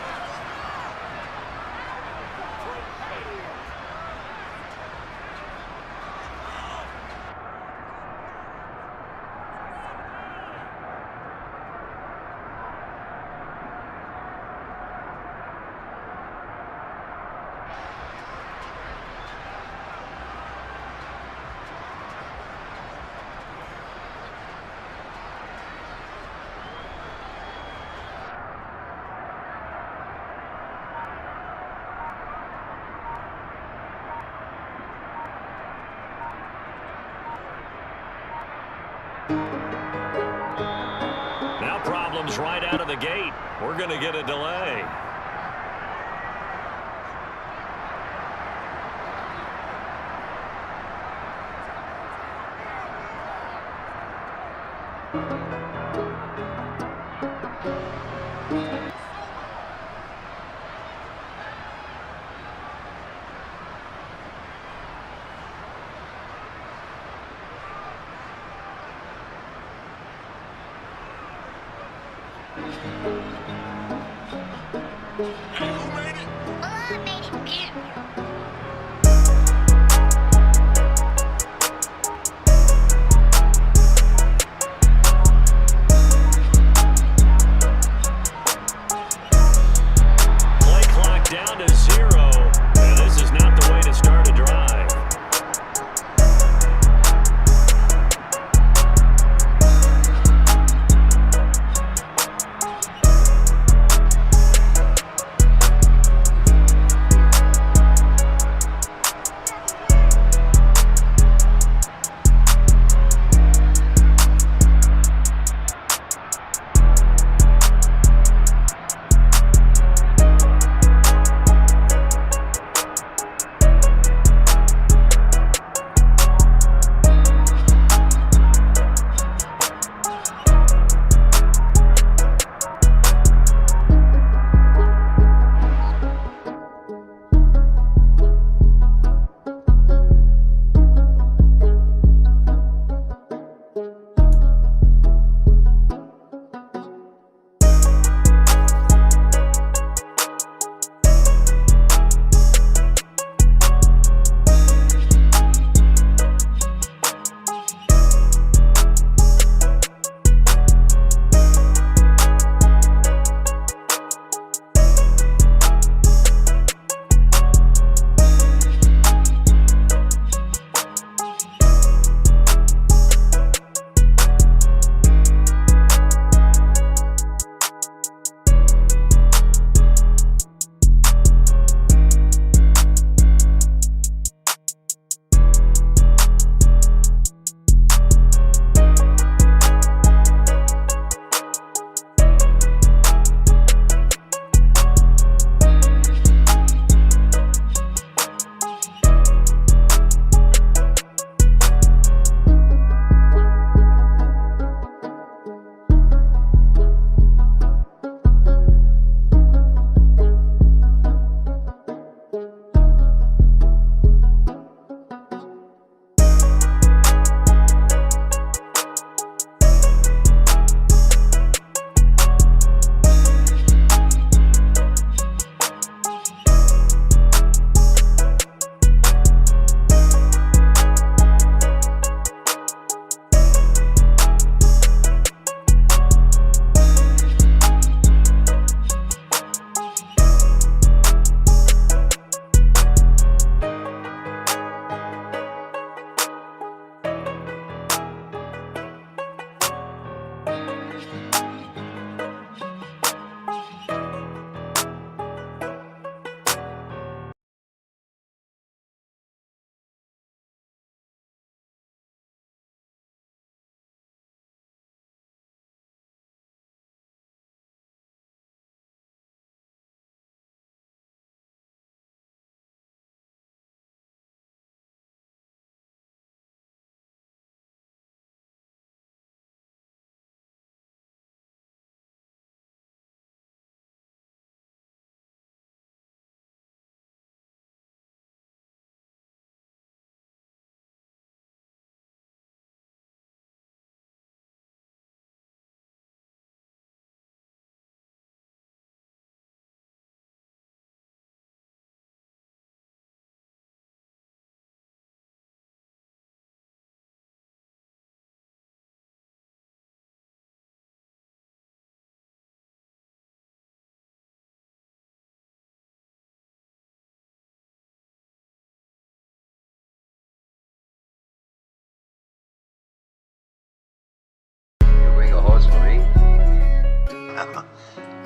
Now problems right out of the gate. We're going to get a delay. Well, I made it.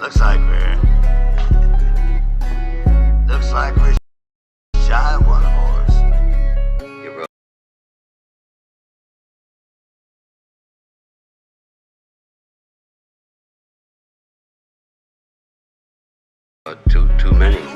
Looks like we're shy of one horse. You wrote too many.